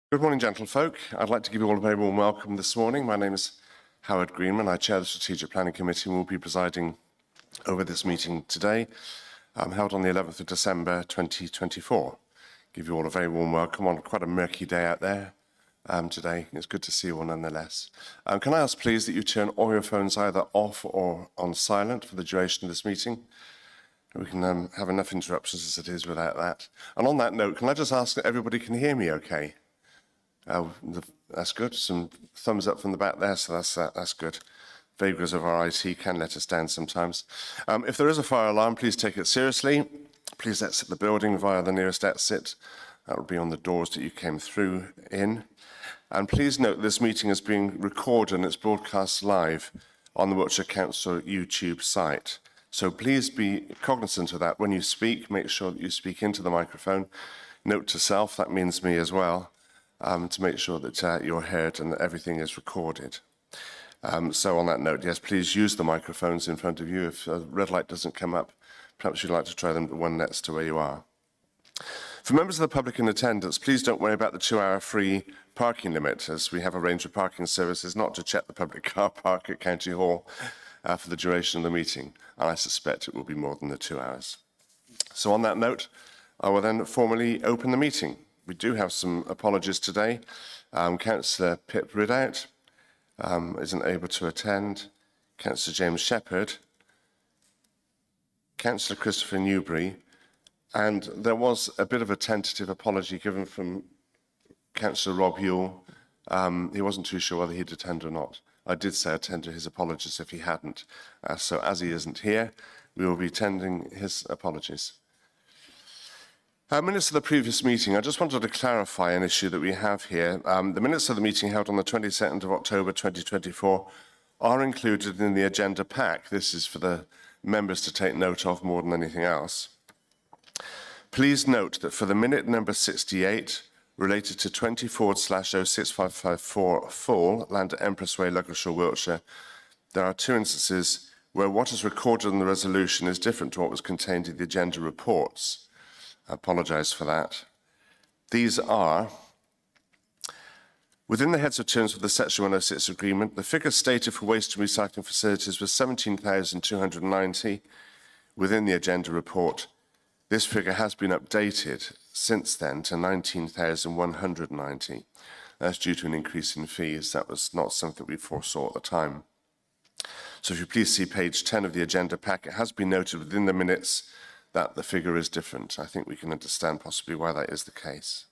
Good morning, gentlefolk. I'd like to give you all a very warm welcome this morning. My name is Howard Greenman. I chair the Strategic Planning Committee and will be presiding over this meeting today, held on the 11th of December 2024. Give you all a very warm welcome on quite a murky day out there today. It's good to see you all nonetheless. Can I ask please that you turn all your phones either off or on silent for the duration of this meeting? We can have enough interruptions as it is without that. And on that note, can I just ask that everybody can hear me okay? That's good. Some thumbs up from the back there, so that's good. Vagaries of our IT can let us down sometimes. If there is a fire alarm, please take it seriously. Please exit the building via the nearest exit. That will be on the doors that you came through in. And please note this meeting is being recorded and it's broadcast live on the Wiltshire Council YouTube site. So please be cognizant of that. When you speak, make sure that you speak into the microphone. Note to self, that means me as well. To make sure that you're heard and that everything is recorded. So on that note, yes, please use the microphones in front of you. If a red light doesn't come up, perhaps you'd like to try the one next to where you are. For members of the public in attendance, please don't worry about the 2-hour free parking limit, as we have arranged with parking services not to check the public car park at County Hall for the duration of the meeting, and I suspect it will be more than the 2 hours. So on that note, I will then formally open the meeting. We do have some apologies today. Councillor Pip Ridout isn't able to attend. Councillor James Shepherd, Councillor Christopher Newbury, and there was a bit of a tentative apology given from Councillor Rob Ewell. He wasn't too sure whether he'd attend or not. I did say I'd tender his apologies if he hadn't. So as he isn't here, we will be tendering his apologies. Minutes of the previous meeting, I just wanted to clarify an issue that we have here. The minutes of the meeting held on the 22nd of October 2024 are included in the agenda pack. This is for the members to take note of more than anything else. Please note that for the minute number 68, related to 20/06554 Full, Land at Empress Way, Ludgershall, Wiltshire, there are two instances where what is recorded in the resolution is different to what was contained in the agenda reports. I apologise for that. These are, within the heads of terms of the Section 106 agreement, the figure stated for waste and recycling facilities was 17,290 within the agenda report. This figure has been updated since then to 19,190. That's due to an increase in fees. That was not something we foresaw at the time. So if you please see page 10 of the agenda pack, it has been noted within the minutes that the figure is different. I think we can understand possibly why that is the case.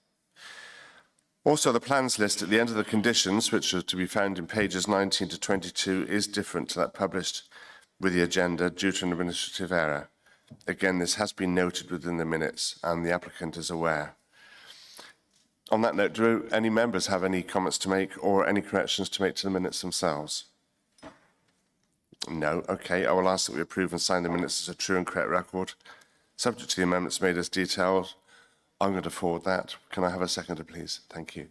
Also, the plans list at the end of the conditions, which are to be found in pages 19 to 22, is different to that published with the agenda due to an administrative error. Again, this has been noted within the minutes and the applicant is aware. On that note, do any members have any comments to make or any corrections to make to the minutes themselves? No. Okay, I will ask that we approve and sign the minutes as a true and correct record. Subject to the amendments made as detailed, I'm going to forward that. Can I have a seconder, please? Thank you.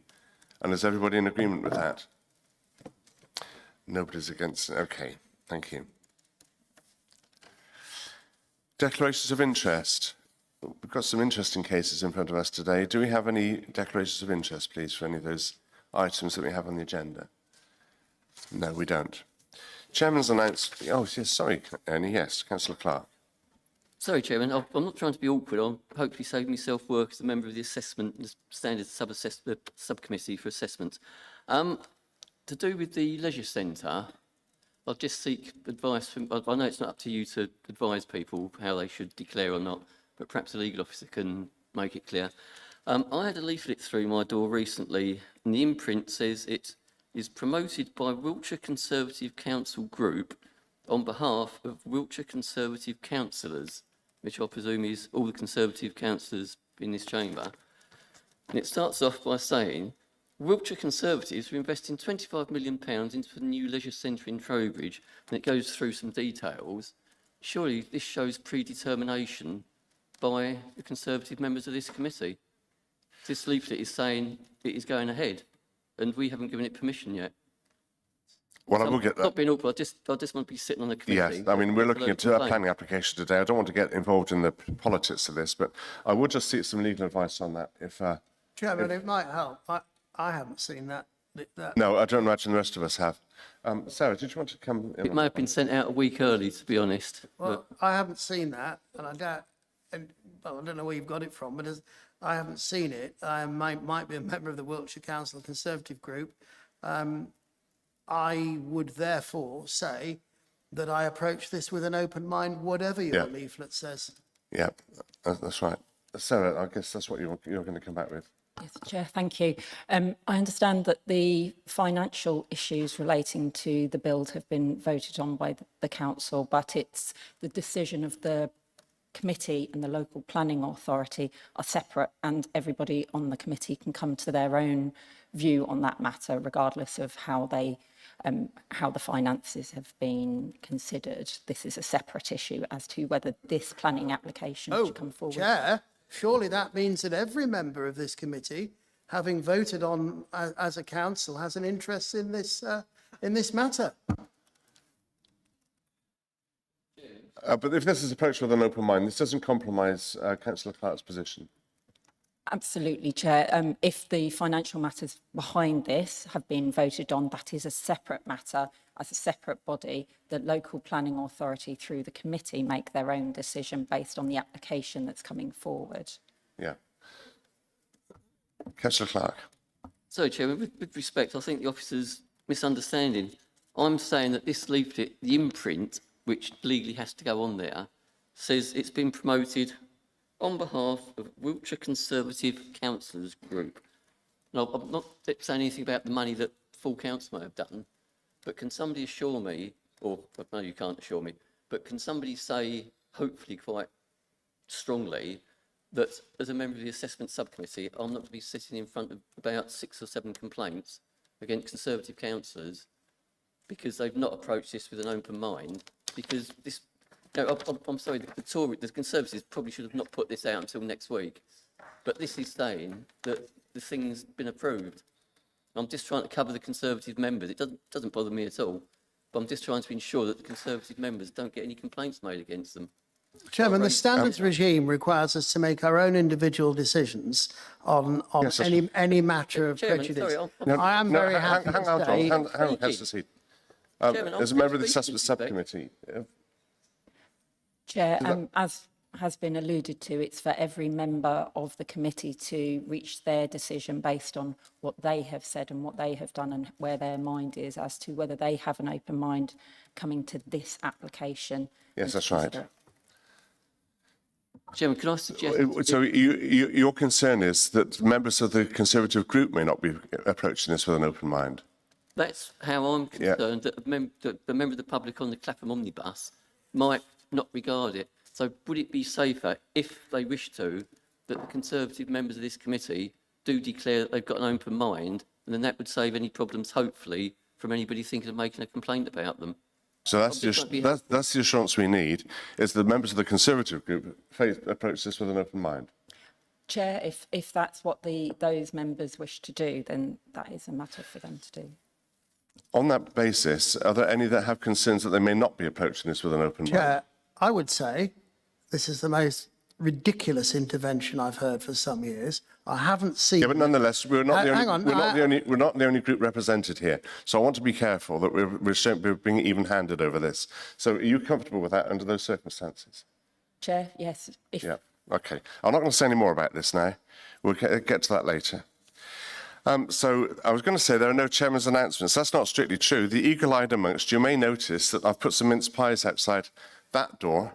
And is everybody in agreement with that? Nobody's against it. Okay, thank you. Declarations of interest. We've got some interesting cases in front of us today. Do we have any declarations of interest, please, for any of those items that we have on the agenda? No, we don't. Chairman's announced. Oh, yes, sorry, Ernie. Yes, Councillor Clark. Sorry, Chairman, I'm not trying to be awkward. I'm hopefully saving myself work as a member of the standard subcommittee for assessment. To do with the leisure centre, I'll just seek advice from, I know it's not up to you to advise people how they should declare or not, but perhaps a legal officer can make it clear. I had a leaflet through my door recently, and the imprint says it is promoted by Wiltshire Conservative Council Group on behalf of Wiltshire Conservative councillors, which I presume is all the Conservative councillors in this chamber. And it starts off by saying, Wiltshire Conservatives are investing £25 million into the new leisure centre in Trowbridge, and it goes through some details. Surely this shows predetermination by the Conservative members of this committee. This leaflet is saying it is going ahead, and we haven't given it permission yet. Well, So I will get that. Not being awkward, I just want to be sitting on the committee. Yes, I mean, we're looking at a planning application today. I don't want to get involved in the politics of this, but I would just seek some legal advice on that. If Chairman, it might help. I haven't seen that. No, I don't imagine the rest of us have. Sarah, did you want to come in? It may have been sent out a week early, to be honest. Well, I haven't seen that, and I doubt, well, I don't know where you've got it from, but I haven't seen it. I might be a member of the Wiltshire Council Conservative Group. I would therefore say that I approach this with an open mind, whatever your leaflet says. Yeah, that's right. Sarah, I guess that's what you're going to come back with. Yes, Chair, thank you. I understand that the financial issues relating to the build have been voted on by the council, but it's the decision of the committee and the local planning authority are separate, and everybody on the committee can come to their own view on that matter, regardless of how the finances have been considered. This is a separate issue as to whether this planning application should come forward. Chair, surely that means that every member of this committee, having voted on as a council, has an interest in this matter. But if this is approached with an open mind, this doesn't compromise Councillor Clark's position. Absolutely, Chair. If the financial matters behind this have been voted on, that is a separate matter. As a separate body, the local planning authority through the committee make their own decision based on the application that's coming forward. Yeah. Councillor Clark. So, Chairman, with respect, I think the officer's misunderstanding. I'm saying that this leaflet, the imprint, which legally has to go on there, says it's been promoted on behalf of Wiltshire Conservative Councillors Group. Now, I'm not saying anything about the money that full council may have done, but can somebody assure me, or no, you can't assure me, but can somebody say, hopefully quite strongly, that as a member of the assessment subcommittee, I'm not to be sitting in front of about 6 or 7 complaints against Conservative councillors because they've not approached this with an open mind, because this, no, I'm sorry, the Conservatives probably should have not put this out until next week, but this is saying that the thing's been approved. I'm just trying to cover the Conservative members. It doesn't bother me at all, but I'm just trying to ensure that the Conservative members don't get any complaints made against them. Chairman, the standards regime requires us to make our own individual decisions on Yes, any matter of Chairman, prejudice. sorry, I am very happy hang to on, say... John. Hang on, Councillor Seed. Chairman, As a I'm member of the speaking, assessment subcommittee, Chair, as has been alluded to, it's for every member of the committee to reach their decision based on what they have said and what they have done and where their mind is as to whether they have an open mind coming to this application. yes, that's right. Chairman, can I suggest... So your concern is that members of the Conservative group may not be approaching this with an open mind? That's how I'm concerned, that the member of the public on the Clapham omnibus might not regard it. So would it be safer, if they wish to, that the Conservative members of this committee do declare that they've got an open mind, and then that would save any problems, hopefully, from anybody thinking of making a complaint about them? So that's the assurance we need, is the members of the Conservative group approach this with an open mind. Chair, if that's what those members wish to do, then that is a matter for them to do. On that basis, are there any that have concerns that they may not be approaching this with an open mind? Chair, I would say this is the most ridiculous intervention I've heard for some years. I haven't seen... Yeah, but nonetheless, we're not Hang on, the only group represented here. So I want to be careful that we're being even-handed over this. So are you comfortable with that under those circumstances? Chair, yes. Yeah, okay. I'm not going to say any more about this now. We'll get to that later. So I was going to say there are no chairman's announcements. That's not strictly true. The eagle-eyed amongst you may notice that I've put some mince pies outside that door.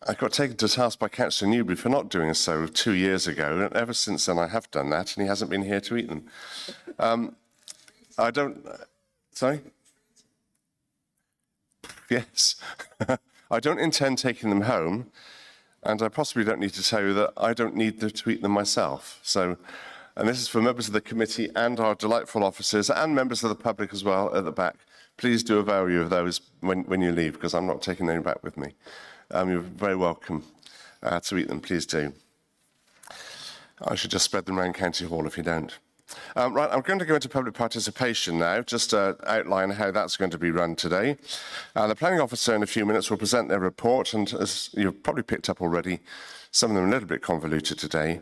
I got taken to task by Councillor Newbury for not doing so 2 years ago, and ever since then I have done that, and he hasn't been here to eat them. I don't... Sorry? Yes. I don't intend taking them home, and I possibly don't need to tell you that I don't need to eat them myself. So, and this is for members of the committee and our delightful officers and members of the public as well at the back. Please do avail you of those when you leave, because I'm not taking any back with me. You're very welcome to eat them, please do. I should just spread them around County Hall if you don't. Right, I'm going to go into public participation now, just to outline how that's going to be run today. The planning officer in a few minutes will present their report, and as you've probably picked up already, some of them are a little bit convoluted today.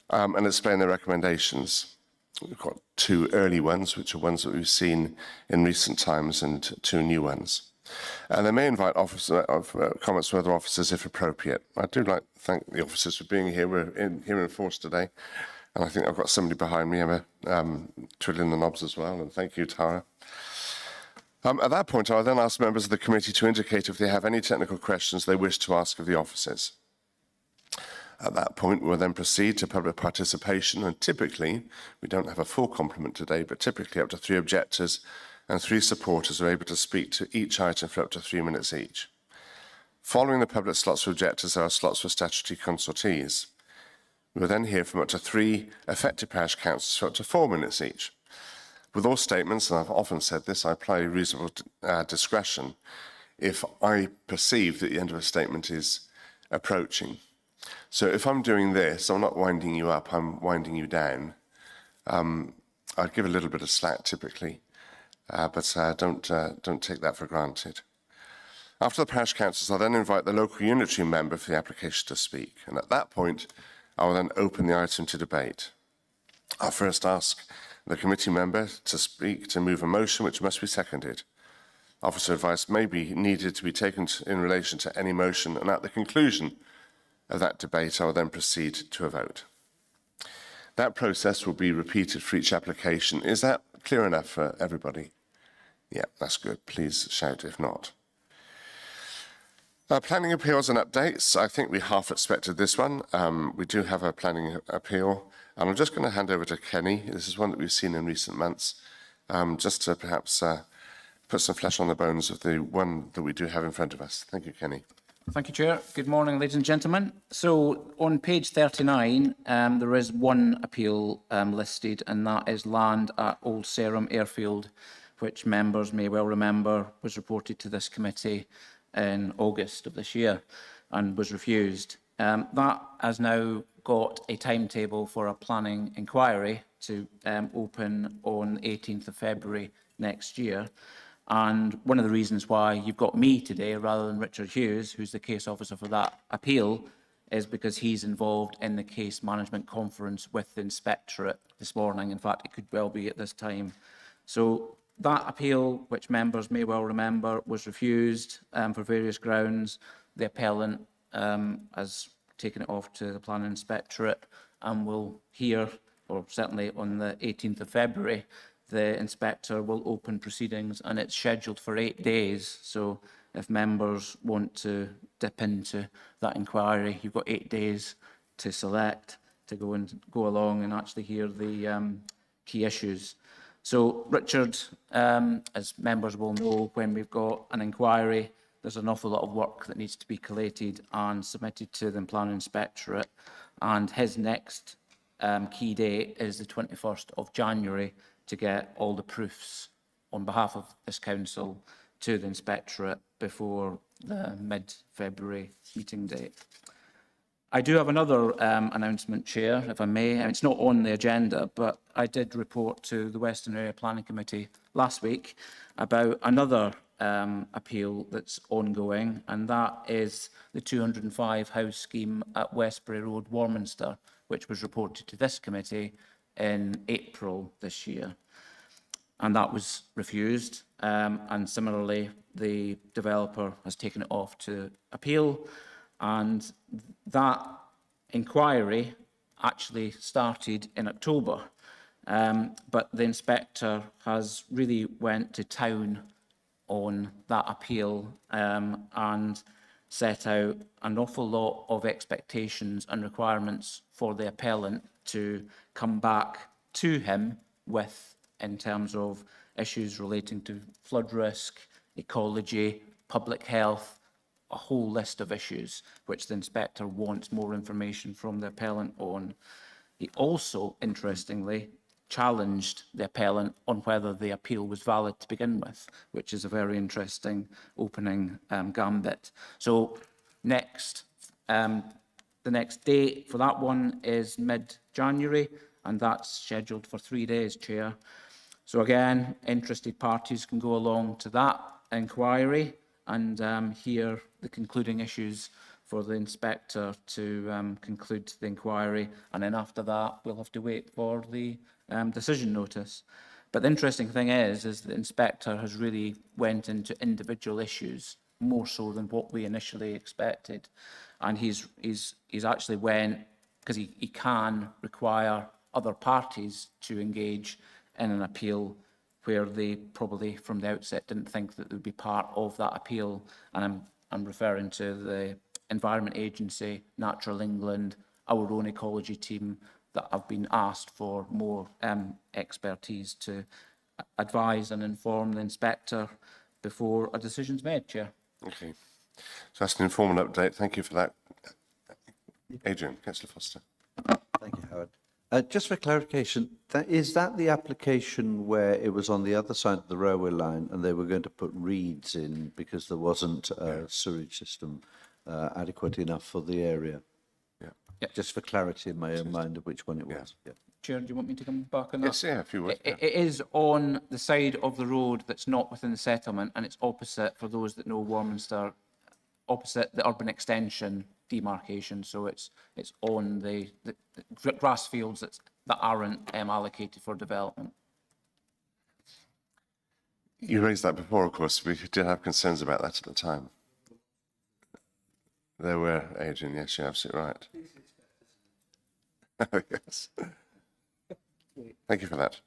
and explain their recommendations. We've got 2 early ones, which are ones that we've seen in recent times, and 2 new ones. And they may invite comments from other officers if appropriate. I do like to thank the officers for being here. We're here in force today. And I think I've got somebody behind me, Emma, twiddling the knobs as well. And thank you, Tara. At that point, I'll then ask members of the committee to indicate if they have any technical questions they wish to ask of the officers. At that point, we'll then proceed to public participation, and typically, we don't have a full complement today, but typically up to 3 objectors and 3 supporters are able to speak to each item for up to 3 minutes each. Following the public slots for objectors, there are slots for statutory consultees. We will then hear from up to 3 effective parish councillors for up to 4 minutes each. With all statements, and I've often said this, I apply reasonable discretion if I perceive that the end of a statement is approaching. So if I'm doing this, I'm not winding you up, I'm winding you down. I'd give a little bit of slack typically, but don't take that for granted. After the parish councillors, I'll then invite the local unitary member for the application to speak. And at that point, I will then open the item to debate. I'll first ask the committee member to speak to move a motion which must be seconded. Officer advice may be needed to be taken in relation to any motion, and at the conclusion of that debate, I will then proceed to a vote. That process will be repeated for each application. Is that clear enough for everybody? Yeah, that's good. Please shout if not. Planning appeals and updates. I think we half expected this one. We do have a planning appeal, and I'm just going to hand over to Kenny. This is one that we've seen in recent months, just to perhaps put some flesh on the bones of the one that we do have in front of us. Thank you, Kenny. Thank you, Chair. Good morning, ladies and gentlemen. So on page 39, there is one appeal listed, and that is land at Old Sarum Airfield, which members may well remember was reported to this committee in August of this year and was refused. That has now got a timetable for a planning inquiry to open on 18th of February next year. And one of the reasons why you've got me today rather than Richard Hughes, who's the case officer for that appeal, is because he's involved in the case management conference with the inspectorate this morning. In fact, it could well be at this time. So that appeal, which members may well remember, was refused for various grounds. The appellant has taken it off to the planning inspectorate, and will hear, or certainly on the 18th of February, the inspector will open proceedings, and it's scheduled for 8 days. So if members want to dip into that inquiry, you've got 8 days to select, to go along and actually hear the key issues. So Richard, as members will know, when we've got an inquiry, there's an awful lot of work that needs to be collated and submitted to the planning inspectorate, and his next key date is the 21st of January to get all the proofs on behalf of this council to the inspectorate before the mid-February meeting date. I do have another announcement, Chair, if I may. It's not on the agenda, but I did report to the Western Area Planning Committee last week about another appeal that's ongoing, and that is the 205 house scheme at Westbury Road, Warminster, which was reported to this committee in April this year, and that was refused. And similarly, the developer has taken it off to appeal, and that inquiry actually started in October, but the inspector has really went to town on that appeal and set out an awful lot of expectations and requirements for the appellant to come back to him with, in terms of issues relating to flood risk, ecology, public health, a whole list of issues which the inspector wants more information from the appellant on. He also, interestingly, challenged the appellant on whether the appeal was valid to begin with, which is a very interesting opening gambit. So the next date for that one is mid-January, and that's scheduled for 3 days, Chair. So again, interested parties can go along to that inquiry and hear the concluding issues for the inspector to conclude the inquiry, and then after that we'll have to wait for the decision notice. But the interesting thing is the inspector has really went into individual issues more so than what we initially expected, and he's actually went, because he can require other parties to engage in an appeal where they probably from the outset didn't think that they would be part of that appeal. And I'm referring to the Environment Agency, Natural England, our own ecology team, that have been asked for more expertise to advise and inform the inspector before a decision's made, Chair. Okay. So that's an informal update. Thank you for that. Adrian, Councillor Foster. Thank you, Howard. Just for clarification, is that the application where it was on the other side of the railway line and they were going to put reeds in because there wasn't a sewage system adequate enough for the area? Yeah. Just for clarity in my own mind of which one it was. Yeah. Chair, do you want me to come back on that? Yes, yeah, if you would. It is on the side of the road that's not within the settlement, and it's opposite, for those that know Warminster, opposite the urban extension demarcation. So it's on the grass fields that aren't allocated for development. You raised that before, of course. We did have concerns about that at the time. There were, Adrian, yes, you're absolutely right. Yes. Thank you for that.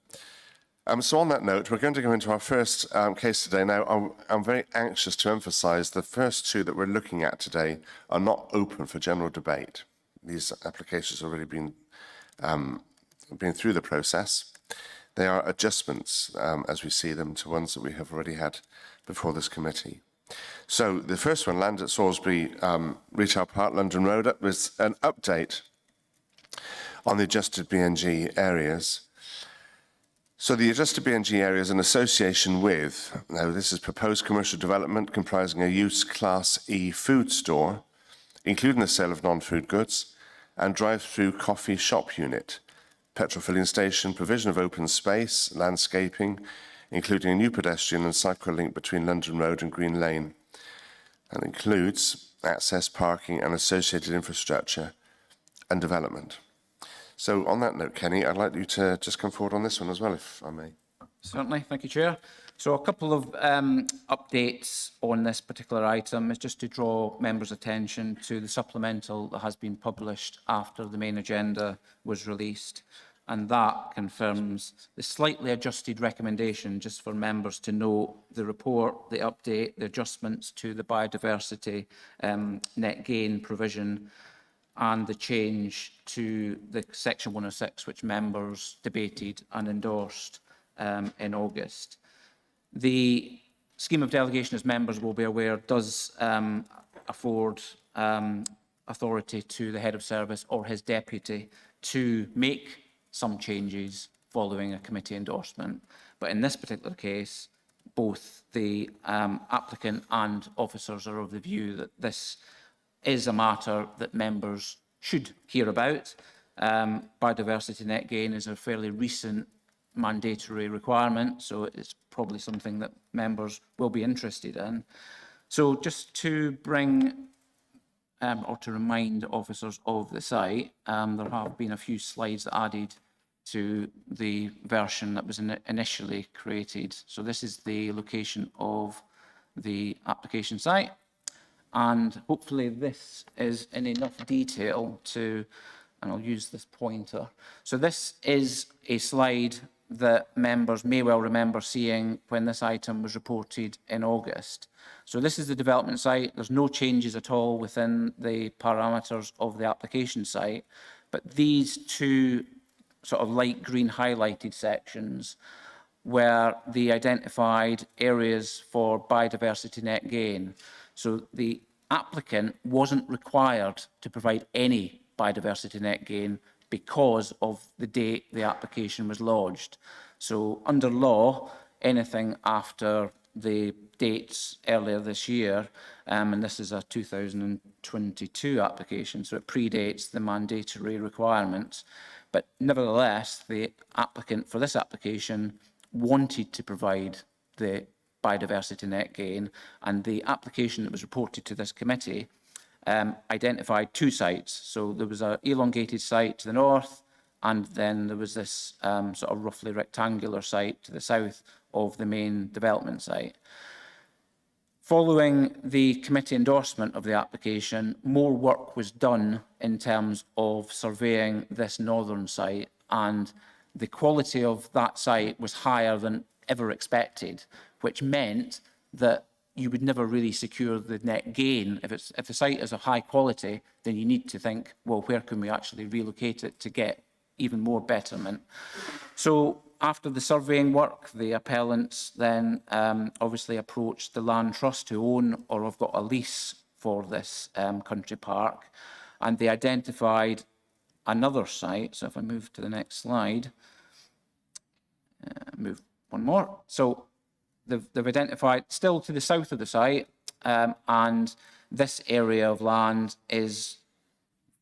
So on that note, we're going to go into our first case today. Now, I'm very anxious to emphasise the first two that we're looking at today are not open for general debate. These applications have already been through the process. They are adjustments, as we see them, to ones that we have already had before this committee. So the first one, Land at Salisbury Retail Park, London Road, was an update on the adjusted BNG areas. So the adjusted BNG area is an association with, now this is proposed commercial development comprising a use class E food store, including the sale of non-food goods, and drive-through coffee shop unit, petrol filling station, provision of open space, landscaping, including a new pedestrian and cycle link between London Road and Green Lane, and includes access, parking and associated infrastructure and development. So on that note, Kenny, I'd like you to just come forward on this one as well, if I may. Certainly, thank you, Chair. So a couple of updates on this particular item is just to draw members' attention to the supplemental that has been published after the main agenda was released. And that confirms the slightly adjusted recommendation, just for members to know the report, the update, the adjustments to the biodiversity net gain provision, and the change to the section 106, which members debated and endorsed in August. The scheme of delegation, as members will be aware, does afford authority to the head of service or his deputy to make some changes following a committee endorsement. But in this particular case, both the applicant and officers are of the view that this is a matter that members should hear about. Biodiversity net gain is a fairly recent mandatory requirement, so it's probably something that members will be interested in. So just to bring or to remind officers of the site, there have been a few slides added to the version that was initially created. So this is the location of the application site. And hopefully this is in enough detail to, and I'll use this pointer. So this is a slide that members may well remember seeing when this item was reported in August. So this is the development site. There's no changes at all within the parameters of the application site, but these two sort of light green highlighted sections were the identified areas for biodiversity net gain. So the applicant wasn't required to provide any biodiversity net gain because of the date the application was lodged. So under law, anything after the dates earlier this year, and this is a 2022 application, so it predates the mandatory requirements. But nevertheless, the applicant for this application wanted to provide the biodiversity net gain, and the application that was reported to this committee identified 2 sites. So there was an elongated site to the north, and then there was this sort of roughly rectangular site to the south of the main development site. Following the committee endorsement of the application, more work was done in terms of surveying this northern site, and the quality of that site was higher than ever expected, which meant that you would never really secure the net gain. If the site is of high quality, then you need to think, well, where can we actually relocate it to get even more betterment? So after the surveying work, the appellants then obviously approached the Land Trust who own or have got a lease for this country park, and they identified another site. So if I move to the next slide, move one more. So they've identified still to the south of the site, and this area of land is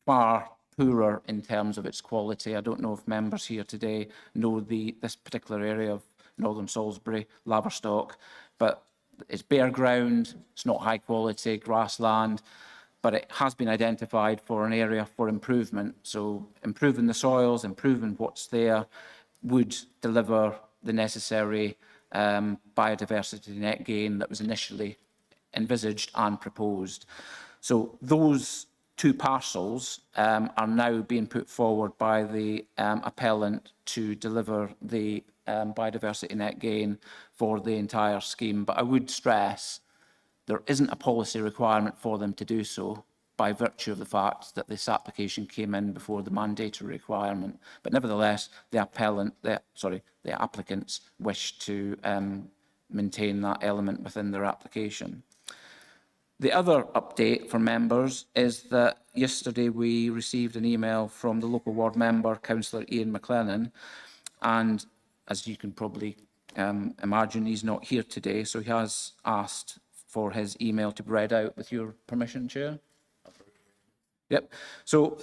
far poorer in terms of its quality. I don't know if members here today know this particular area of Northern Salisbury, Laverstock, but it's bare ground, it's not high quality grassland, but it has been identified for an area for improvement. So improving the soils, improving what's there would deliver the necessary biodiversity net gain that was initially envisaged and proposed. So those 2 parcels are now being put forward by the appellant to deliver the biodiversity net gain for the entire scheme. But I would stress there isn't a policy requirement for them to do so by virtue of the fact that this application came in before the mandatory requirement. But nevertheless, the applicants wish to maintain that element within their application. The other update for members is that yesterday we received an email from the local ward member, Councillor Ian McLennan, and as you can probably imagine, he's not here today, so he has asked for his email to be read out with your permission, Chair. Yep. So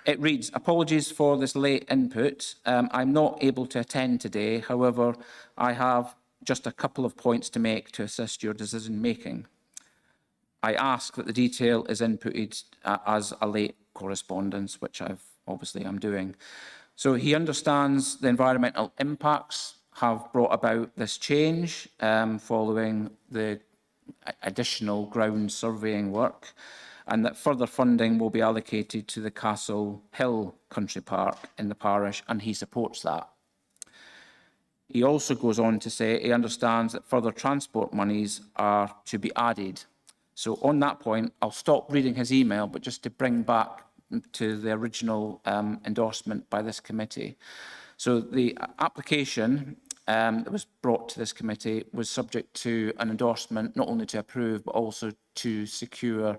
it reads, apologies for this late input. I'm not able to attend today. However, I have just a couple of points to make to assist your decision making. I ask that the detail is inputted as a late correspondence, which I'm doing. So he understands the environmental impacts have brought about this change following the additional ground surveying work, and that further funding will be allocated to the Castle Hill Country Park in the parish, and he supports that. He also goes on to say he understands that further transport monies are to be added. So on that point, I'll stop reading his email, but just to bring back to the original endorsement by this committee. So the application that was brought to this committee was subject to an endorsement, not only to approve, but also to secure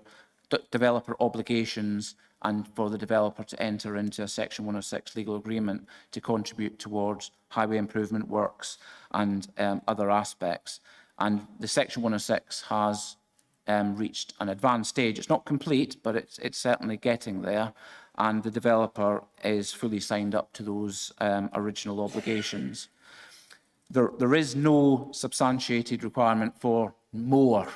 developer obligations and for the developer to enter into a Section 106 legal agreement to contribute towards highway improvement works and other aspects. And the Section 106 has reached an advanced stage. It's not complete, but it's certainly getting there. And the developer is fully signed up to those original obligations. There is no substantiated requirement for more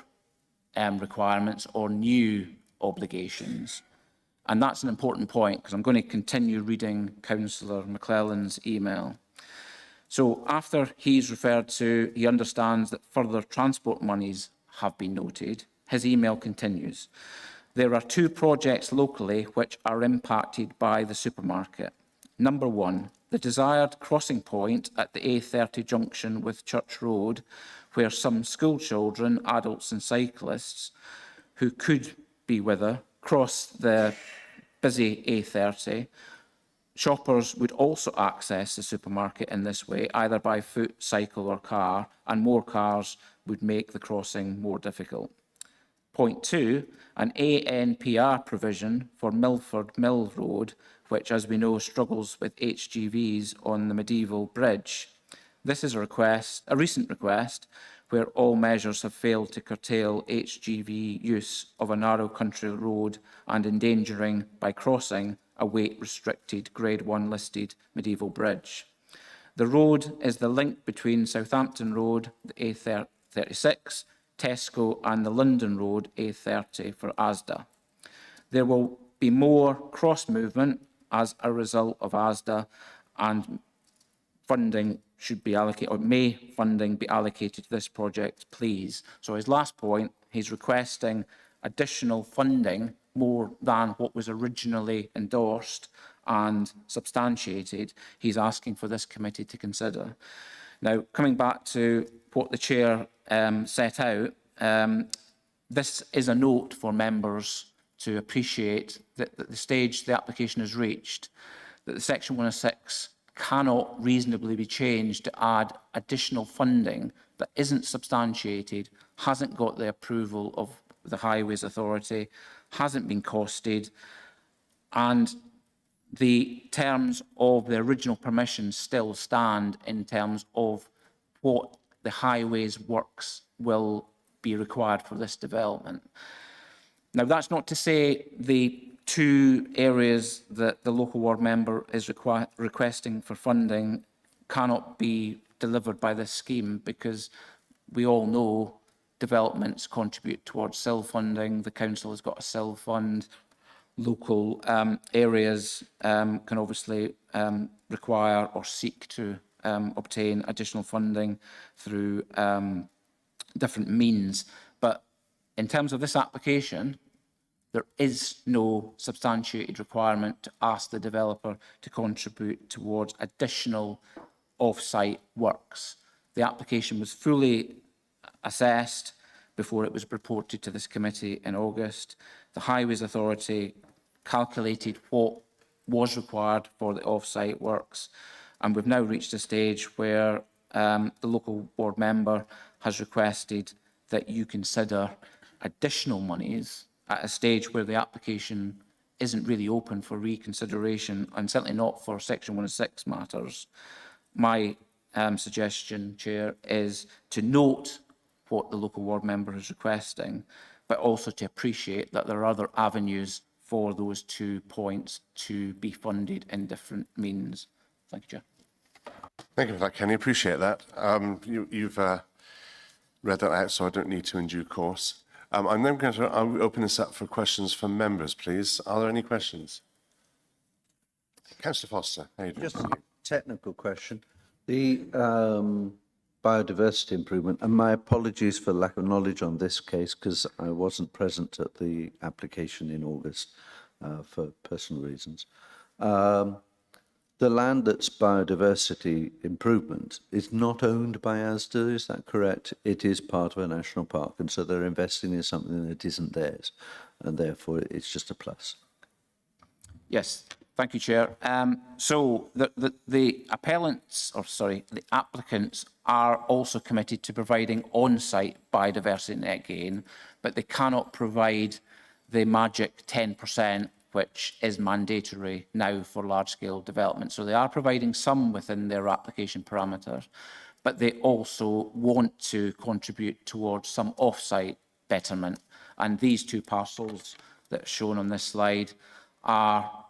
requirements or new obligations. And that's an important point, because I'm going to continue reading Councillor McClellan's email. So after he's referred to, he understands that further transport monies have been noted. His email continues. There are 2 projects locally which are impacted by the supermarket. Number 1, the desired crossing point at the A30 junction with Church Road, where some school children, adults and cyclists who could be with her cross the busy A30. Shoppers would also access the supermarket in this way, either by foot, cycle or car, and more cars would make the crossing more difficult. Point 2, an ANPR provision for Milford Mill Road, which, as we know, struggles with HGVs on the medieval bridge. This is a recent request, where all measures have failed to curtail HGV use of a narrow country road and endangering, by crossing, a weight-restricted Grade 1 listed medieval bridge. The road is the link between Southampton Road, the A36, Tesco and the London Road A30 for Asda. There will be more cross-movement as a result of ASDA, and funding should be allocated, or may funding be allocated to this project, please. So his last point, he's requesting additional funding more than what was originally endorsed and substantiated. He's asking for this committee to consider. Now, coming back to what the chair set out, this is a note for members to appreciate that the stage the application has reached, that the Section 106 cannot reasonably be changed to add additional funding that isn't substantiated, hasn't got the approval of the Highways Authority, hasn't been costed, and the terms of the original permission still stand in terms of what the highways works will be required for this development. Now, that's not to say the two areas that the local ward member is requesting for funding cannot be delivered by this scheme, because we all know developments contribute towards SIL funding. The council has got a SIL fund. Local areas can obviously require or seek to obtain additional funding through different means. But in terms of this application, there is no substantiated requirement to ask the developer to contribute towards additional off-site works. The application was fully assessed before it was reported to this committee in August. The Highways Authority calculated what was required for the off-site works, and we've now reached a stage where the local board member has requested that you consider additional monies at a stage where the application isn't really open for reconsideration, and certainly not for Section 106 matters. My suggestion, Chair, is to note what the local ward member is requesting, but also to appreciate that there are other avenues for those 2 points to be funded in different means. Thank you, Chair. Thank you for that, Kenny. Appreciate that. You've read that out, so I don't need to in due course. I'm then going to open this up for questions from members, please. Are there any questions? Councillor Foster, how are you doing? Just a technical question. The biodiversity improvement, and my apologies for lack of knowledge on this case, because I wasn't present at the application in August for personal reasons. The land that's biodiversity improvement is not owned by ASDA, is that correct? It is part of a national park, and so they're investing in something that isn't theirs, and therefore it's just a plus. Yes, thank you, Chair. So the appellants, or sorry, the applicants are also committed to providing on-site biodiversity net gain, but they cannot provide the magic 10%, which is mandatory now for large-scale development. So they are providing some within their application parameters, but they also want to contribute towards some off-site betterment. And these two parcels that are shown on this slide are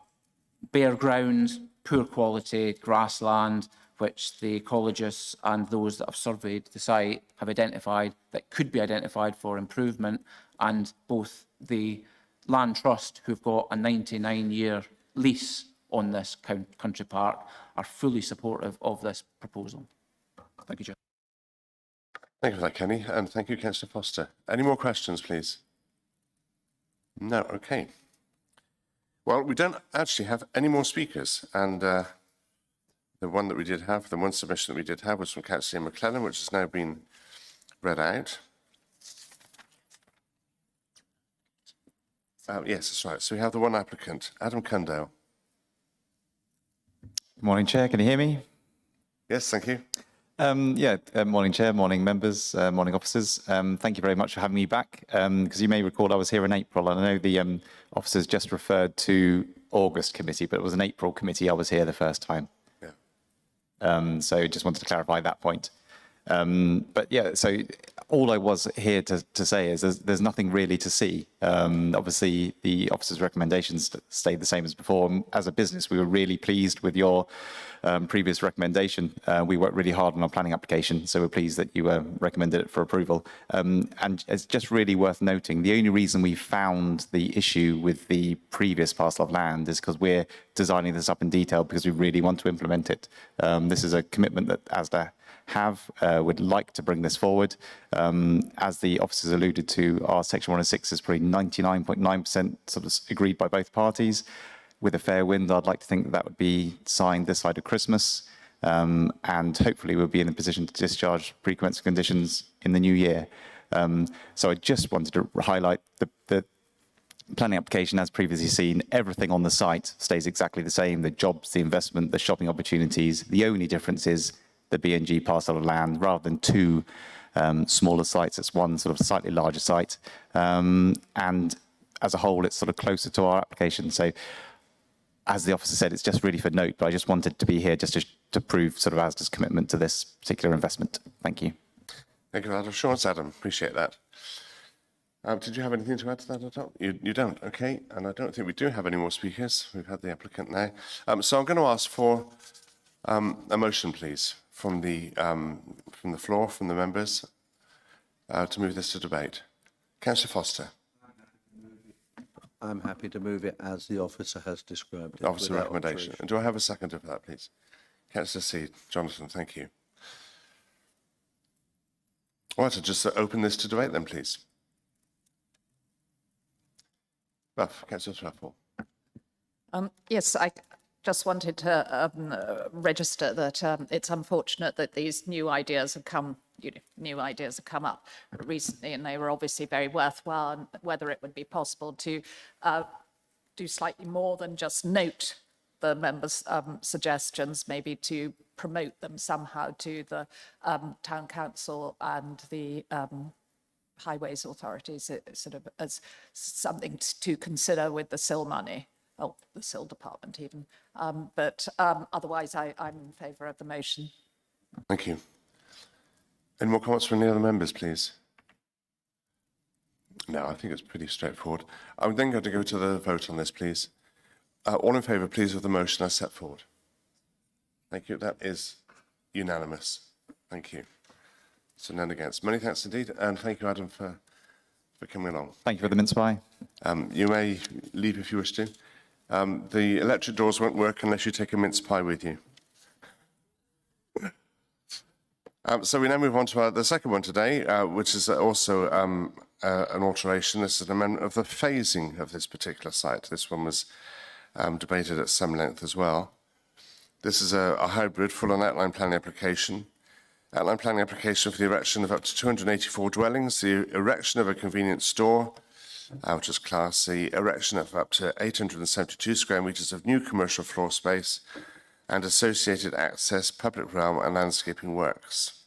bare ground, poor quality grassland, which the ecologists and those that have surveyed the site have identified that could be identified for improvement, and both the Land Trust, who've got a 99-year lease on this country park, are fully supportive of this proposal. Thank you, Chair. Thank you for that, Kenny, and thank you, Councillor Foster. Any more questions, please? No, okay. Well, we don't actually have any more speakers, and the one submission that we did have was from Councillor McClellan, which has now been read out. Yes, that's right. So we have the one applicant, Adam Cundale. Morning, Chair. Can you hear me? Yes, thank you. Morning, Chair. Morning, members. Morning, officers. Thank you very much for having me back. Because you may recall I was here in April, and I know the officers just referred to August committee, but it was an April committee I was here the first time. Yeah. So just wanted to clarify that point. But yeah, so all I was here to say is there's nothing really to see. Obviously, the officer's recommendations stayed the same as before. As a business, we were really pleased with your previous recommendation. We worked really hard on our planning application, so we're pleased that you recommended it for approval. And it's just really worth noting, the only reason we found the issue with the previous parcel of land is because we're designing this up in detail because we really want to implement it. This is a commitment that ASDA would like to bring this forward. As the officers alluded to, our Section 106 is probably 99.9% sort of agreed by both parties. With a fair wind, I'd like to think that would be signed this side of Christmas, and hopefully we'll be in a position to discharge pre-commencement conditions in the new year. So I just wanted to highlight the planning application as previously seen. Everything on the site stays exactly the same: the jobs, the investment, the shopping opportunities. The only difference is the B&G parcel of land. Rather than two smaller sites, it's one sort of slightly larger site, and as a whole it's sort of closer to our application. So as the officer said, it's just really for note, but I just wanted to be here just to prove sort of ASDA's commitment to this particular investment. Thank you. Thank you for that assurance, Adam. Appreciate that. Did you have anything to add to that at all? You don't, okay. And I don't think we do have any more speakers. We've had the applicant now. So I'm going to ask for a motion, please, from the floor, from the members, to move this to debate. Councillor Foster. I'm happy to move it as the officer has described it. Officer without recommendation. alteration. And do I have a seconder for that, please? Councillor Seed. Jonathan, thank you. All right, so just open this to debate then, please. Councillor Swafford. Yes, I just wanted to register that it's unfortunate that these new ideas have come up recently, and they were obviously very worthwhile, and whether it would be possible to do slightly more than just note the members' suggestions, maybe to promote them somehow to the town council and the highways authorities, sort of as something to consider with the SIL money, or the SIL department even. But otherwise, I'm in favour of the motion. Thank you. Any more comments from any other members, please? No, I think it's pretty straightforward. I'm then going to go to the vote on this, please. All in favour, please, of the motion as set forward. Thank you. That is unanimous. Thank you. So none against. Many thanks indeed, and thank you, Adam, for coming along. Thank you for the mince pie. You may leave if you wish to. The electric doors won't work unless you take a mince pie with you. So we now move on to the second one today, which is also an alteration. This is an amendment of the phasing of this particular site. This one was debated at some length as well. This is a hybrid full and outline planning application. Outline planning application for the erection of up to 284 dwellings, the erection of a convenience store, which is Class C, erection of up to 872 square metres of new commercial floor space, and associated access, public realm and landscaping works.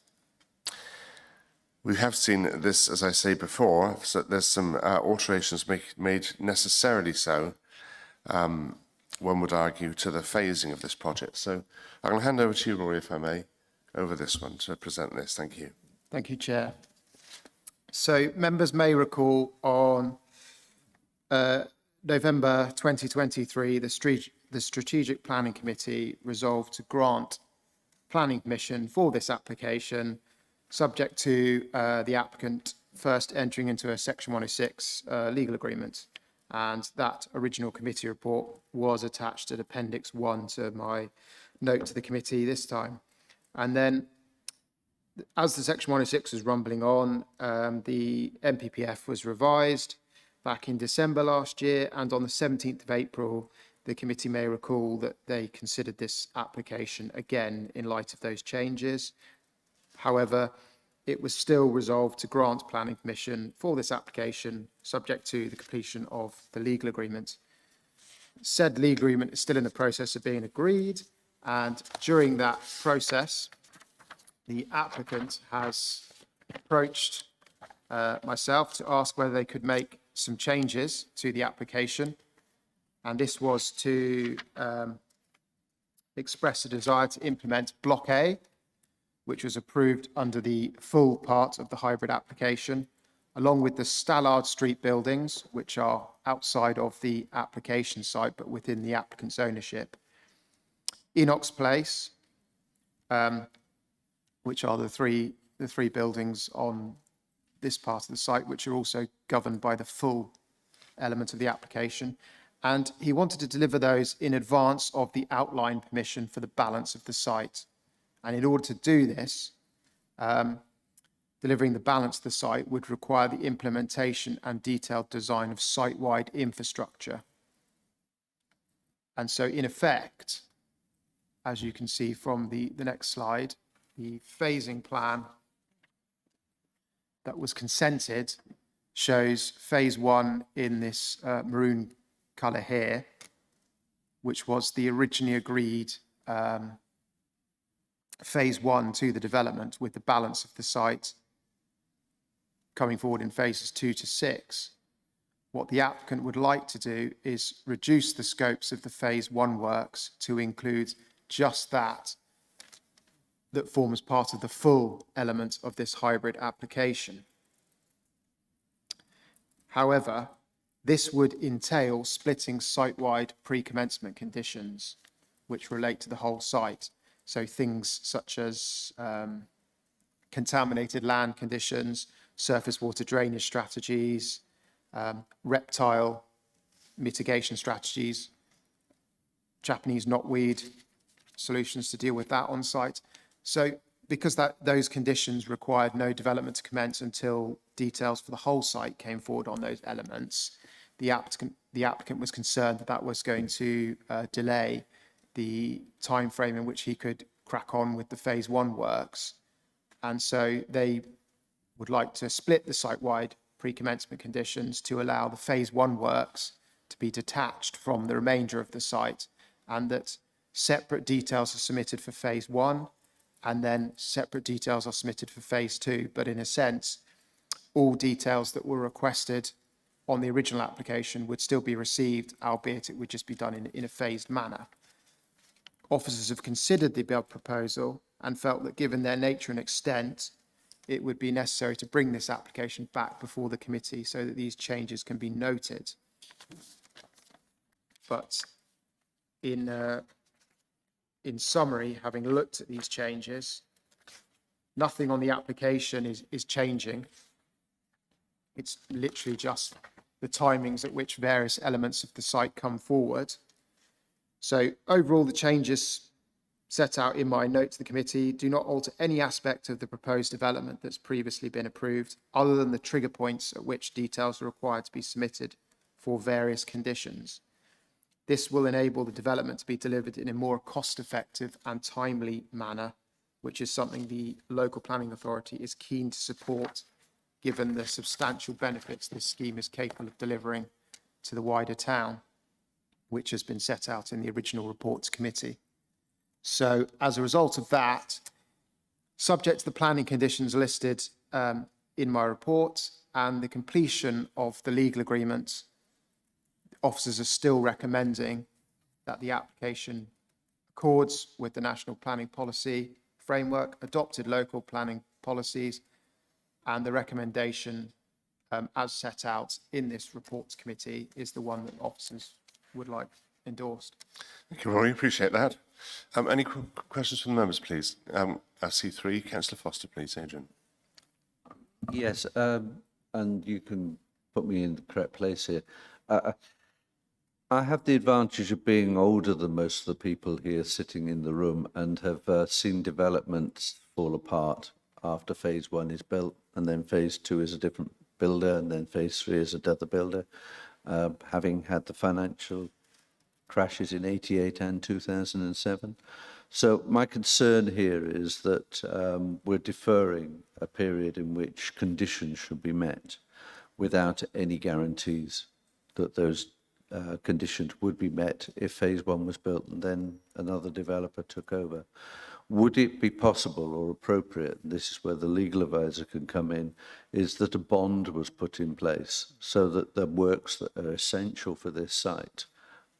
We have seen this, as I say before, so there's some alterations made necessarily so, one would argue, to the phasing of this project. So I'm going to hand over to you, Rory, if I may, over this one to present this. Thank you. Thank you, Chair. So members may recall on November 2023, the Strategic Planning Committee resolved to grant planning permission for this application, subject to the applicant first entering into a Section 106 legal agreement. And that original committee report was attached at Appendix 1 to my note to the committee this time. And then, as the Section 106 was rumbling on, the NPPF was revised back in December last year, and on the 17th of April, the committee may recall that they considered this application again in light of those changes. However, it was still resolved to grant planning permission for this application, subject to the completion of the legal agreement. Said legal agreement is still in the process of being agreed, and during that process, the applicant has approached myself to ask whether they could make some changes to the application. And this was to express a desire to implement Block A, which was approved under the full part of the hybrid application, along with the Stallard Street buildings, which are outside of the application site but within the applicant's ownership. Enox Place, which are the three buildings on this part of the site, which are also governed by the full element of the application. And he wanted to deliver those in advance of the outline permission for the balance of the site. And in order to do this, delivering the balance of the site would require the implementation and detailed design of site-wide infrastructure. And so in effect, as you can see from the next slide, the phasing plan that was consented shows phase 1 in this maroon colour here, which was the originally agreed phase 1 to the development, with the balance of the site coming forward in phases 2 to 6. What the applicant would like to do is reduce the scopes of the phase 1 works to include just that forms part of the full element of this hybrid application. However, this would entail splitting site-wide pre-commencement conditions which relate to the whole site. So things such as contaminated land conditions, surface water drainage strategies, reptile mitigation strategies, Japanese knotweed solutions to deal with that on site. So because those conditions required no development to commence until details for the whole site came forward on those elements, the applicant was concerned that that was going to delay the time frame in which he could crack on with the phase 1 works. And so they would like to split the site-wide pre-commencement conditions to allow the phase 1 works to be detached from the remainder of the site, and that separate details are submitted for phase 1 and then separate details are submitted for phase 2. But in a sense, all details that were requested on the original application would still be received, albeit it would just be done in a phased manner. Officers have considered the above proposal and felt that given their nature and extent, it would be necessary to bring this application back before the committee so that these changes can be noted. But in summary, having looked at these changes, nothing on the application is changing. It's literally just the timings at which various elements of the site come forward. So overall, the changes set out in my note to the committee do not alter any aspect of the proposed development that's previously been approved, other than the trigger points at which details are required to be submitted for various conditions. This will enable the development to be delivered in a more cost-effective and timely manner, which is something the local planning authority is keen to support, given the substantial benefits this scheme is capable of delivering to the wider town, which has been set out in the original reports committee. So as a result of that, subject to the planning conditions listed in my report and the completion of the legal agreement, officers are still recommending that the application accords with the National Planning Policy Framework, adopted local planning policies, and the recommendation as set out in this reports committee is the one that officers would like endorsed. Thank you, Rory. Appreciate that. Any questions from the members, please? I see 3. Councillor Foster, please, Adrian. Yes, and you can put me in the correct place here. I have the advantage of being older than most of the people here sitting in the room and have seen developments fall apart after phase 1 is built, and then phase 2 is a different builder, and then phase 3 is another builder, having had the financial crashes in 88 and 2007. So my concern here is that we're deferring a period in which conditions should be met without any guarantees that those conditions would be met if phase 1 was built and then another developer took over. Would it be possible or appropriate, and this is where the legal advisor can come in, is that a bond was put in place so that the works that are essential for this site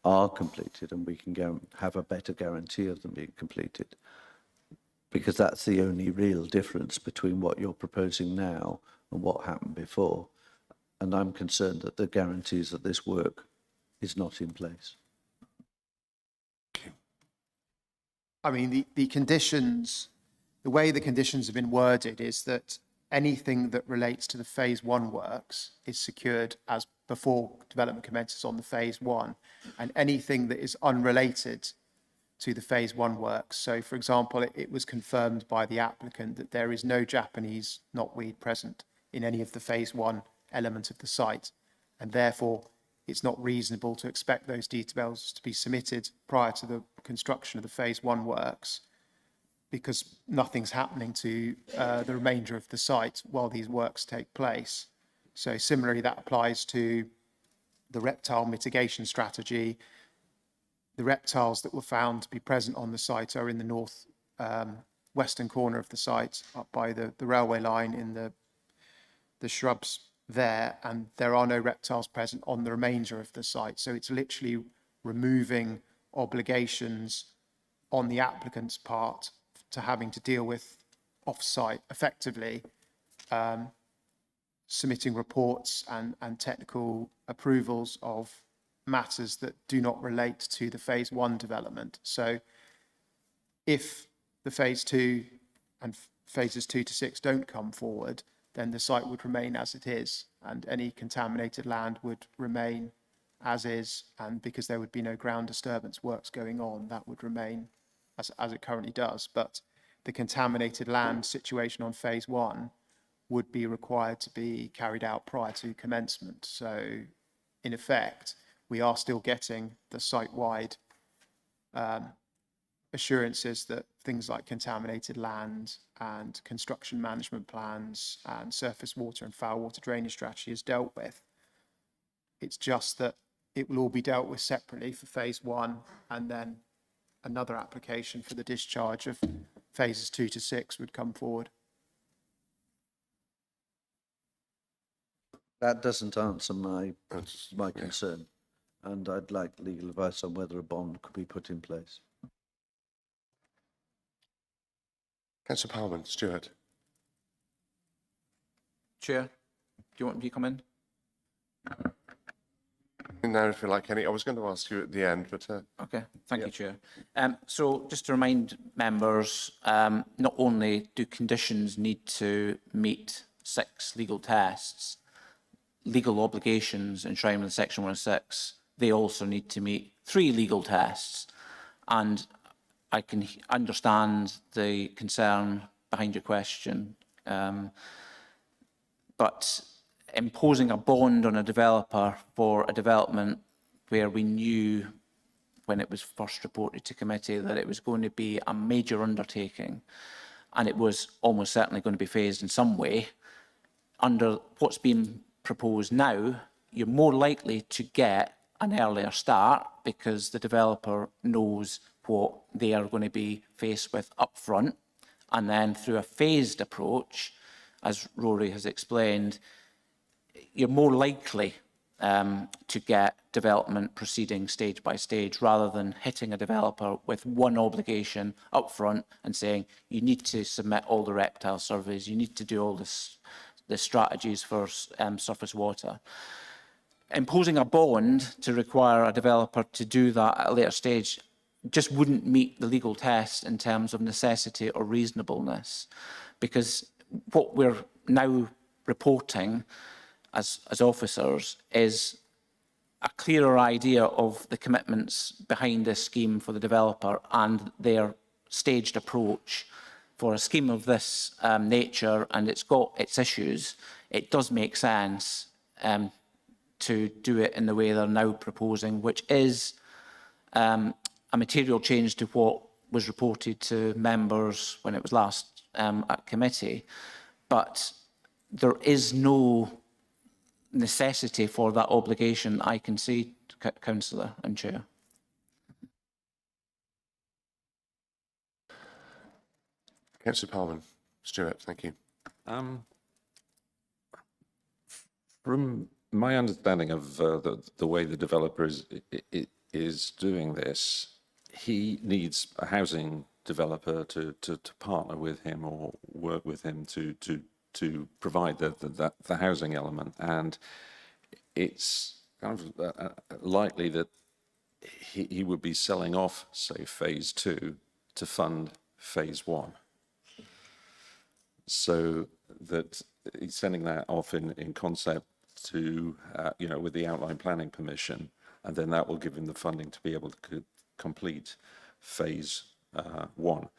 are completed and we can have a better guarantee of them being completed? because that's the only real difference between what you're proposing now and what happened before. And I'm concerned that the guarantees that this work is not in place. I mean, the conditions, the way the conditions have been worded is that anything that relates to the phase 1 works is secured as before development commences on the phase 1, and anything that is unrelated to the phase 1 works. So, for example, it was confirmed by the applicant that there is no Japanese knotweed present in any of the phase 1 elements of the site, and therefore it's not reasonable to expect those details to be submitted prior to the construction of the phase 1 works, because nothing's happening to the remainder of the site while these works take place. So similarly, that applies to the reptile mitigation strategy. The reptiles that were found to be present on the site are in the north western corner of the site, up by the railway line in the shrubs there, and there are no reptiles present on the remainder of the site. So it's literally removing obligations on the applicant's part to having to deal with off-site, effectively submitting reports and technical approvals of matters that do not relate to the phase 1 development. So if the phase 2 and phases 2 to 6 don't come forward, then the site would remain as it is, and any contaminated land would remain as is, and because there would be no ground disturbance works going on, that would remain as it currently does. But the contaminated land situation on phase 1 would be required to be carried out prior to commencement. So in effect, we are still getting the site-wide assurances that things like contaminated land and construction management plans and surface water and foul water drainage strategy is dealt with. It's just that it will all be dealt with separately for phase 1, and then another application for the discharge of phases 2 to 6 would come forward. That doesn't answer my concern, and I'd like legal advice on whether a bond could be put in place. Councillor Parman, Stuart. Chair, do you want me to come in? Now, if you like, any, I was going to ask you at the end, but Okay, thank you, Chair. So just to remind members, not only do conditions need to meet 6 legal tests, legal obligations enshrined in Section 106, they also need to meet 3 legal tests. And I can understand the concern behind your question, but imposing a bond on a developer for a development where we knew when it was first reported to committee that it was going to be a major undertaking and it was almost certainly going to be phased in some way, under what's being proposed now, you're more likely to get an earlier start because the developer knows what they are going to be faced with up front, and then through a phased approach, as Rory has explained, you're more likely to get development proceeding stage by stage rather than hitting a developer with one obligation up front and saying you need to submit all the reptile surveys, you need to do all the strategies for surface water. Imposing a bond to require a developer to do that at a later stage just wouldn't meet the legal test in terms of necessity or reasonableness, because what we're now reporting as officers is a clearer idea of the commitments behind this scheme for the developer and their staged approach. For a scheme of this nature, and it's got its issues, it does make sense to do it in the way they're now proposing, which is a material change to what was reported to members when it was last at committee. But there is no necessity for that obligation, I can see, Councillor and Chair. Councillor Parman, Stuart, thank you. From my understanding of the way the developer is doing this, he needs a housing developer to partner with him or work with him to provide the housing element. And it's kind of likely that he would be selling off, say, phase 2 to fund phase 1. So that he's sending that off in concept to, with the outline planning permission, and then that will give him the funding to be able to complete phase 1.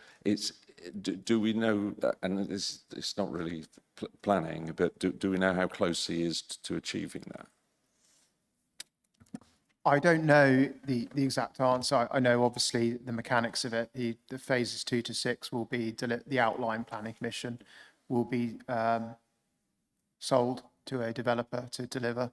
Do we know, and it's not really planning, but do we know how close he is to achieving that? I don't know the exact answer. I know obviously the mechanics of it. The phases 2 to 6 will be, the outline planning permission will be sold to a developer to deliver.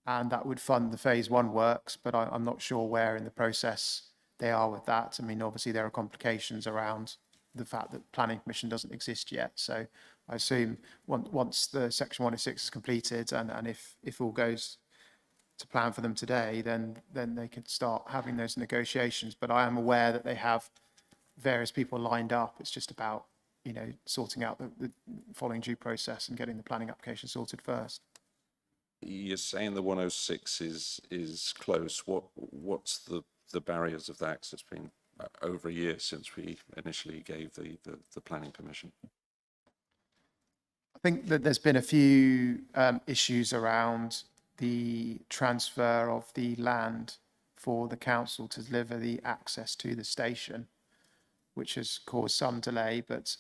And that would fund the phase 1 works, but I'm not sure where in the process they are with that. I mean, obviously there are complications around the fact that planning permission doesn't exist yet. So I assume once the section 106 is completed and if all goes to plan for them today, then they could start having those negotiations. But I am aware that they have various people lined up. It's just about, sorting out the following due process and getting the planning application sorted first. You're saying the 106 is close. What's the barriers of that? 'Cause it's been over a year since we initially gave the planning permission. I think that there's been a few issues around the transfer of the land for the council to deliver the access to the station, which has caused some delay. But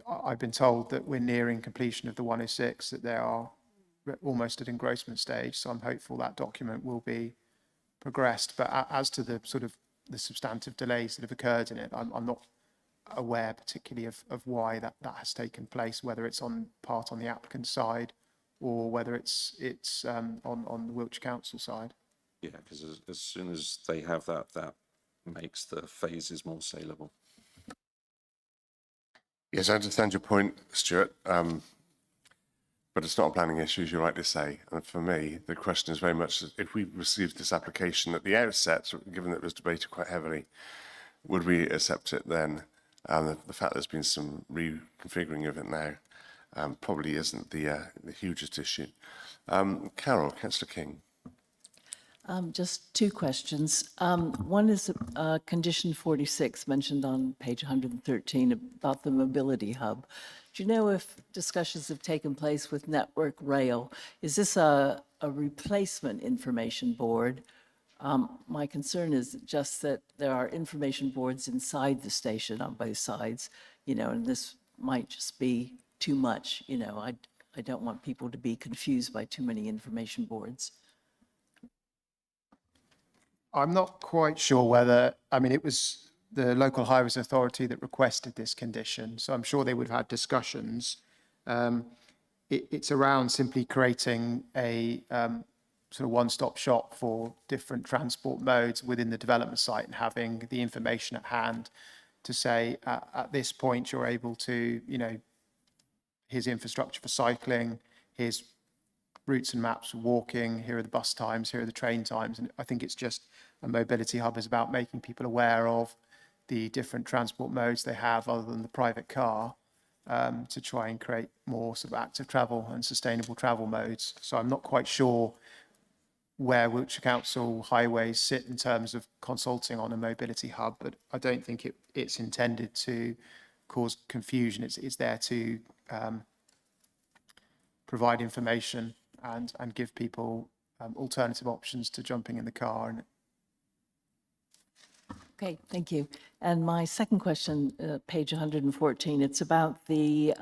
I've been told that we're nearing completion of the 106, that they are almost at engrossment stage. So I'm hopeful that document will be progressed. But as to the sort of the substantive delays that have occurred in it, I'm not aware particularly of why that has taken place, whether it's on the applicant's side or whether it's on the Wiltshire Council side. Yeah, because as soon as they have that makes the phases more saleable. Yes, I understand your point, Stuart, but it's not a planning issue, as you rightly say. And for me, the question is very much, if we received this application at the outset, given that it was debated quite heavily, would we accept it then? The fact there's been some reconfiguring of it now probably isn't the hugest issue. Carol, Councillor King. Just two questions. One is condition 46 mentioned on page 113 about the mobility hub. Do you know if discussions have taken place with Network Rail? Is this a replacement information board? My concern is just that there are information boards inside the station on both sides, and this might just be too much. I don't want people to be confused by too many information boards. I'm not quite sure whether, it was the local highways authority that requested this condition, so I'm sure they would have had discussions. It's around simply creating a sort of one-stop shop for different transport modes within the development site and having the information at hand to say, at this point, you're able to, here's infrastructure for cycling, here's routes and maps for walking, here are the bus times, here are the train times. And I think it's just a mobility hub is about making people aware of the different transport modes they have other than the private car, to try and create more sort of active travel and sustainable travel modes. So I'm not quite sure where Wiltshire Council highways sit in terms of consulting on a mobility hub, but I don't think it's intended to cause confusion. It's there to provide information and give people alternative options to jumping in the car. And Okay, thank you. And my second question, page 114, it's about the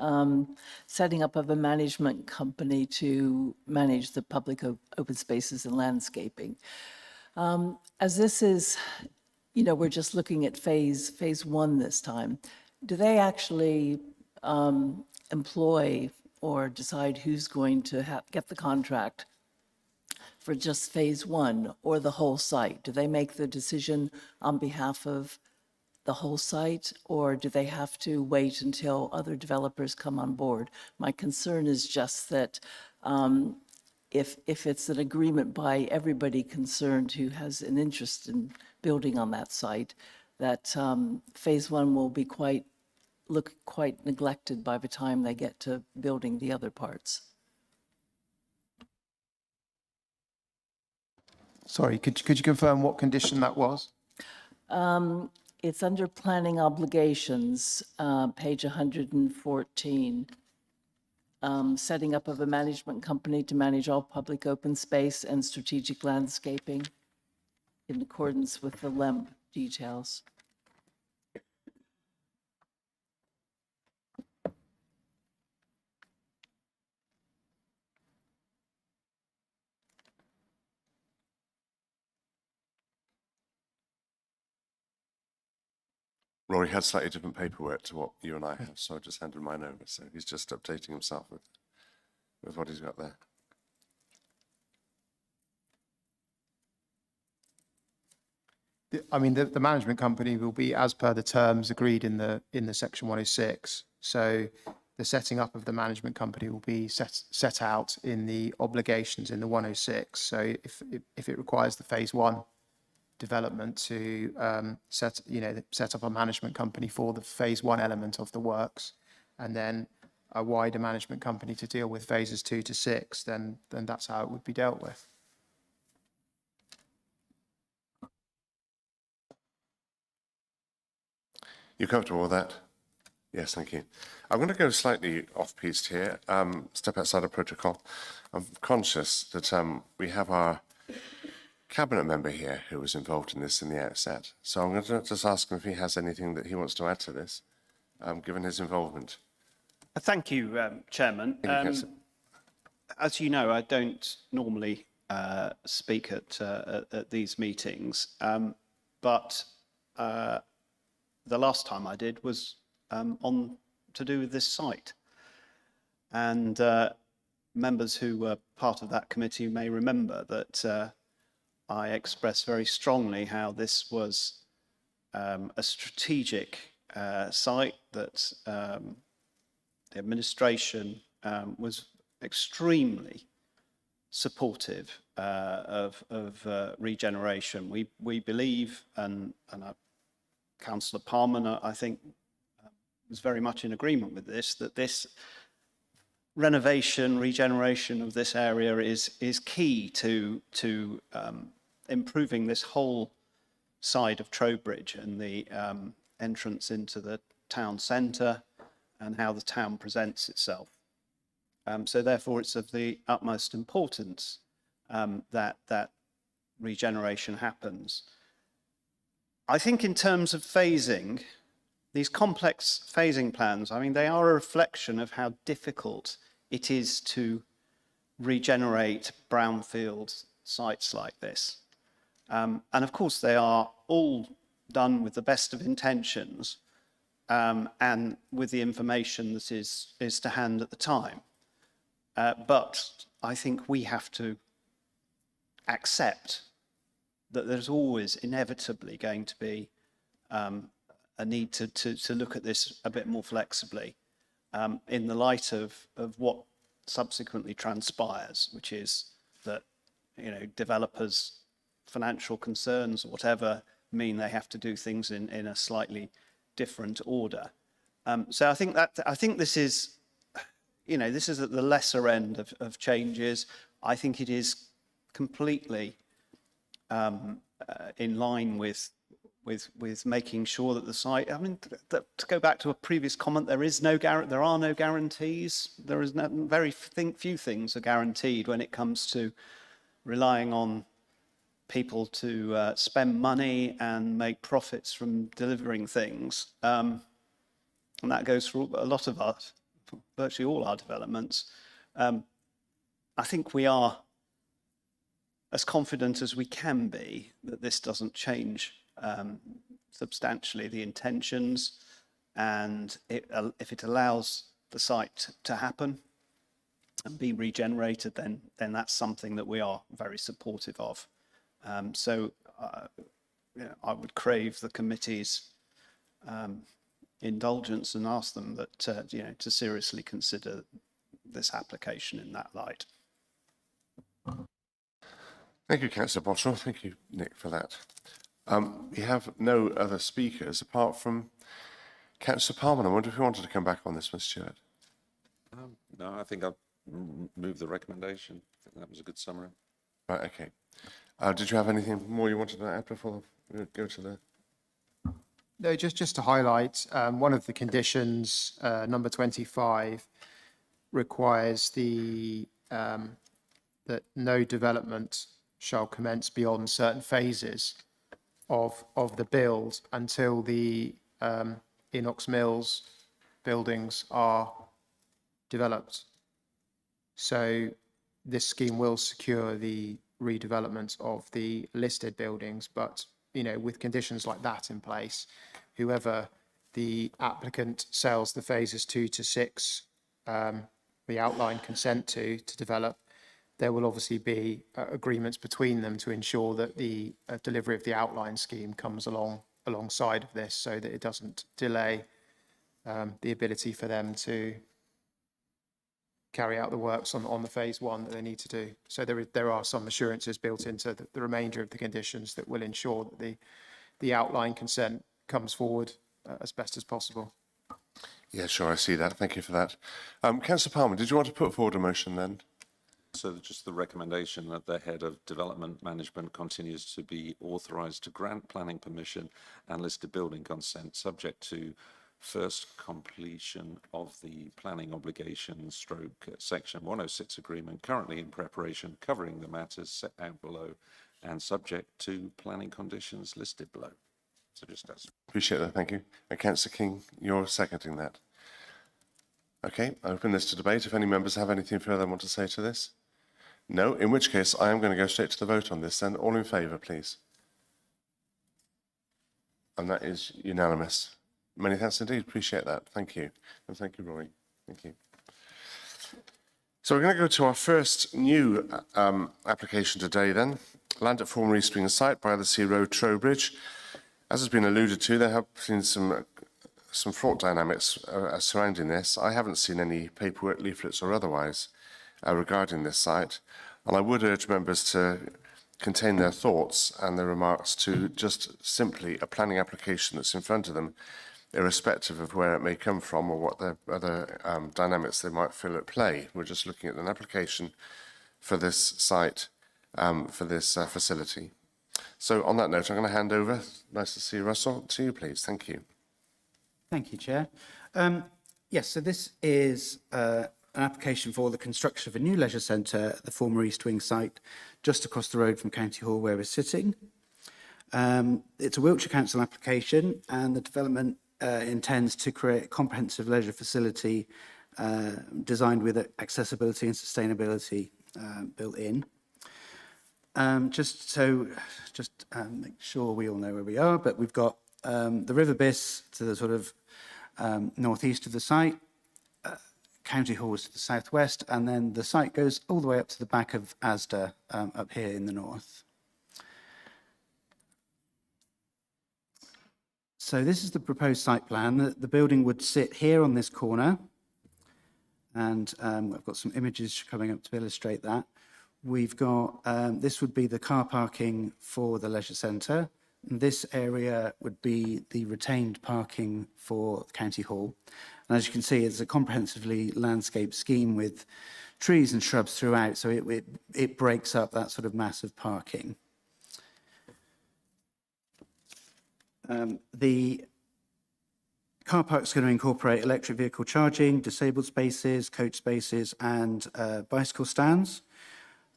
setting up of a management company to manage the public open spaces and landscaping. As this is, we're just looking at phase 1 this time. Do they actually employ or decide who's going to get the contract for just phase 1 or the whole site? Do they make the decision on behalf of the whole site, or do they have to wait until other developers come on board? My concern is just that if it's an agreement by everybody concerned who has an interest in building on that site, that phase one will be look quite neglected by the time they get to building the other parts. Sorry, could you confirm what condition that was? It's under planning obligations, page 114. Setting up of a management company to manage all public open space and strategic landscaping in accordance with the LEMP details. Rory had slightly different paperwork to what you and I have, so I just handed mine over. So he's just updating himself with what he's got there. I mean, the management company will be as per the terms agreed in the section 106. So the setting up of the management company will be set out in the obligations in the 106. So if it requires the phase one development to set up a management company for the phase one element of the works, and then a wider management company to deal with phases 2 to 6, then that's how it would be dealt with. You comfortable with that? Yes, thank you. I'm going to go slightly off-piste here, step outside of protocol. I'm conscious that we have our cabinet member here who was involved in this in the outset. So I'm going to just ask him if he has anything that he wants to add to this, given his involvement. Thank you, Chairman. Thank you, Councillor. As you know, I don't normally speak at these meetings, but the last time I did was on to do with this site. And members who were part of that committee may remember that I expressed very strongly how this was a strategic site, that the administration was extremely supportive of regeneration. We believe, and Councillor Parman, I think, was very much in agreement with this, that this renovation, regeneration of this area is key to improving this whole side of Trowbridge and the entrance into the town centre and how the town presents itself. So therefore it's of the utmost importance that regeneration happens. I think in terms of phasing, these complex phasing plans, I mean, they are a reflection of how difficult it is to regenerate brownfield sites like this. And of course, they are all done with the best of intentions and with the information that is to hand at the time. But I think we have to accept that there's always inevitably going to be a need to look at this a bit more flexibly in the light of what subsequently transpires, which is that, you know, developers' financial concerns or whatever mean they have to do things in a slightly different order. So I think this is, you know, this is at the lesser end of changes. I think it is completely in line with making sure that the site, I mean, to go back to a previous comment, there are no guarantees. There is very few things are guaranteed when it comes to relying on people to spend money and make profits from delivering things. And that goes for a lot of virtually all our developments. I think we are as confident as we can be that this doesn't change substantially the intentions, and if it allows the site to happen and be regenerated, then that's something that we are very supportive of. So I would crave the committee's indulgence and ask them that to seriously consider this application in that light. Thank you, Councillor Bottrell. Thank you, Nick, for that. We have no other speakers apart from Councillor Palmer. I wonder if you wanted to come back on this, Ms. Stewart. No, I think I'll move the recommendation. I think that was a good summary. Right, okay. Did you have anything more you wanted to add before we go to the... No, just to highlight, one of the conditions, number 25, requires that no development shall commence beyond certain phases of the build until the Enox Mills buildings are developed. So this scheme will secure the redevelopment of the listed buildings, but with conditions like that in place, whoever the applicant sells the phases 2 to 6, the outline consent to develop, there will obviously be agreements between them to ensure that the delivery of the outline scheme comes alongside of this, so that it doesn't delay the ability for them to carry out the works on the phase 1 that they need to do. So there are some assurances built into the remainder of the conditions that will ensure that the outline consent comes forward as best as possible. Yeah, sure, I see that. Thank you for that. Councillor Palmer, did you want to put forward a motion then? So just the recommendation that the head of development management continues to be authorised to grant planning permission and listed building consent subject to first completion of the planning obligation stroke section 106 agreement currently in preparation covering the matters set out below and subject to planning conditions listed below. So just as. Appreciate that, thank you. And Councillor King, you're seconding that. Okay, I open this to debate. If any members have anything further they want to say to this? No, in which case I am going to go straight to the vote on this then. All in favour, please. And that is unanimous. Many thanks indeed. Appreciate that. Thank you. And thank you, Rory. Thank you. So we're going to go to our first new application today then. Land at former East Wing site by the Sea Road, Trowbridge. As has been alluded to, there have been some fraught dynamics surrounding this. I haven't seen any paperwork, leaflets or otherwise regarding this site. And I would urge members to contain their thoughts and their remarks to just simply a planning application that's in front of them, irrespective of where it may come from or what the other dynamics they might feel at play. We're just looking at an application for this site, for this facility. So on that note, I'm going to hand over, nice to see you, Russell, to you, please. Thank you. Thank you, Chair. Yes, so this is an application for the construction of a new leisure centre at the former East Wing site, just across the road from County Hall where we're sitting. It's a Wiltshire Council application, and the development intends to create a comprehensive leisure facility designed with accessibility and sustainability built in. Just make sure we all know where we are, but we've got the River Biss to the sort of northeast of the site, County Hall is to the southwest, and then the site goes all the way up to the back of Asda up here in the north. So this is the proposed site plan. The building would sit here on this corner, and I've got some images coming up to illustrate that. We've got, this would be the car parking for the leisure centre. This area would be the retained parking for County Hall. And as you can see, it's a comprehensively landscaped scheme with trees and shrubs throughout, so it breaks up that sort of massive parking. The car park is going to incorporate electric vehicle charging, disabled spaces, coach spaces, and bicycle stands.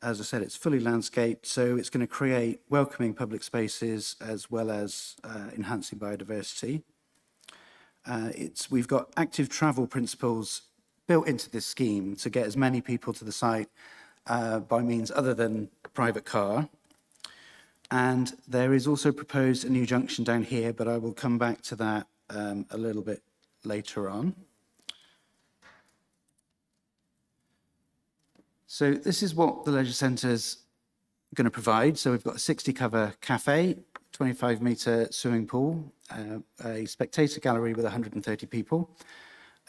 As I said, it's fully landscaped, so it's going to create welcoming public spaces as well as enhancing biodiversity. We've got active travel principles built into this scheme to get as many people to the site by means other than private car. And there is also proposed a new junction down here, but I will come back to that a little bit later on. So this is what the leisure centre's going to provide. So we've got a 60-cover cafe, 25-metre swimming pool, a spectator gallery with 130 people,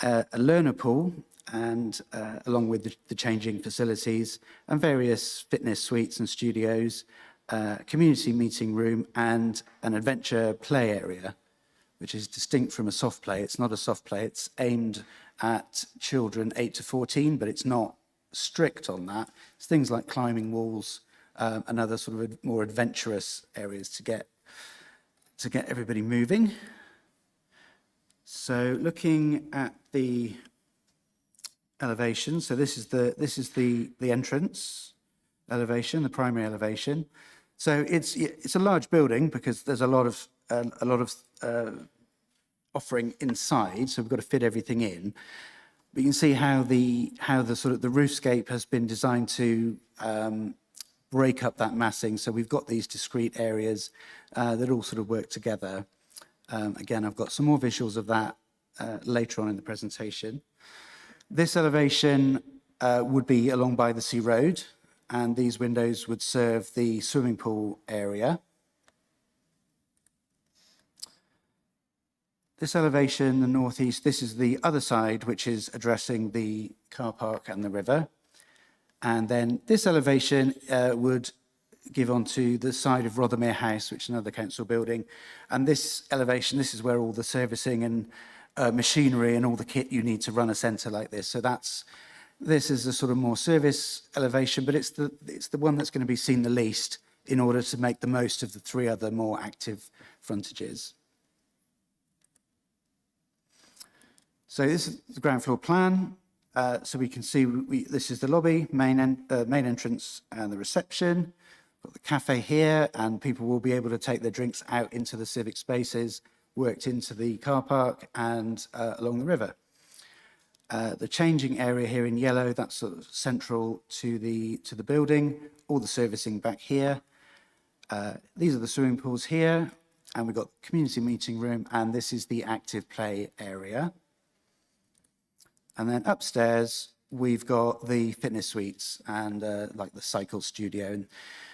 a learner pool, and along with the changing facilities, and various fitness suites and studios, community meeting room and an adventure play area, which is distinct from a soft play. It's not a soft play. It's aimed at children 8 to 14, but it's not strict on that. It's things like climbing walls and other sort of more adventurous areas to get everybody moving. So looking at the elevation, so this is the entrance elevation, the primary elevation. So it's a large building because there's a lot of offering inside, so we've got to fit everything in. But you can see how the sort of the roofscape has been designed to break up that massing. So we've got these discrete areas that all sort of work together. Again, I've got some more visuals of that later on in the presentation. This elevation would be along by the Sea Road, and these windows would serve the swimming pool area. This elevation, the northeast, this is the other side, which is addressing the car park and the river. And then this elevation would give onto the side of Rothermere House, which is another council building. And this elevation, this is where all the servicing and machinery and all the kit you need to run a centre like this. So this is a sort of more service elevation, but it's the one that's going to be seen the least in order to make the most of the three other more active frontages. So this is the ground floor plan. So we can see this is the lobby, main entrance and the reception. Got the cafe here, and people will be able to take their drinks out into the civic spaces, worked into the car park and along the river. The changing area here in yellow, that's sort of central to the building. All the servicing back here. These are the swimming pools here, and we've got the community meeting room, and this is the active play area. And then upstairs, we've got the fitness suites and like the cycle studio and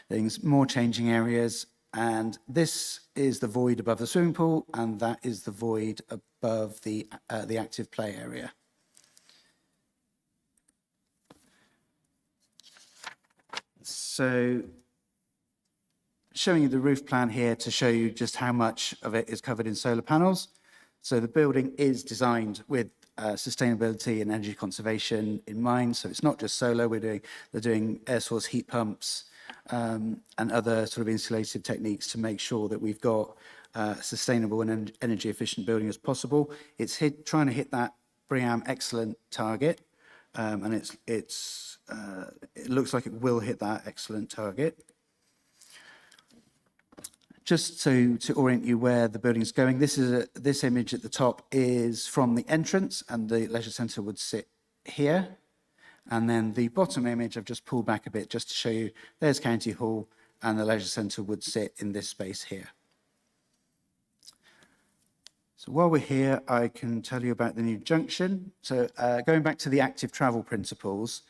things, more changing areas. And this is the void above the swimming pool, and that is the void above the active play area. So showing you the roof plan here to show you just how much of it is covered in solar panels. So the building is designed with sustainability and energy conservation in mind. So it's not just solar. They're doing air source heat pumps and other sort of insulated techniques to make sure that we've got sustainable and energy efficient building as possible. It's trying to hit that BREEAM excellent target, and it looks like it will hit that excellent target. Just to orient you where the building's going, this image at the top is from the entrance, and the leisure centre would sit here. And then the bottom image, I've just pulled back a bit just to show you, there's County Hall, and the leisure centre would sit in this space here. So while we're here, I can tell you about the new junction. So going back to the active travel principles,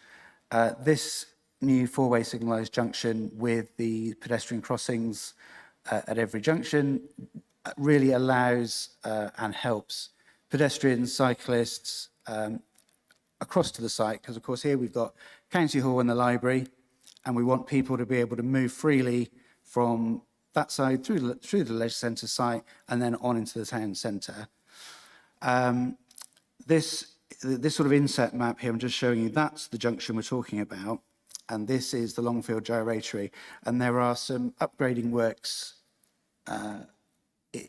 this new four-way signalised junction with the pedestrian crossings at every junction really allows and helps pedestrians, cyclists across to the site, because of course here we've got County Hall and the library, and we want people to be able to move freely from that side through the leisure centre site and then on into the town centre. This sort of inset map here, I'm just showing you, that's the junction we're talking about, and this is the Longfield Gyratory, and there are some upgrading works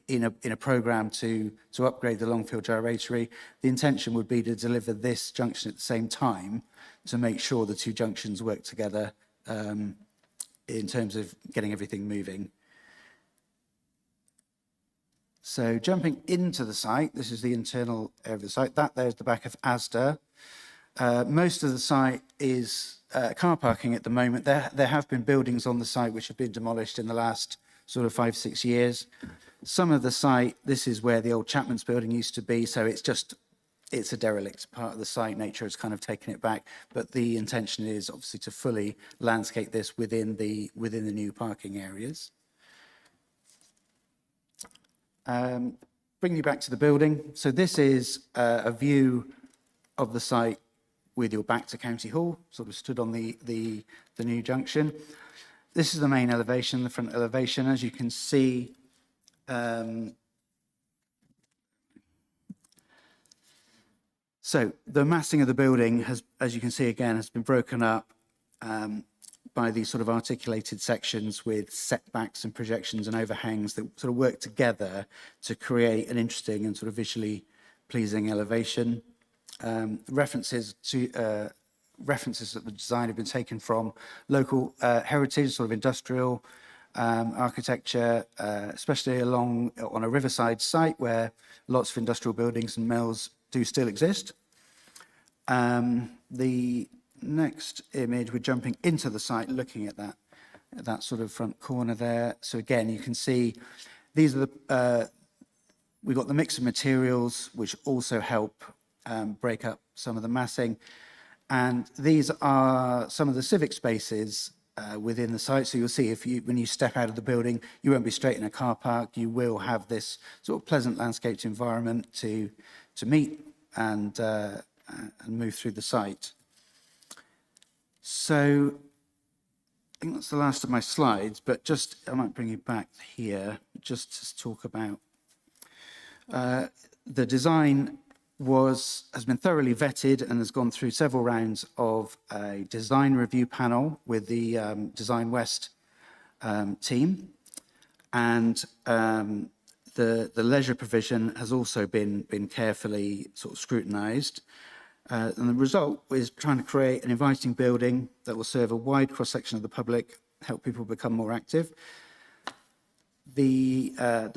in a programme to upgrade the Longfield Gyratory. The intention would be to deliver this junction at the same time to make sure the two junctions work together in terms of getting everything moving. So jumping into the site, this is the internal area of the site. There's the back of Asda. Most of the site is car parking at the moment. There have been buildings on the site which have been demolished in the last sort of 5-6 years. Some of the site, this is where the old Chapman's building used to be, so it's a derelict part of the site. Nature has kind of taken it back, but the intention is obviously to fully landscape this within the new parking areas. Bring you back to the building. So this is a view of the site with your back to County Hall, sort of stood on the new junction. this is the main elevation, the front elevation. As you can see, so the massing of the building has, as you can see again, has been broken up by these sort of articulated sections with setbacks and projections and overhangs that sort of work together to create an interesting and sort of visually pleasing elevation. References that the design have been taken from local heritage, sort of industrial architecture, especially on a riverside site where lots of industrial buildings and mills do still exist. The next image, we're jumping into the site, looking at that sort of front corner there. So again, you can see these are we've got the mix of materials which also help break up some of the massing. And these are some of the civic spaces within the site. So you'll see when you step out of the building, you won't be straight in a car park. You will have this sort of pleasant landscaped environment to meet and move through the site. So I think that's the last of my slides, but just, I might bring you back here just to talk about the design has been thoroughly vetted and has gone through several rounds of a design review panel with the Design West team. And the leisure provision has also been carefully sort of scrutinised. And the result is trying to create an inviting building that will serve a wide cross-section of the public, help people become more active. The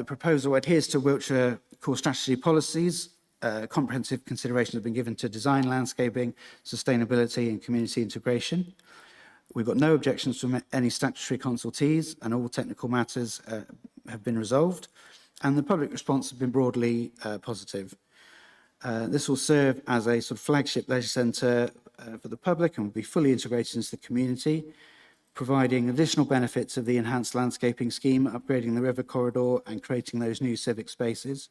proposal adheres to Wiltshire core strategy policies. Comprehensive consideration has been given to design, landscaping, sustainability and community integration. We've got no objections from any statutory consultees and all technical matters have been resolved. And the public response has been broadly positive. This will serve as a sort of flagship leisure centre for the public and will be fully integrated into the community, providing additional benefits of the enhanced landscaping scheme, upgrading the river corridor and creating those new civic spaces.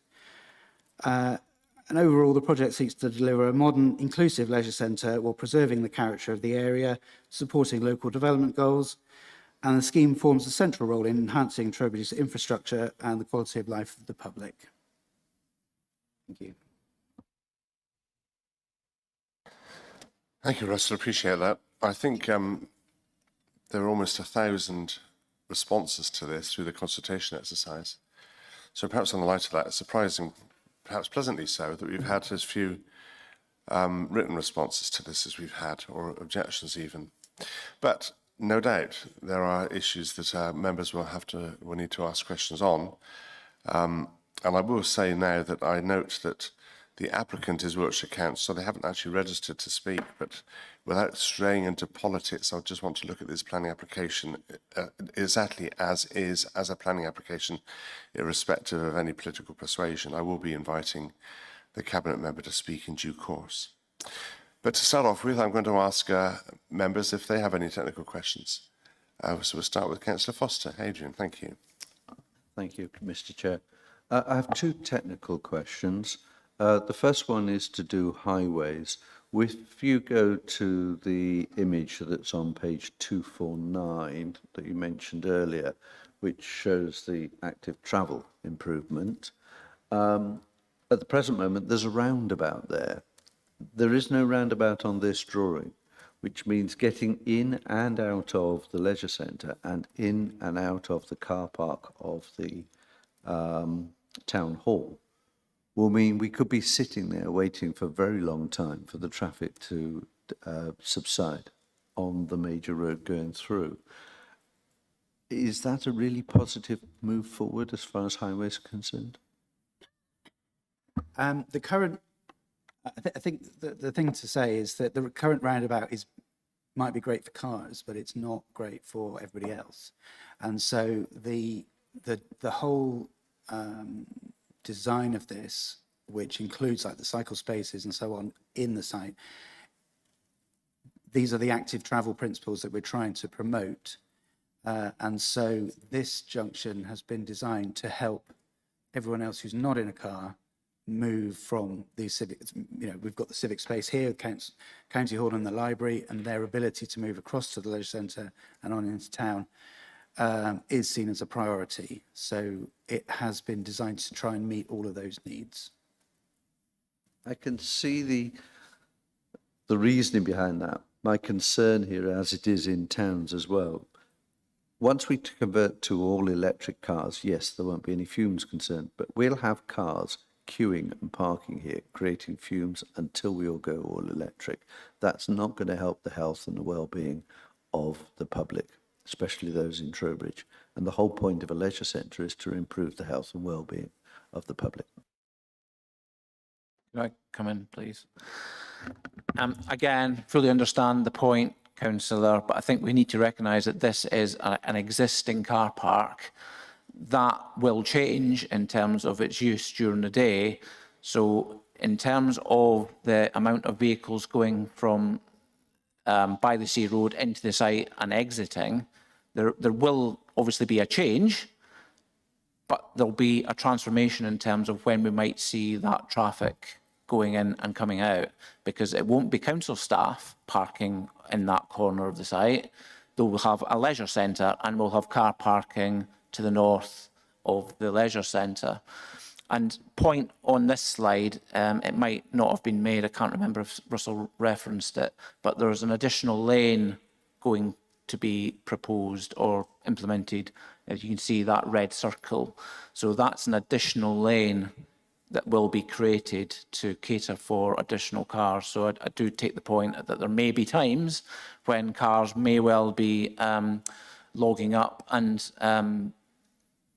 And overall, the project seeks to deliver a modern, inclusive leisure centre while preserving the character of the area, supporting local development goals, and the scheme forms a central role in enhancing Trowbridge's infrastructure and the quality of life of the public. Thank you. Thank you, Russell. Appreciate that. I think there are almost 1,000 responses to this through the consultation exercise. So perhaps on the light of that, it's surprising, perhaps pleasantly so, that we've had as few written responses to this as we've had, or objections even. But no doubt there are issues that members will need to ask questions on. And I will say now that I note that the applicant is Wiltshire Council. They haven't actually registered to speak, but without straying into politics, I just want to look at this planning application exactly as is, as a planning application, irrespective of any political persuasion. I will be inviting the Cabinet member to speak in due course. But to start off with, I'm going to ask members if they have any technical questions. So we'll start with Councillor Foster. Adrian, thank you. Thank you, Mr. Chair. I have two technical questions. The first one is to do highways. If you go to the image that's on page 249 that you mentioned earlier, which shows the active travel improvement, at the present moment, there's a roundabout there. There is no roundabout on this drawing, which means getting in and out of the leisure centre and in and out of the car park of the town hall will mean we could be sitting there waiting for a very long time for the traffic to subside on the major road going through. Is that a really positive move forward as far as highways are concerned? The current, I think the thing to say is that the current roundabout might be great for cars, but it's not great for everybody else. And so the whole design of this, which includes like the cycle spaces and so on in the site, these are the active travel principles that we're trying to promote. And so this junction has been designed to help everyone else who's not in a car move from these civic, we've got the civic space here, County Hall and the library, and their ability to move across to the leisure centre and on into town is seen as a priority. So it has been designed to try and meet all of those needs. I can see the reasoning behind that. My concern here, as it is in towns as well, once we convert to all electric cars, yes, there won't be any fumes concerned, but we'll have cars queuing and parking here, creating fumes until we all go all electric. That's not going to help the health and the well-being of the public, especially those in Trowbridge. And the whole point of a leisure centre is to improve the health and well-being of the public. Can I come in, please? Again, fully understand the point, councillor, but I think we need to recognise that this is an existing car park that will change in terms of its use during the day. So in terms of the amount of vehicles going from by the Sea Road into the site and exiting, there will obviously be a change, but there'll be a transformation in terms of when we might see that traffic going in and coming out, because it won't be council staff parking in that corner of the site. They will have a leisure centre and we'll have car parking to the north of the leisure centre. And point on this slide, it might not have been made, I can't remember if Russell referenced it, but there's an additional lane going to be proposed or implemented. As you can see, that red circle. So that's an additional lane that will be created to cater for additional cars. So I do take the point that there may be times when cars may well be logging up and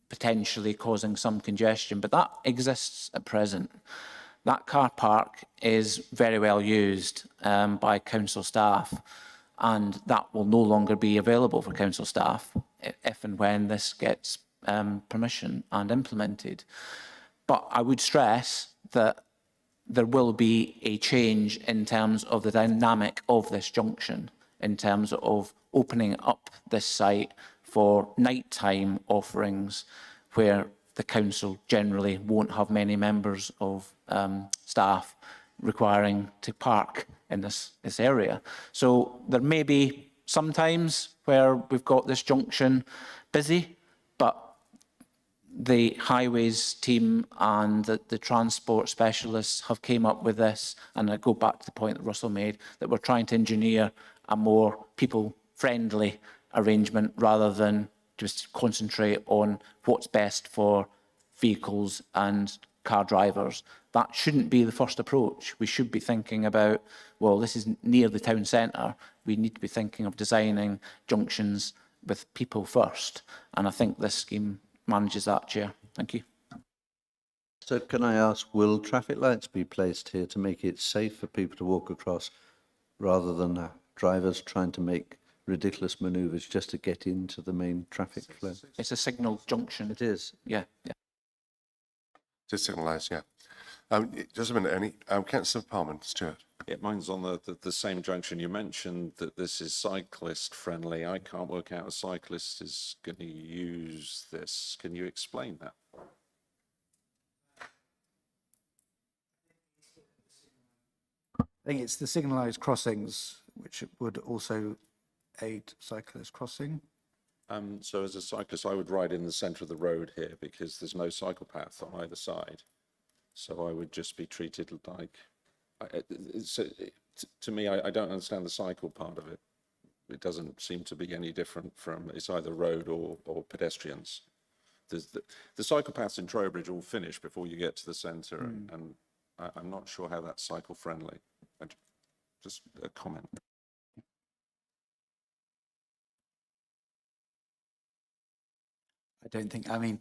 potentially causing some congestion, but that exists at present. That car park is very well used by council staff, and that will no longer be available for council staff if and when this gets permission and implemented. But I would stress that there will be a change in terms of the dynamic of this junction, in terms of opening up this site for nighttime offerings, where the council generally won't have many members of staff requiring to park in this area. So there may be some times where we've got this junction busy, but the highways team and the transport specialists have came up with this, and I go back to the point that Russell made, that we're trying to engineer a more people-friendly arrangement rather than just concentrate on what's best for vehicles and car drivers. That shouldn't be the first approach. We should be thinking about, well, this is near the town centre. We need to be thinking of designing junctions with people first. And I think this scheme manages that, Chair. Thank you. So can I ask, will traffic lights be placed here to make it safe for people to walk across rather than drivers trying to make ridiculous manoeuvres just to get into the main traffic flow? It's a signal junction. It is. Yeah. Just signalise, yeah. Just a minute, Councillor Parman, Stuart. Yeah, mine's on the same junction. You mentioned that this is cyclist friendly. I can't work out a cyclist is going to use this. Can you explain that? I think it's the signalised crossings which would also aid cyclist crossing. So as a cyclist, I would ride in the centre of the road here because there's no cycle path on either side. So I would just be treated like, to me, I don't understand the cycle part of it. It doesn't seem to be any different from, it's either road or pedestrians. There's the cycle paths in Trowbridge all finish before you get to the centre, and I'm not sure how that's cycle friendly. Just a comment. I don't think, I'm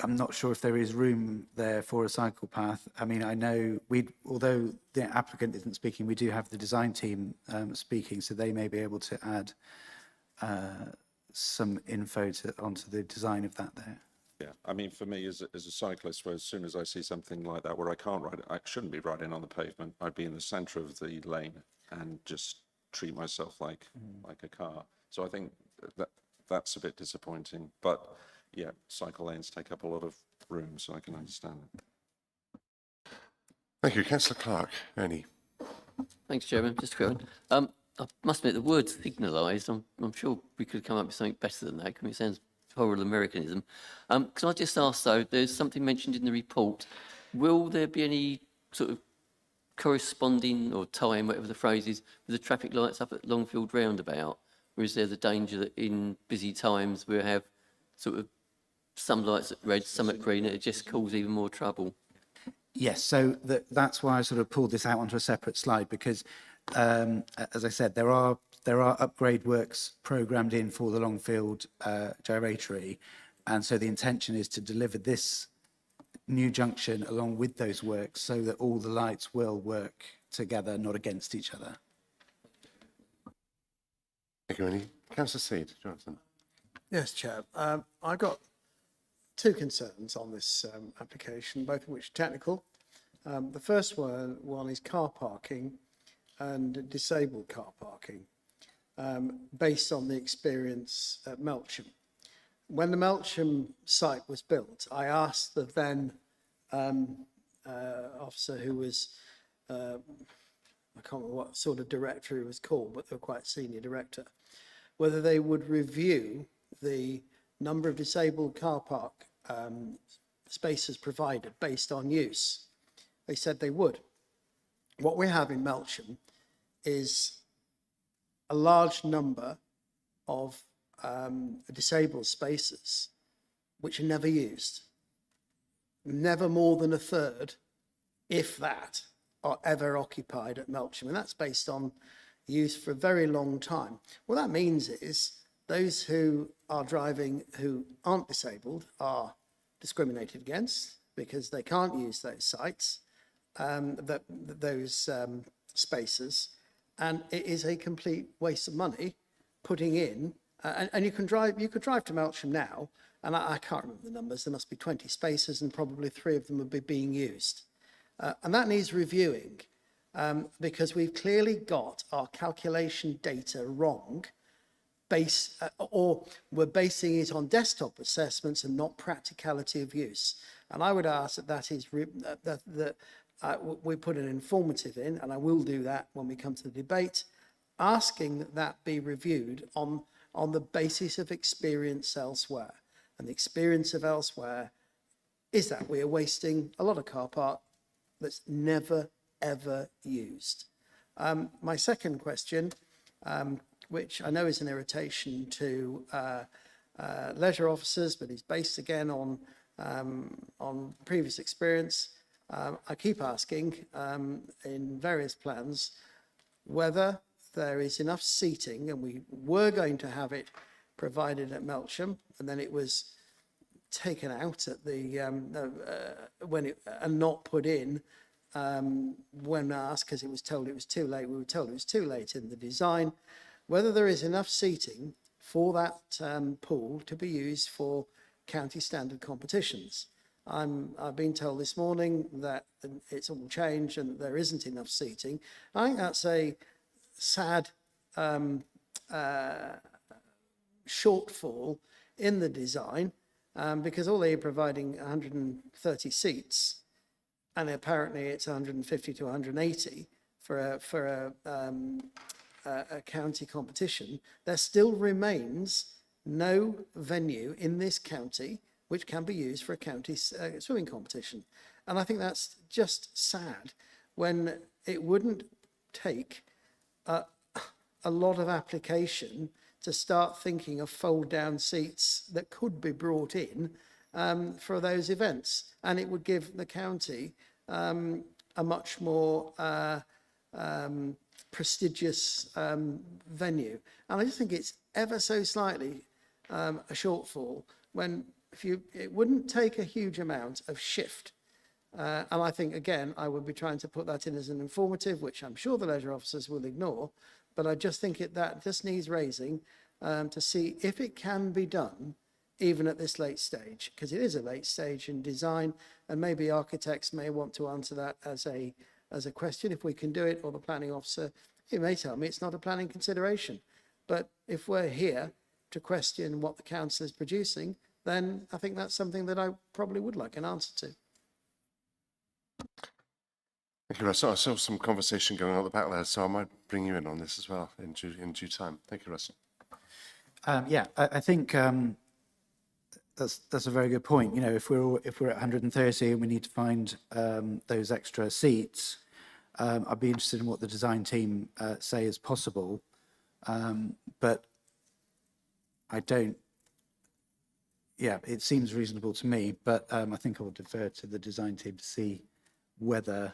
not sure if there is room there for a cycle path. I know although the applicant isn't speaking, we do have the design team speaking, so they may be able to add some info onto the design of that there. Yeah, for me as a cyclist, where as soon as I see something like that where I can't ride, I shouldn't be riding on the pavement. I'd be in the centre of the lane and just treat myself like a car. So I think that's a bit disappointing. But yeah, cycle lanes take up a lot of room, so I can understand it. Thank you. Councillor Clark, Ernie. Thanks, Chairman. Just a quick one. I must admit, the word signalised, I'm sure we could come up with something better than that, because it sounds horrible Americanism. Can I just ask, though, there's something mentioned in the report. Will there be any sort of corresponding or time, whatever the phrase is, with the traffic lights up at Longfield Roundabout? Or is there the danger that in busy times we'll have sort of some lights at red, some at green, and it just cause even more trouble? Yes, so that's why I sort of pulled this out onto a separate slide, because, as I said, there are upgrade works programmed in for the Longfield gyratory, and so the intention is to deliver this new junction along with those works so that all the lights will work together, not against each other. Thank you, Ernie. Councillor Seed, Jonathan. Yes, Chair. I got two concerns on this application, both of which are technical. The first one is car parking and disabled car parking, based on the experience at Melksham. When the Melksham site was built, I asked the then officer who was, I can't remember what sort of director he was called, but they were quite senior director, whether they would review the number of disabled car park spaces provided based on use. They said they would. What we have in Melksham is a large number of disabled spaces which are never used. Never more than a third, if that, are ever occupied at Melksham, and that's based on use for a very long time. What that means is those who are driving who aren't disabled are discriminated against because they can't use those sites, those spaces, and it is a complete waste of money putting in. And you could drive to Melksham now, and I can't remember the numbers. There must be 20 spaces, and probably 3 of them would be being used, and that needs reviewing. Because we've clearly got our calculation data wrong, or we're basing it on desktop assessments and not practicality of use. And I would ask that we put an informative in, and I will do that when we come to the debate, asking that that be reviewed on the basis of experience elsewhere. And the experience of elsewhere is that we are wasting a lot of car park that's never ever used. My second question, which I know is an irritation to leisure officers, but is based again on previous experience. I keep asking in various plans whether there is enough seating, and we were going to have it provided at Melksham, and then it was taken out at the and not put in when asked, because it was told it was too late. We were told it was too late in the design. Whether there is enough seating for that pool to be used for county standard competitions. I've been told this morning that it's all changed and there isn't enough seating. I think that's a sad shortfall in the design, because all they're providing 130 seats, and apparently it's 150 to 180 for a county competition. There still remains no venue in this county which can be used for a county swimming competition. And I think that's just sad, when it wouldn't take a lot of application to start thinking of fold-down seats that could be brought in for those events. And it would give the county a much more prestigious venue. And I just think it's ever so slightly a shortfall, when it wouldn't take a huge amount of shift. And I think, again, I would be trying to put that in as an informative, which I'm sure the leisure officers will ignore, but I just think that just needs raising to see if it can be done even at this late stage, because it is a late stage in design, and maybe architects may want to answer that as a question, if we can do it, or the planning officer, he may tell me it's not a planning consideration. But if we're here to question what the council is producing, then I think that's something that I probably would like an answer to. Thank you, Russell. I saw some conversation going on at the back there, so I might bring you in on this as well in due time. Thank you, Russell. I think that's a very good point. You know, if we're at 130 and we need to find those extra seats, I'd be interested in what the design team say is possible. But I don't. Yeah, it seems reasonable to me, but I think I will defer to the design team to see whether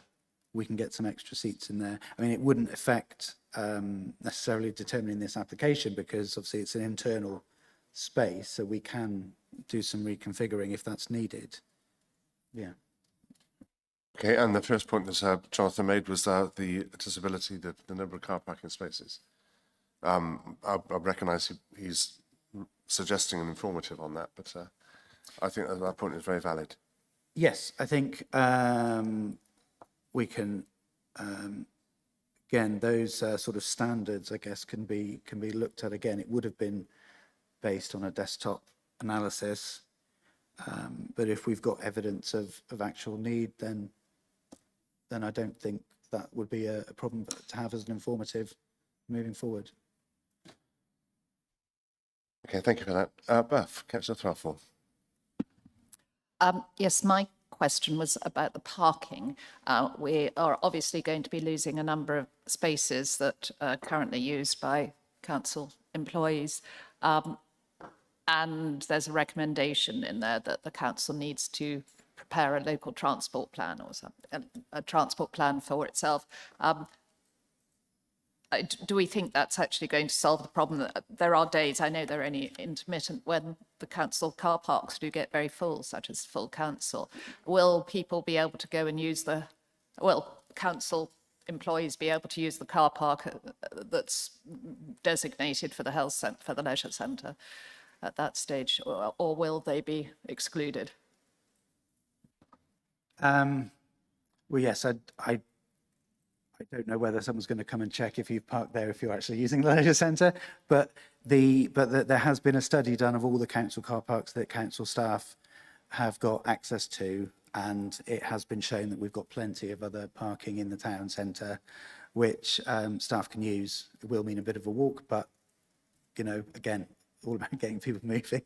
we can get some extra seats in there. I mean, it wouldn't affect necessarily determining this application because obviously it's an internal space, so we can do some reconfiguring if that's needed. Yeah. Okay, and the first point that Jonathan made was the disability, the number of car parking spaces. I recognise he's suggesting an informative on that, but I think that point is very valid. Yes, I think we can, again, those sort of standards, I guess, can be looked at again. It would have been based on a desktop analysis, but if we've got evidence of actual need, then I don't think that would be a problem to have as an informative moving forward. Okay, thank you for that. Beth, Councillor Thrafford. Yes, my question was about the parking. We are obviously going to be losing a number of spaces that are currently used by council employees. And there's a recommendation in there that the council needs to prepare a local transport plan or something, a transport plan for itself. Do we think that's actually going to solve the problem? There are days, I know they're only intermittent, when the council car parks do get very full, such as full council. Will people be able to go and use council employees be able to use the car park that's designated for the health centre, for the leisure centre at that stage, or will they be excluded? Well, yes, I don't know whether someone's going to come and check if you've parked there if you're actually using the leisure centre, but there has been a study done of all the council car parks that council staff have got access to, and it has been shown that we've got plenty of other parking in the town centre, which staff can use. It will mean a bit of a walk, but you know, again, all about getting people moving.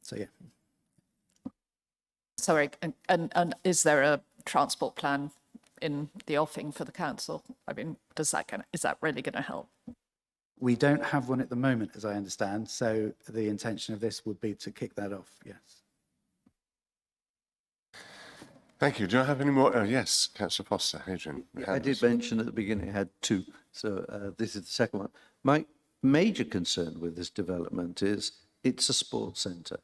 So yeah. Sorry, and is there a transport plan in the offing for the council? I mean, is that really going to help? We don't have one at the moment, as I understand, so the intention of this would be to kick that off, yes. Thank you. Do you have any more? Oh, yes, Councillor Foster, Adrian. I did mention at the beginning I had two, so this is the second one. My major concern with this development is it's a sports centre.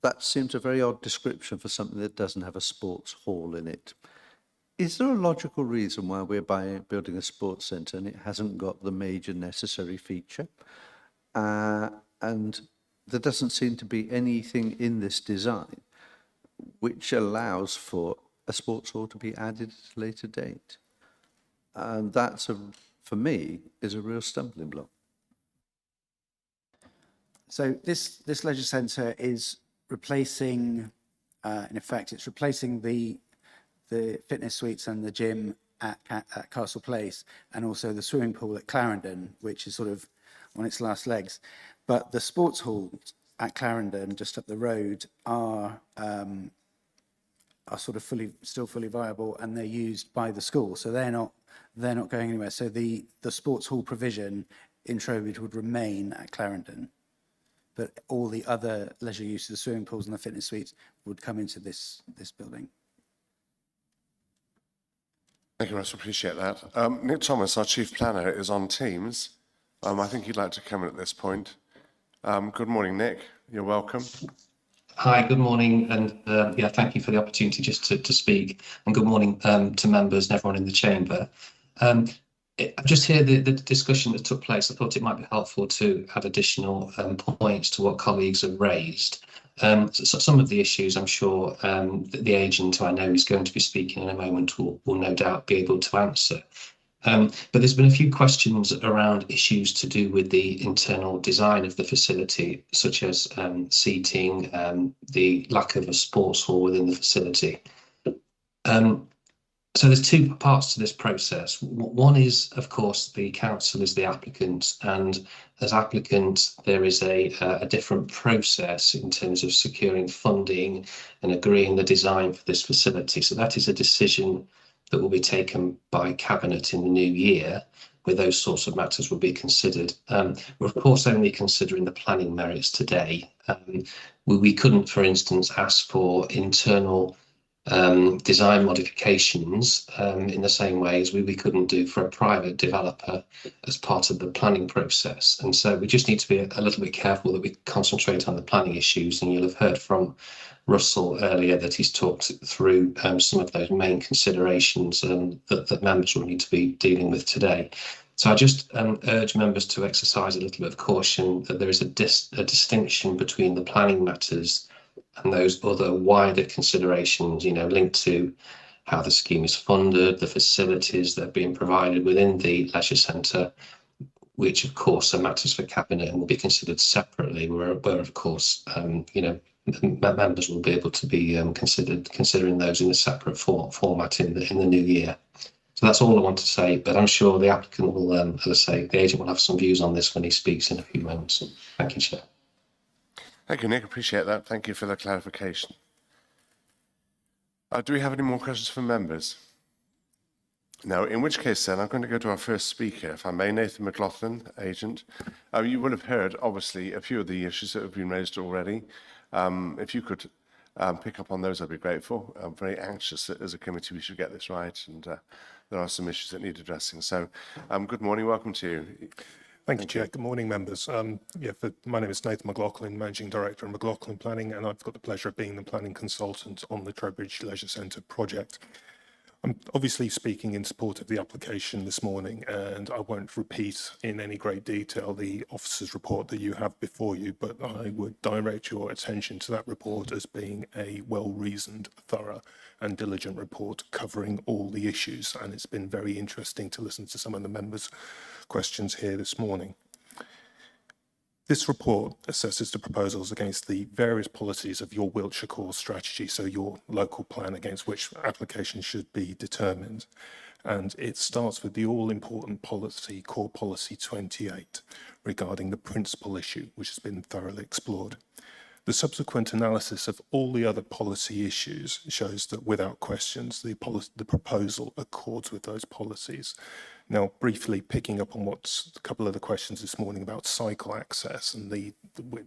That seems a very odd description for something that doesn't have a sports hall in it. Is there a logical reason why we're building a sports centre and it hasn't got the major necessary feature? And there doesn't seem to be anything in this design which allows for a sports hall to be added at a later date. And that's, for me, is a real stumbling block. So this leisure centre is replacing, in effect, it's replacing the fitness suites and the gym at Castle Place, and also the swimming pool at Clarendon, which is sort of on its last legs. But the sports halls at Clarendon, just up the road, are sort of still fully viable, and they're used by the school, so they're not going anywhere. So the sports hall provision in Trowbridge would remain at Clarendon, but all the other leisure uses, the swimming pools and the fitness suites, would come into this building. Thank you, Russ. Appreciate that. Nick Thomas, our Chief Planner, is on Teams. I think he'd like to come in at this point. Good morning, Nick. You're welcome. Hi, good morning, and yeah, thank you for the opportunity just to speak, and good morning to members and everyone in the chamber. I've just heard the discussion that took place. I thought it might be helpful to add additional points to what colleagues have raised. So some of the issues, I'm sure, the agent who I know is going to be speaking in a moment will no doubt be able to answer. But there's been a few questions around issues to do with the internal design of the facility, such as seating, the lack of a sports hall within the facility. So there's two parts to this process. One is, of course, the council is the applicant, and as applicant, there is a different process in terms of securing funding and agreeing the design for this facility. So that is a decision that will be taken by Cabinet in the new year, where those sorts of matters will be considered. We're of course only considering the planning merits today. We couldn't, for instance, ask for internal design modifications in the same way as we couldn't do for a private developer as part of the planning process. And so we just need to be a little bit careful that we concentrate on the planning issues. And you'll have heard from Russell earlier that he's talked through some of those main considerations that members will need to be dealing with today. So I just urge members to exercise a little bit of caution that there is a distinction between the planning matters and those other wider considerations, you know, linked to how the scheme is funded, the facilities that are being provided within the leisure centre, which of course are matters for Cabinet and will be considered separately, where of course, you know, members will be able to be considering those in a separate format in the new year. So that's all I want to say, but I'm sure the applicant will, as I say, the agent will have some views on this when he speaks in a few moments. Thank you, Chair. Thank you, Nick. Appreciate that. Thank you for the clarification. Do we have any more questions from members? No, in which case then I'm going to go to our first speaker, if I may, Nathan McLaughlin, agent. You will have heard, obviously, a few of the issues that have been raised already. If you could pick up on those, I'd be grateful. I'm very anxious that as a committee we should get this right, and there are some issues that need addressing. So, good morning, welcome to you. Thank you, Chair. Good morning, members. My name is Nathan McLaughlin, Managing Director of McLaughlin Planning, and I've got the pleasure of being the planning consultant on the Trowbridge Leisure Centre project. I'm obviously speaking in support of the application this morning, and I won't repeat in any great detail the officer's report that you have before you, but I would direct your attention to that report as being a well-reasoned, thorough and diligent report covering all the issues, and it's been very interesting to listen to some of the members' questions here this morning. This report assesses the proposals against the various policies of your Wiltshire core strategy, so your local plan against which applications should be determined. And it starts with the all-important policy, Core Policy 28, regarding the principal issue, which has been thoroughly explored. The subsequent analysis of all the other policy issues shows that without questions, the proposal accords with those policies. Now, briefly picking up on what's a couple of the questions this morning about cycle access and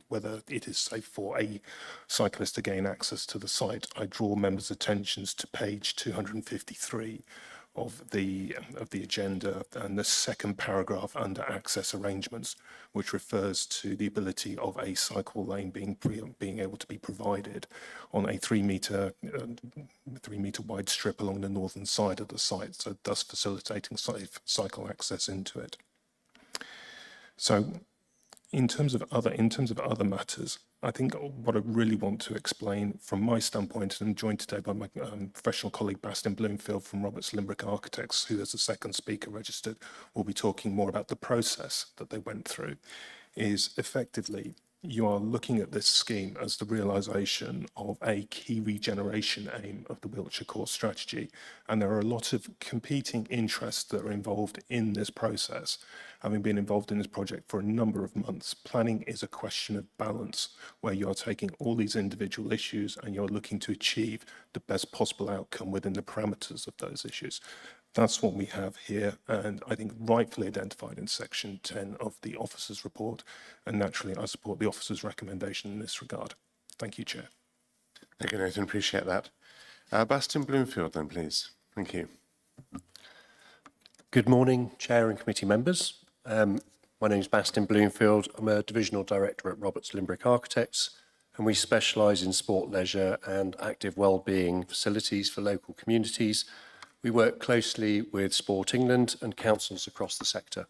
whether it is safe for a cyclist to gain access to the site, I draw members' attentions to page 253 of the agenda and the second paragraph under access arrangements, which refers to the ability of a cycle lane being able to be provided on a 3 metre wide strip along the northern side of the site, so thus facilitating safe cycle access into it. So in terms of other matters, I think what I really want to explain from my standpoint, and I'm joined today by my professional colleague Bastin Bloomfield from Roberts Limbrick Architects, who as the second speaker registered will be talking more about the process that they went through, is effectively you are looking at this scheme as the realisation of a key regeneration aim of the Wiltshire core strategy. And there are a lot of competing interests that are involved in this process. Having been involved in this project for a number of months, planning is a question of balance, where you're taking all these individual issues and you're looking to achieve the best possible outcome within the parameters of those issues. That's what we have here, and I think rightfully identified in section 10 of the officer's report, and naturally I support the officer's recommendation in this regard. Thank you, Chair. Thank you, Nathan. Appreciate that. Bastin Bloomfield then, please. Thank you. Good morning, Chair and committee members. My name is Bastin Bloomfield. I'm a Divisional Director at Roberts Limbrick Architects, and we specialise in sport, leisure and active wellbeing facilities for local communities. We work closely with Sport England and councils across the sector.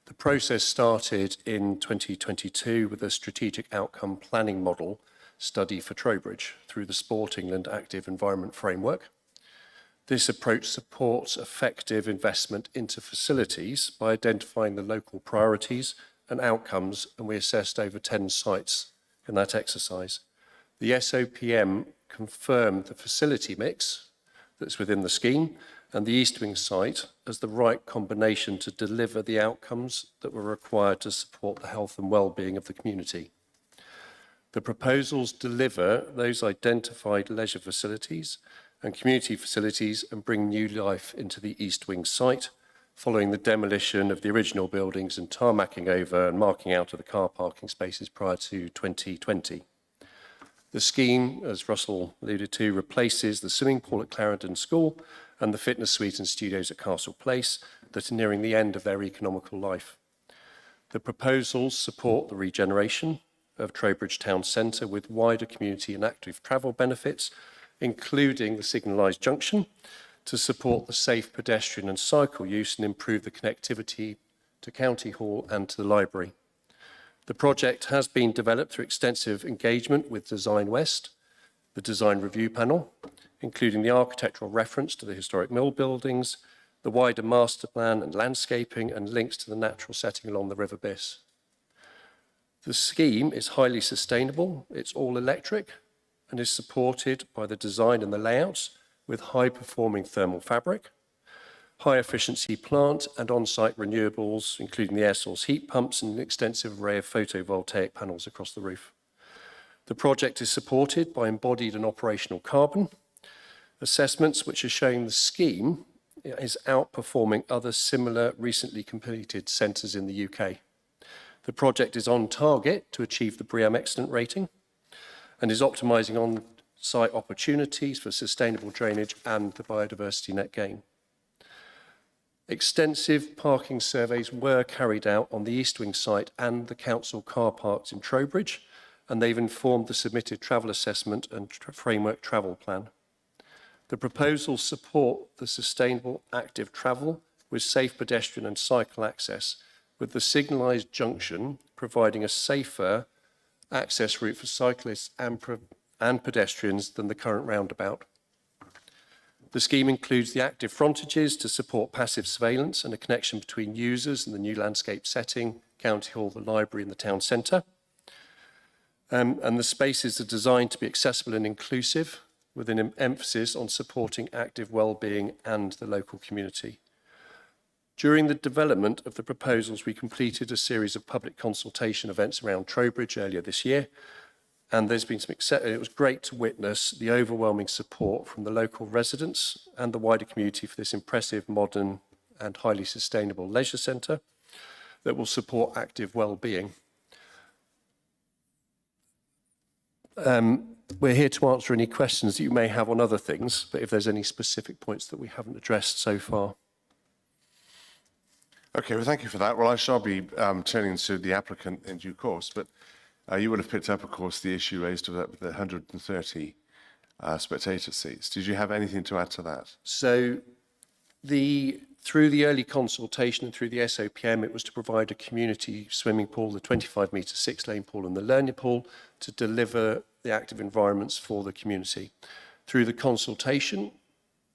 The process started in 2022 with a strategic outcome planning model study for Trowbridge through the Sport England Active Environment Framework. This approach supports effective investment into facilities by identifying the local priorities and outcomes, and we assessed over 10 sites in that exercise. The SOPM confirmed the facility mix that's within the scheme and the East Wing site as the right combination to deliver the outcomes that were required to support the health and well-being of the community. The proposals deliver those identified leisure facilities and community facilities and bring new life into the East Wing site, following the demolition of the original buildings and tarmacking over and marking out of the car parking spaces prior to 2020. The scheme, as Russell alluded to, replaces the swimming pool at Clarendon School and the fitness suite and studios at Castle Place that are nearing the end of their economical life. The proposals support the regeneration of Trowbridge Town Centre with wider community and active travel benefits, including the signalised junction, to support the safe pedestrian and cycle use and improve the connectivity to County Hall and to the library. The project has been developed through extensive engagement with Design West, the design review panel, including the architectural reference to the historic mill buildings, the wider master plan and landscaping, and links to the natural setting along the River Biss. The scheme is highly sustainable, it's all electric, and is supported by the design and the layouts with high-performing thermal fabric, high-efficiency plant and on-site renewables, including the air source heat pumps and an extensive array of photovoltaic panels across the roof. The project is supported by embodied and operational carbon assessments, which are showing the scheme is outperforming other similar recently completed centres in the UK. The project is on target to achieve the BREEAM Excellent rating and is optimising on-site opportunities for sustainable drainage and the biodiversity net gain. Extensive parking surveys were carried out on the East Wing site and the council car parks in Trowbridge, and they've informed the submitted travel assessment and framework travel plan. The proposals support the sustainable active travel with safe pedestrian and cycle access, with the signalised junction providing a safer access route for cyclists and pedestrians than the current roundabout. The scheme includes the active frontages to support passive surveillance and a connection between users and the new landscape setting, County Hall, the library and the town centre. And the spaces are designed to be accessible and inclusive, with an emphasis on supporting active well-being and the local community. During the development of the proposals, we completed a series of public consultation events around Trowbridge earlier this year, and there's been it was great to witness the overwhelming support from the local residents and the wider community for this impressive, modern and highly sustainable leisure centre that will support active well-being. We're here to answer any questions that you may have on other things, but if there's any specific points that we haven't addressed so far. Okay, well, thank you for that. Well, I shall be turning to the applicant in due course, but you would have picked up, of course, the issue raised with the 130 spectator seats. Did you have anything to add to that? So through the early consultation and through the SOPM, it was to provide a community swimming pool, the 25-metre 6-lane pool and the learning pool to deliver the active environments for the community. Through the consultation,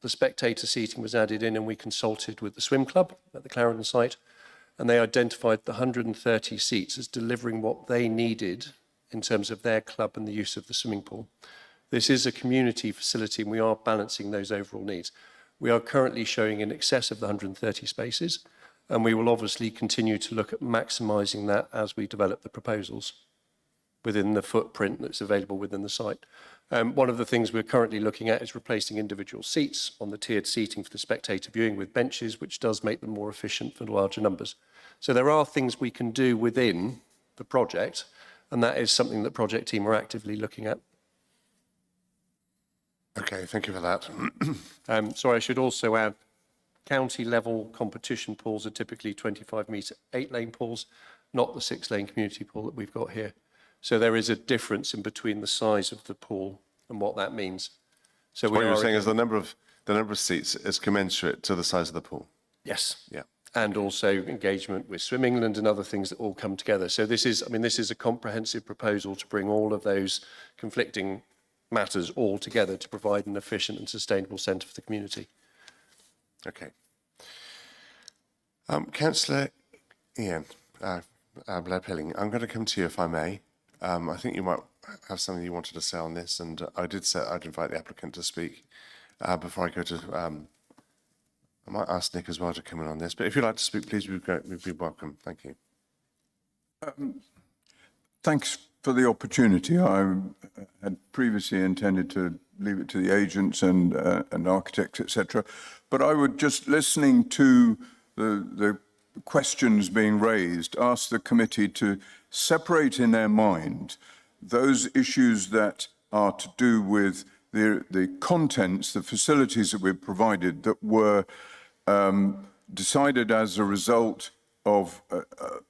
the spectator seating was added in and we consulted with the swim club at the Clarendon site, and they identified the 130 seats as delivering what they needed in terms of their club and the use of the swimming pool. This is a community facility and we are balancing those overall needs. We are currently showing in excess of the 130 spaces, and we will obviously continue to look at maximising that as we develop the proposals within the footprint that's available within the site. One of the things we're currently looking at is replacing individual seats on the tiered seating for the spectator viewing with benches, which does make them more efficient for larger numbers. So there are things we can do within the project, and that is something that project team are actively looking at. Okay, thank you for that. Sorry, I should also add, county level competition pools are typically 25-metre 8-lane pools, not the 6-lane community pool that we've got here. So there is a difference in between the size of the pool and what that means. So what you're saying is the number of seats is commensurate to the size of the pool? Yes. Yeah. And also engagement with Swim England and other things that all come together. So this is a comprehensive proposal to bring all of those conflicting matters all together to provide an efficient and sustainable centre for the community. Okay. Councillor Ian Blair Pilling, I'm going to come to you if I may. I think you might have something you wanted to say on this, and I'd invite the applicant to speak before I go to. I might ask Nick as well to come in on this, but if you'd like to speak, please, we'd be welcome. Thank you. Thanks for the opportunity. I had previously intended to leave it to the agents and architects, etc. But I would, just listening to the questions being raised, ask the committee to separate in their mind those issues that are to do with the contents, the facilities that we've provided that were decided as a result of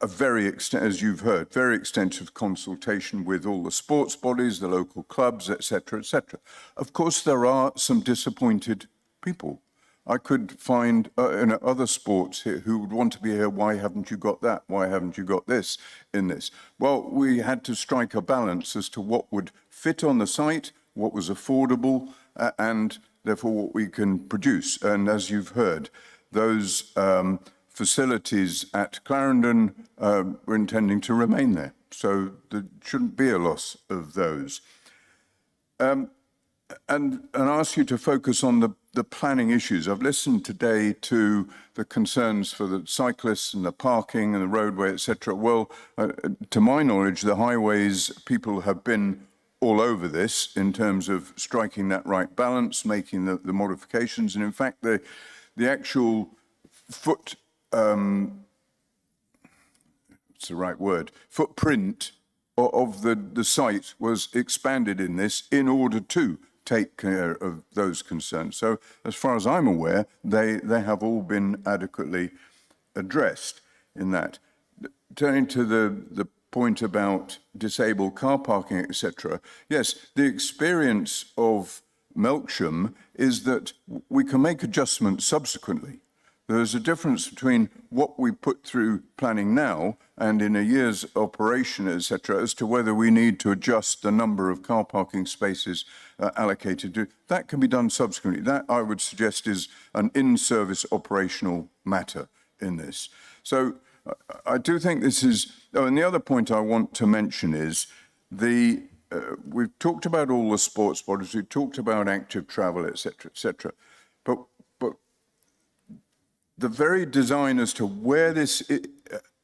a very, as you've heard, very extensive consultation with all the sports bodies, the local clubs, etc., etc. Of course, there are some disappointed people. I could find in other sports here who would want to be here. Why haven't you got that? Why haven't you got this in this? Well, we had to strike a balance as to what would fit on the site, what was affordable, and therefore what we can produce. And as you've heard, those facilities at Clarendon, we're intending to remain there. So there shouldn't be a loss of those. And ask you to focus on the planning issues. I've listened today to the concerns for the cyclists and the parking and the roadway, etc. Well, to my knowledge, the highways people have been all over this in terms of striking that right balance, making the modifications. And in fact, the actual footprint of the site was expanded in this in order to take care of those concerns. So as far as I'm aware, they have all been adequately addressed in that. Turning to the point about disabled car parking, etc. Yes, the experience of Melksham is that we can make adjustments subsequently. There's a difference between what we put through planning now and in a year's operation, etc., as to whether we need to adjust the number of car parking spaces allocated to. That can be done subsequently. That, I would suggest, is an in-service operational matter in this. So I do think this is, and the other point I want to mention is we've talked about all the sports bodies, we've talked about active travel, etc., but the very design as to where this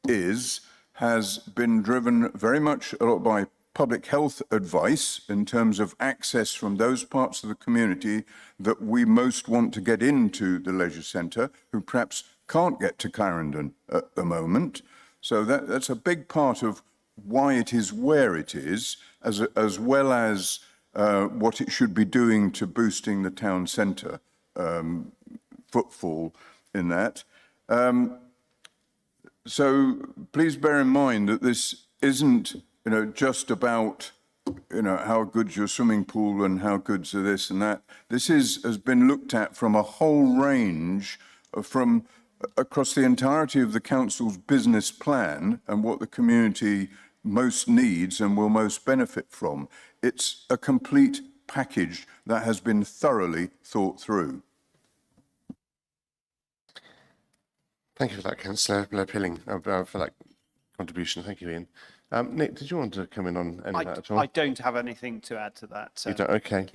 is has been driven very much by public health advice in terms of access from those parts of the community that we most want to get into the leisure centre, who perhaps can't get to Clarendon at the moment. So that's a big part of why it is where it is, as well as what it should be doing to boosting the town centre footfall in that. So please bear in mind that this isn't, just about, how good's your swimming pool and how good's this and that. This has been looked at from a whole range from across the entirety of the council's business plan and what the community most needs and will most benefit from. It's a complete package that has been thoroughly thought through. Thank you for that, Councillor Blair Pilling, for that contribution. Thank you, Ian. Nick, did you want to come in on any of that at all? I don't have anything to add to that. You don't? Okay.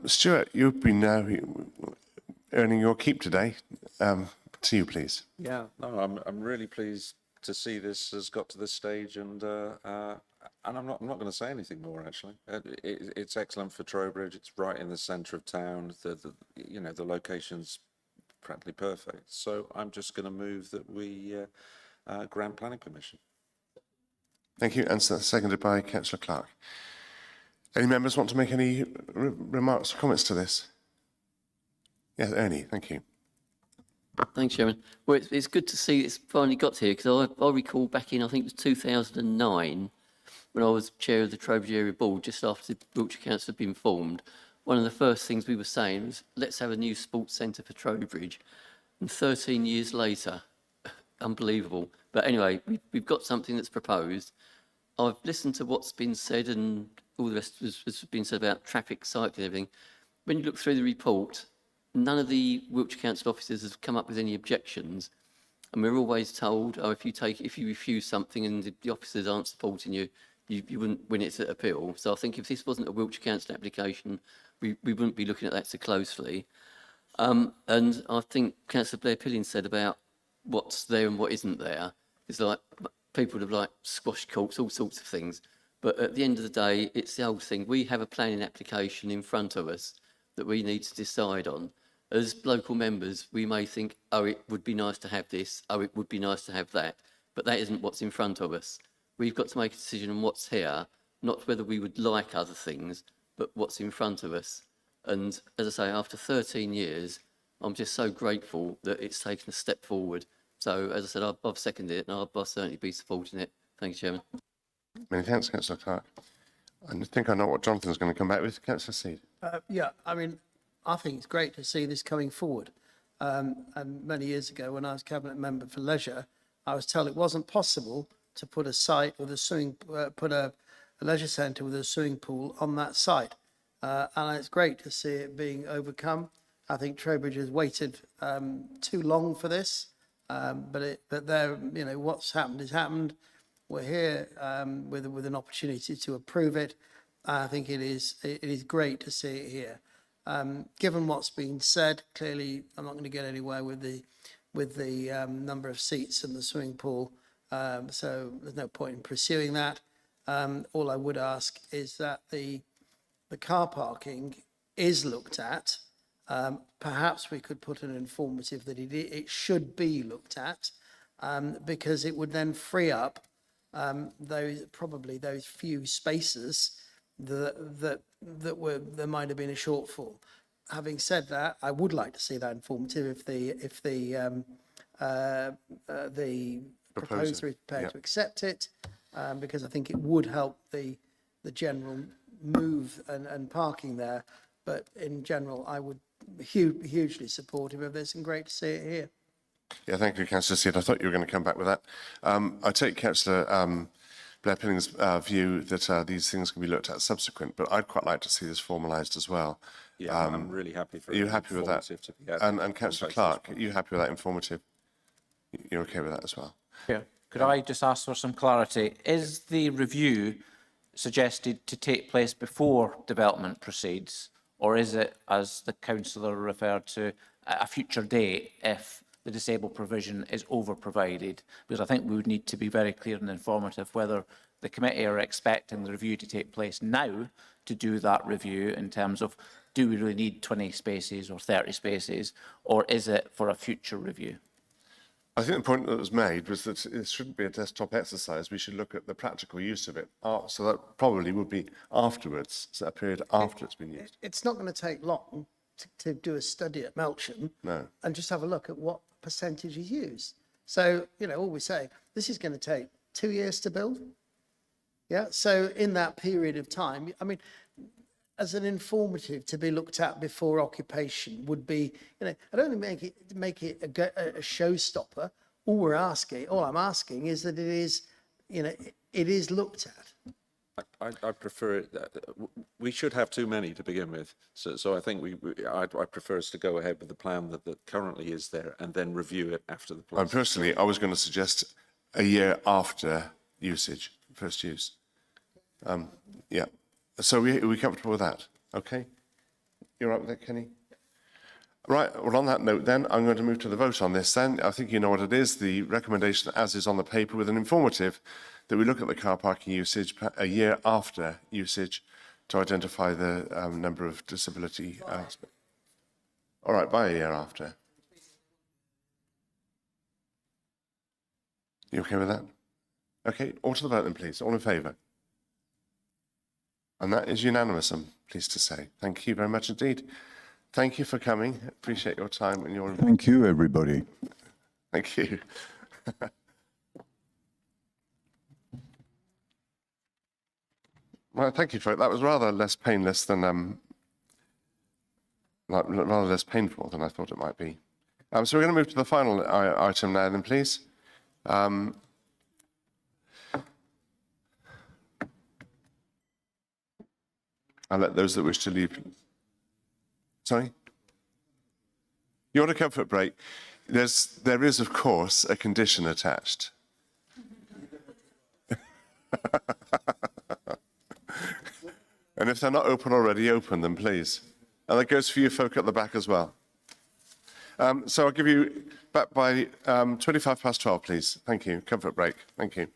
Stuart, you've been earning your keep today. To you, please. Yeah, no, I'm really pleased to see this has got to this stage, and I'm not going to say anything more. Actually, it's excellent for Trowbridge. It's right in the centre of town. The location's practically perfect. So I'm just going to move that we grant planning permission. Thank you, and seconded by Councillor Clark. Any members want to make any remarks or comments to this? Yeah, Ernie, thank you. Thanks, Chairman. Well, it's good to see it's finally got here, because I recall back in, I think it was 2009, when I was chair of the Trowbridge Area Board, just after the Wiltshire Council had been formed. One of the first things we were saying was, let's have a new sports centre for Trowbridge. And 13 years later, unbelievable. But anyway, we've got something that's proposed. I've listened to what's been said, and all the rest has been said about traffic, cycling, everything. When you look through the report, none of the Wiltshire Council officers have come up with any objections. And we're always told, oh, if you refuse something and the officers aren't supporting you, you wouldn't win it at appeal. So I think if this wasn't a Wiltshire Council application, we wouldn't be looking at that so closely. And I think Councillor Blair Pilling said about what's there and what isn't there. It's like people have like squash courts, all sorts of things. But at the end of the day, it's the old thing. We have a planning application in front of us that we need to decide on. As local members, we may think, oh, it would be nice to have this, oh, it would be nice to have that. But that isn't what's in front of us. We've got to make a decision on what's here, not whether we would like other things, but what's in front of us. And as I say, after 13 years, I'm just so grateful that it's taken a step forward. So, as I said, I've seconded it and I'll certainly be supporting it. Thank you, Chairman. Many thanks, Councillor Clark. I think I know what Jonathan's going to come back with. Councillor Seed. Yeah, I mean, I think it's great to see this coming forward. And many years ago, when I was cabinet member for leisure, I was told it wasn't possible to put a site with a leisure centre with a swimming pool on that site. And it's great to see it being overcome. I think Trowbridge has waited too long for this, but there, you know, what's happened is happened. We're here with an opportunity to approve it. I think it is great to see it here. Given what's been said, clearly I'm not going to get anywhere with the number of seats in the swimming pool, so there's no point in pursuing that. All I would ask is that the car parking is looked at. Perhaps we could put an informative that it should be looked at, because it would then free up those few spaces that there might have been a shortfall. Having said that, I would like to see that informative if the proposer is prepared to accept it, because I think it would help the general move and parking there. But in general, I would be hugely supportive of this, and great to see it here. Yeah, thank you, Councillor Seed. I thought you were going to come back with that. I take Councillor Blair Pilling's view that these things can be looked at subsequent, but I'd quite like to see this formalised as well. Yeah, I'm really happy for Are you happy with that? to be added And to Councillor the Clark, are you happy with that informative? You're okay with that as well? Yeah. Could I just ask for some clarity? Is the review suggested to take place before development proceeds, or is it, as the councillor referred to, a future date if the disabled provision is over-provided? Because I think we would need to be very clear and informative whether the committee are expecting the review to take place now to do that review in terms of, do we really need 20 spaces or 30 spaces, or is it for a future review? I think the point that was made was that it shouldn't be a desktop exercise. We should look at the practical use of it. So that probably would be afterwards, so a period after it's been used. It's not going to take long to do a study at Melksham and just have a look at what percentage is used. So, you know, all we say, this is going to take 2 years to build. Yeah, so in that period of time, I mean, as an informative to be looked at before occupation would be, you know, I don't make it a showstopper. All I'm asking is that it is, you know, it is looked at. I prefer it. We should have too many to begin with. So I think I prefer us to go ahead with the plan that currently is there and then review it after the plan. Personally, I was going to suggest a year after usage, first use. Yeah. So are we comfortable with that? Okay. You're right with that, Kenny? Right. Well, on that note, then, I'm going to move to the vote on this then. I think you know what it is. The recommendation, as is on the paper, with an informative, that we look at the car parking usage a year after usage to identify the number of disability. All right, by a year after. You okay with that? Okay, all to the vote then, please. All in favour? And that is unanimous, I'm pleased to say. Thank you very much indeed. Thank you for coming. Appreciate your time and your... Thank you, everybody. Thank you. Well, thank you for it. That was rather less painless than, rather less painful than I thought it might be. So we're going to move to the final item now then, please. I'll let those that wish to leave. Sorry? You want a comfort break? There is, of course, a condition attached. And if they're not open already, open them, please. And that goes for you folk at the back as well. So I'll give you back by 12:25, please. Thank you. Comfort break. Thank you.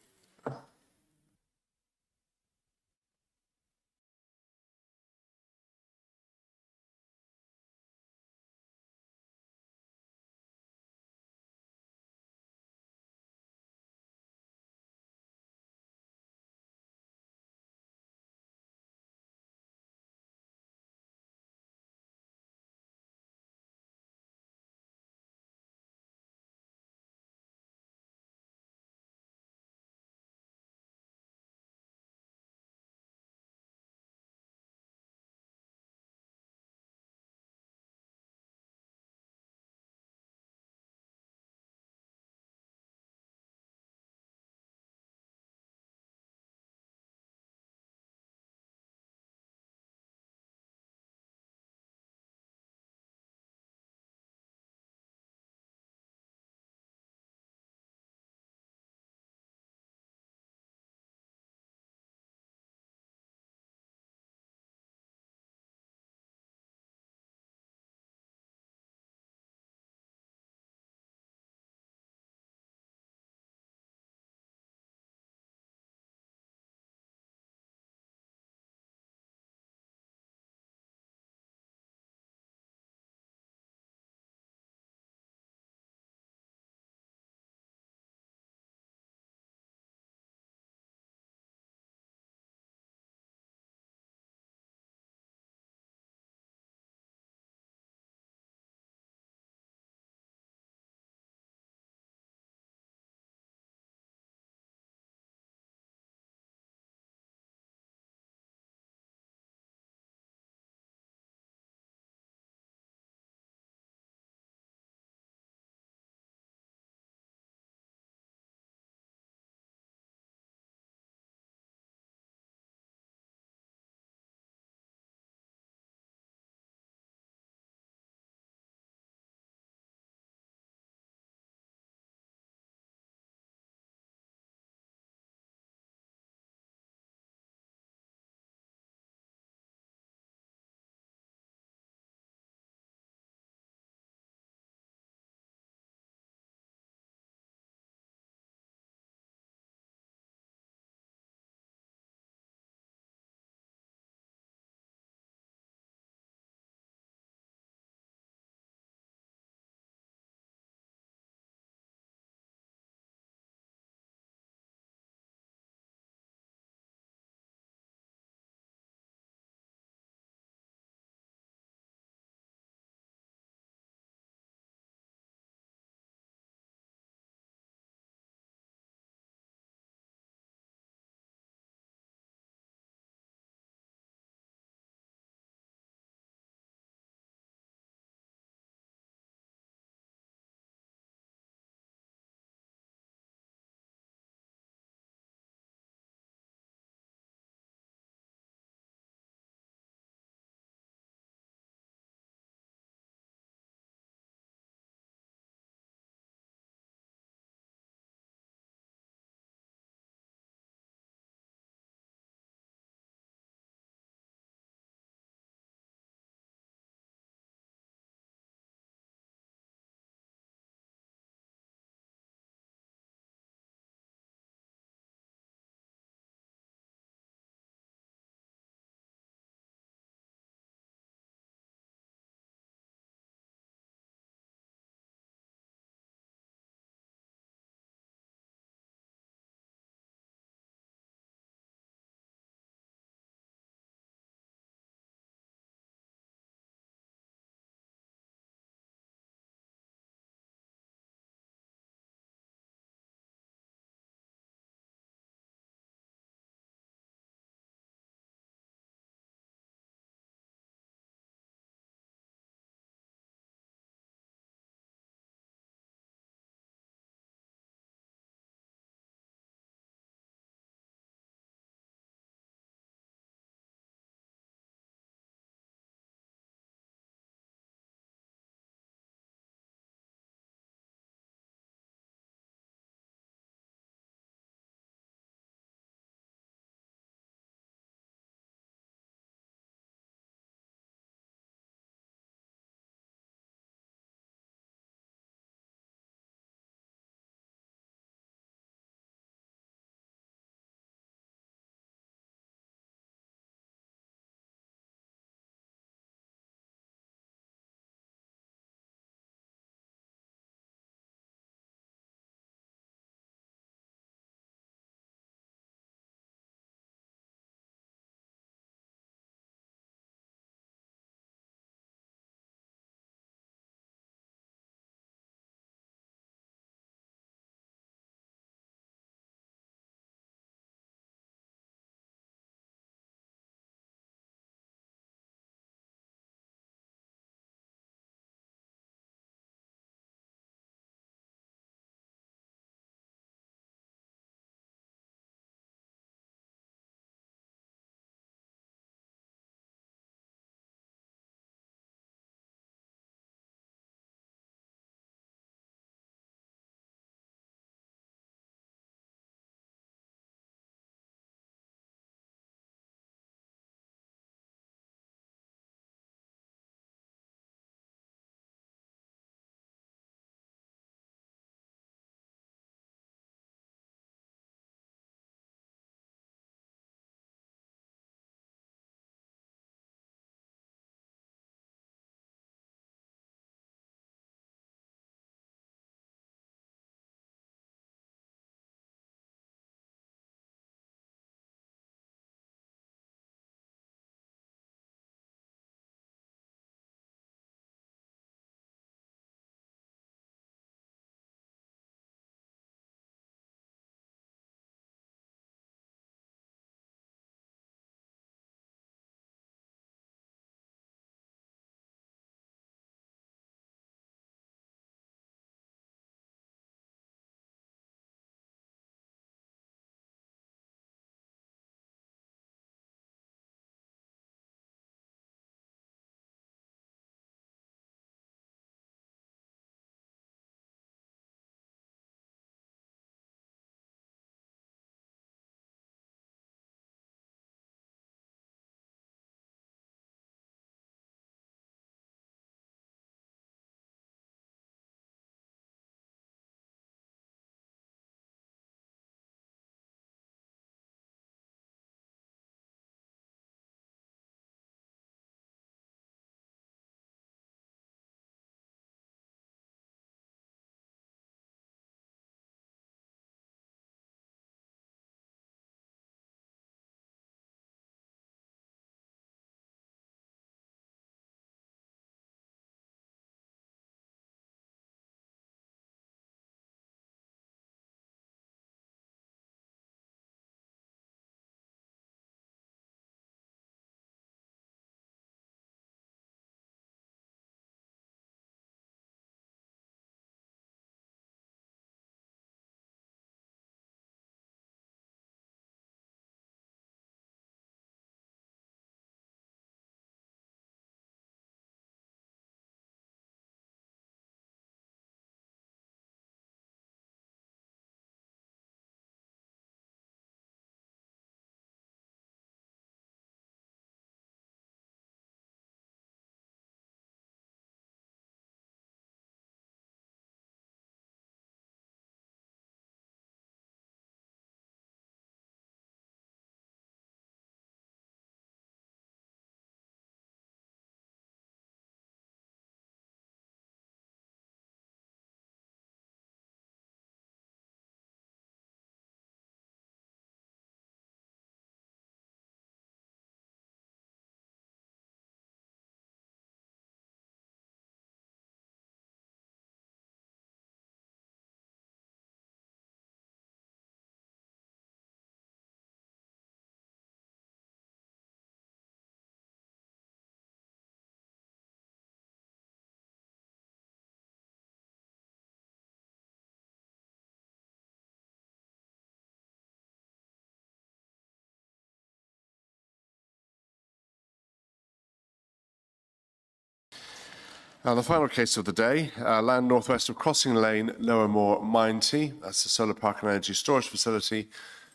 The final case of the day, land northwest of Crossing Lane, Lower Moor, Minety. That's the solar park and energy storage facility,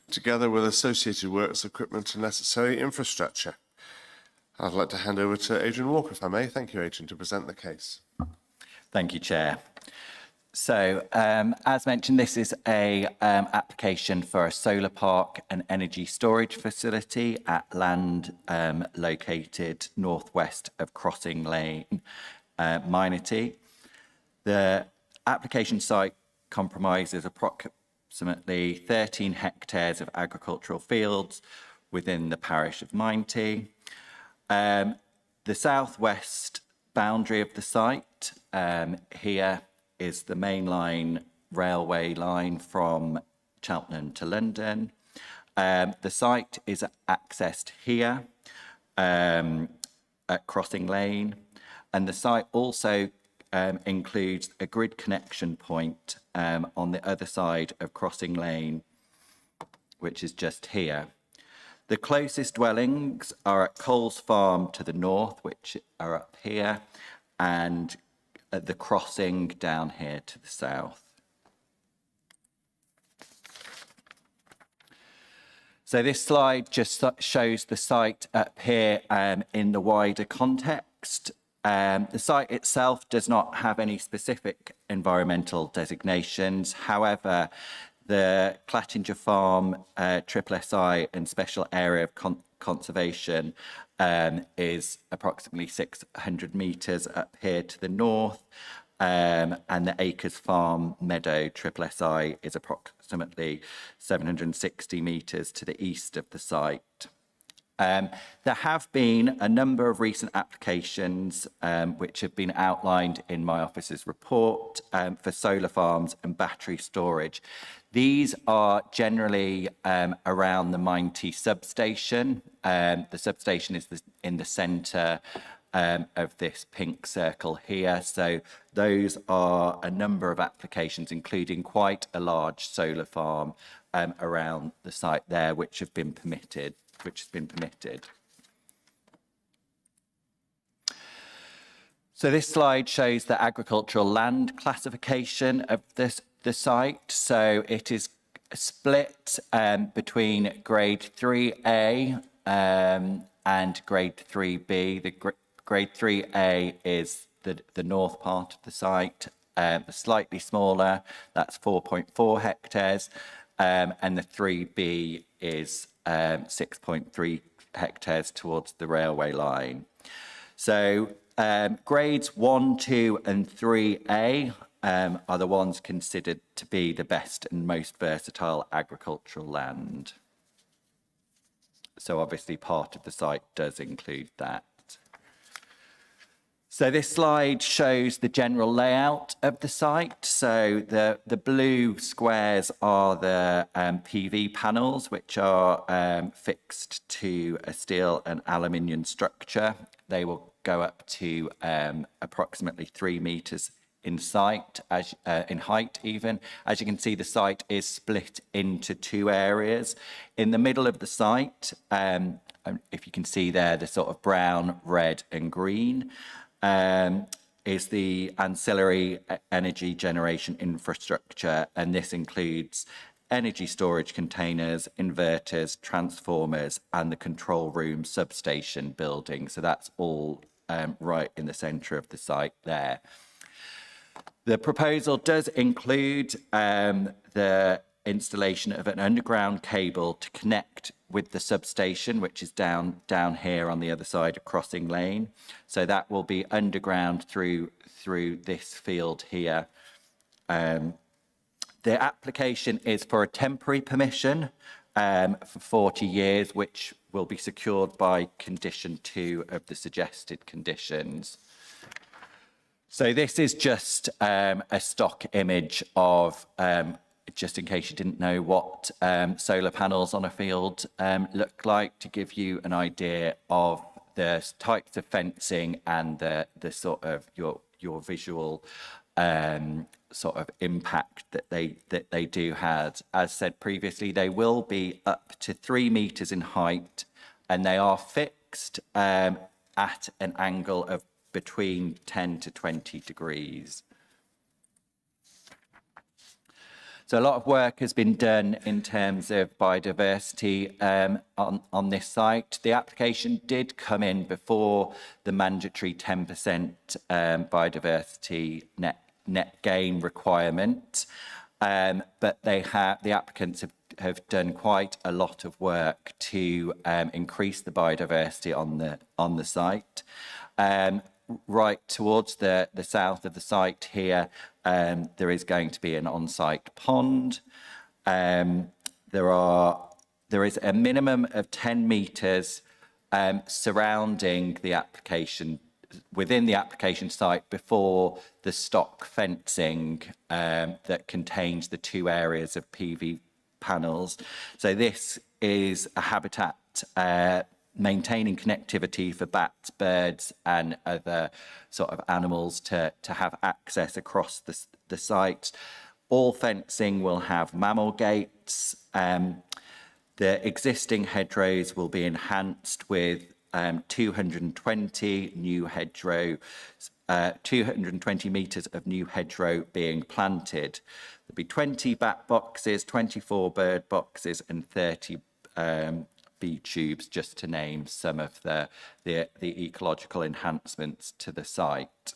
together with associated works, equipment and necessary infrastructure. I'd like to hand over to Adrian Walker, if I may. Thank you, Adrian, to present the case. Thank you, Chair. So, as mentioned, this is a application for a solar park and energy storage facility at land located northwest of Crossing Lane, Minety. The application site comprises approximately 13 hectares of agricultural fields within the parish of Minety. The southwest boundary of the site here is the mainline railway line from Cheltenham to London. The site is accessed here at Crossing Lane, and the site also includes a grid connection point on the other side of Crossing Lane, which is just here. The closest dwellings are at Coles Farm to the north, which are up here, and at the crossing down here to the south. So this slide just shows the site up here in the wider context. The site itself does not have any specific environmental designations. However, the Clattinger Farm SSSI and Special Area of Conservation is approximately 600 metres up here to the north, and the Acres Farm Meadow SSSI is approximately 760 metres to the east of the site. There have been a number of recent applications which have been outlined in my office's report for solar farms and battery storage. These are generally around the Minety substation. The substation is in the centre of this pink circle here. So those are a number of applications, including quite a large solar farm around the site there, which has been permitted. So this slide shows the agricultural land classification of the site. So it is split between grade 3A and grade 3B. The grade 3A is the north part of the site, slightly smaller, that's 4.4 hectares, and the 3B is 6.3 hectares towards the railway line. So grades 1, 2 and 3A are the ones considered to be the best and most versatile agricultural land. So obviously part of the site does include that. So this slide shows the general layout of the site. So the blue squares are the PV panels, which are fixed to a steel and aluminium structure. They will go up to approximately 3 metres in height even. As you can see, the site is split into 2 areas. In the middle of the site, if you can see there, the sort of brown, red and green, is the ancillary energy generation infrastructure, and this includes energy storage containers, inverters, transformers, and the control room substation building. So that's all right in the centre of the site there. The proposal does include the installation of an underground cable to connect with the substation, which is down here on the other side of Crossing Lane. So that will be underground through this field here. The application is for a temporary permission for 40 years, which will be secured by condition 2 of the suggested conditions. So this is just a stock image of, just in case you didn't know what solar panels on a field look like, to give you an idea of the types of fencing and the sort of your visual sort of impact that they do have. As said previously, they will be up to 3 metres in height, and they are fixed at an angle of between 10 to 20 degrees. So a lot of work has been done in terms of biodiversity on this site. The application did come in before the mandatory 10% biodiversity net gain requirement, but the applicants have done quite a lot of work to increase the biodiversity on the site. Right towards the south of the site here, there is going to be an on-site pond. There is a minimum of 10 metres surrounding the application, within the application site, before the stock fencing that contains the 2 areas of PV panels. So this is a habitat maintaining connectivity for bats, birds and other sort of animals to have access across the site. All fencing will have mammal gates. The existing hedgerows will be enhanced with 220 new hedgerow, 220 metres of new hedgerow being planted. There'll be 20 bat boxes, 24 bird boxes and 30 bee tubes, just to name some of the ecological enhancements to the site.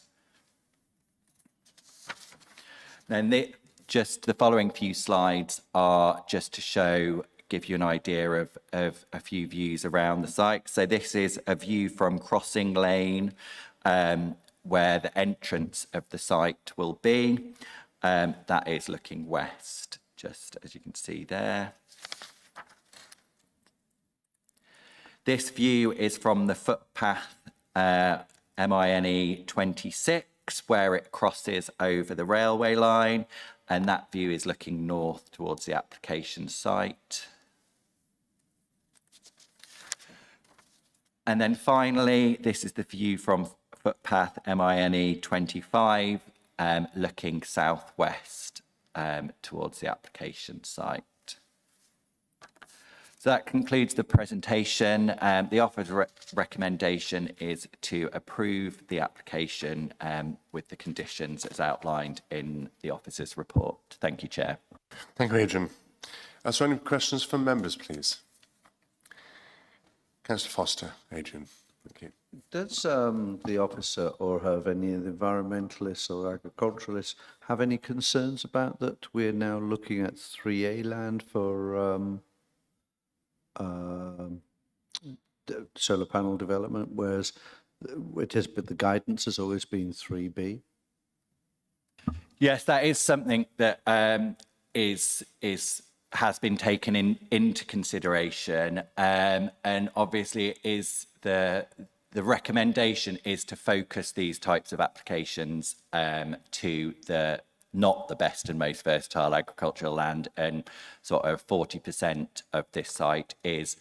Then just the following few slides are just to give you an idea of a few views around the site. So this is a view from Crossing Lane, where the entrance of the site will be. That is looking west, just as you can see there. This view is from the footpath MINE 26, where it crosses over the railway line, and that view is looking north towards the application site. And then finally, this is the view from footpath MINE 25, looking southwest towards the application site. So that concludes the presentation. The offered recommendation is to approve the application with the conditions as outlined in the officer's report. Thank you, Chair. Thank you, Adrian. Are there any questions from members, please? Councillor Foster, Adrian. Thank you. Does the officer or have any of the environmentalists or agriculturalists have any concerns about that we're now looking at 3A land for solar panel development, whereas but the guidance has always been 3B? Yes, that is something that has been taken into consideration, and obviously is the recommendation is to focus these types of applications to not the best and most versatile agricultural land, and sort of 40% of this site is,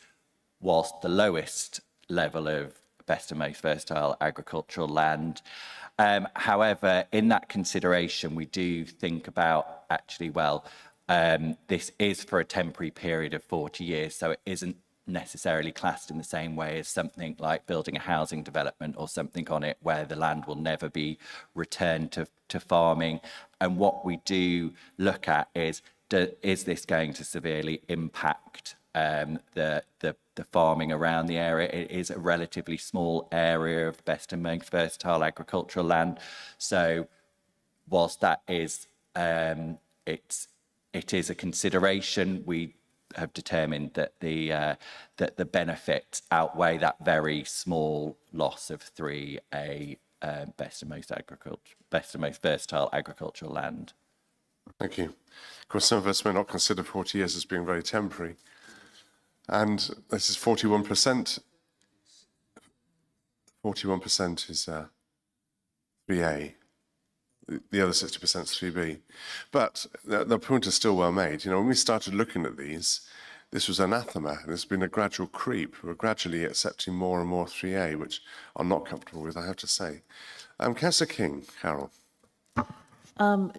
whilst the lowest level of best and most versatile agricultural land. However, in that consideration, we do think about actually, this is for a temporary period of 40 years, so it isn't necessarily classed in the same way as something like building a housing development or something on it where the land will never be returned to farming. And what we do look at is this going to severely impact the farming around the area? It is a relatively small area of best and most versatile agricultural land. So whilst that is, it is a consideration, we have determined that the benefits outweigh that very small loss of 3A best and most versatile agricultural land. Thank you. Of course, some of us may not consider 40 years as being very temporary. And this is 41%. 41% is 3A. The other 60% is 3B. But the point is still well made. You know, when we started looking at these, this was anathema. There's been a gradual creep. We're gradually accepting more and more 3A, which I'm not comfortable with, I have to say. Councillor King, Carol.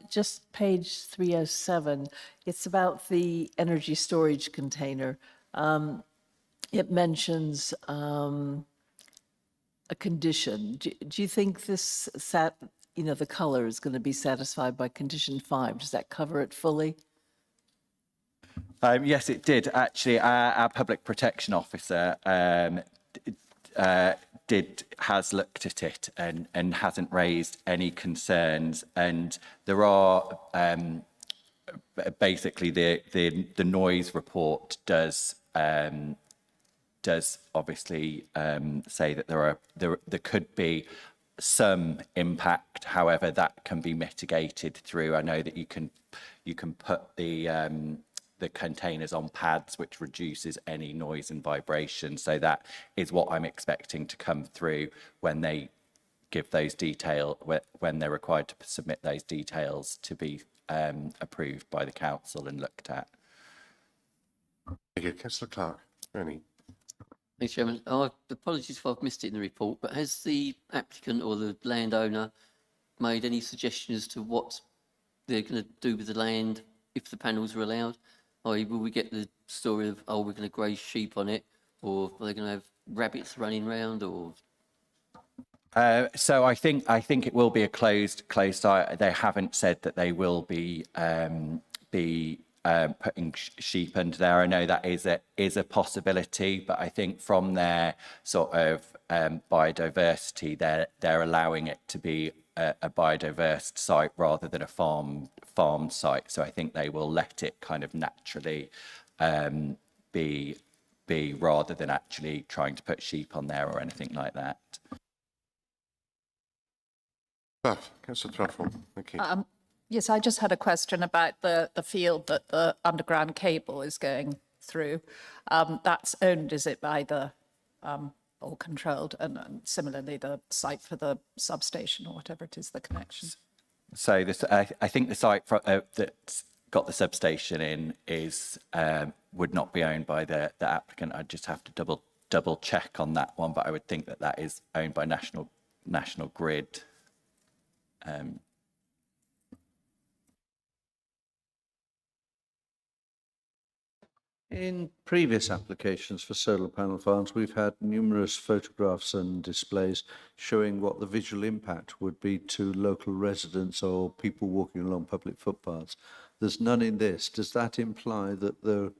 Just page 307. It's about the energy storage container. It mentions a condition. Do you think this the colour is going to be satisfied by condition 5? Does that cover it fully? Yes, it did. Actually, our public protection officer has looked at it and hasn't raised any concerns. And there are basically the noise report does obviously say that there could be some impact. However, that can be mitigated through. I know that you can put the containers on pads, which reduces any noise and vibration. So that is what I'm expecting to come through when they give those when they're required to submit those details to be approved by the council and looked at. Thank you. Councillor Clark. Really? Thanks, Chairman. Apologies if I've missed it in the report, but has the applicant or the landowner made any suggestions as to what they're going to do with the land if the panels are allowed? Will we get the story of, we're going to graze sheep on it, or are they going to have rabbits running around, or? So I think it will be a closed site. They haven't said that they will be putting sheep under there. I know that is a possibility, but I think from their sort of biodiversity, they're allowing it to be a biodiverse site rather than a farm site. So I think they will let it kind of naturally be rather than actually trying to put sheep on there or anything like that. Councillor Threadford, thank you. Yes, I just had a question about the field that the underground cable is going through. That's owned, is it, by the, or controlled, and similarly the site for the substation or whatever it is, the connection? So I think the site that's got the substation in would not be owned by the applicant. I'd just have to double check on that one, but I would think that is owned by National Grid. In previous applications for solar panel farms, we've had numerous photographs and displays showing what the visual impact would be to local residents or people walking along public footpaths. There's none in this. Does that imply that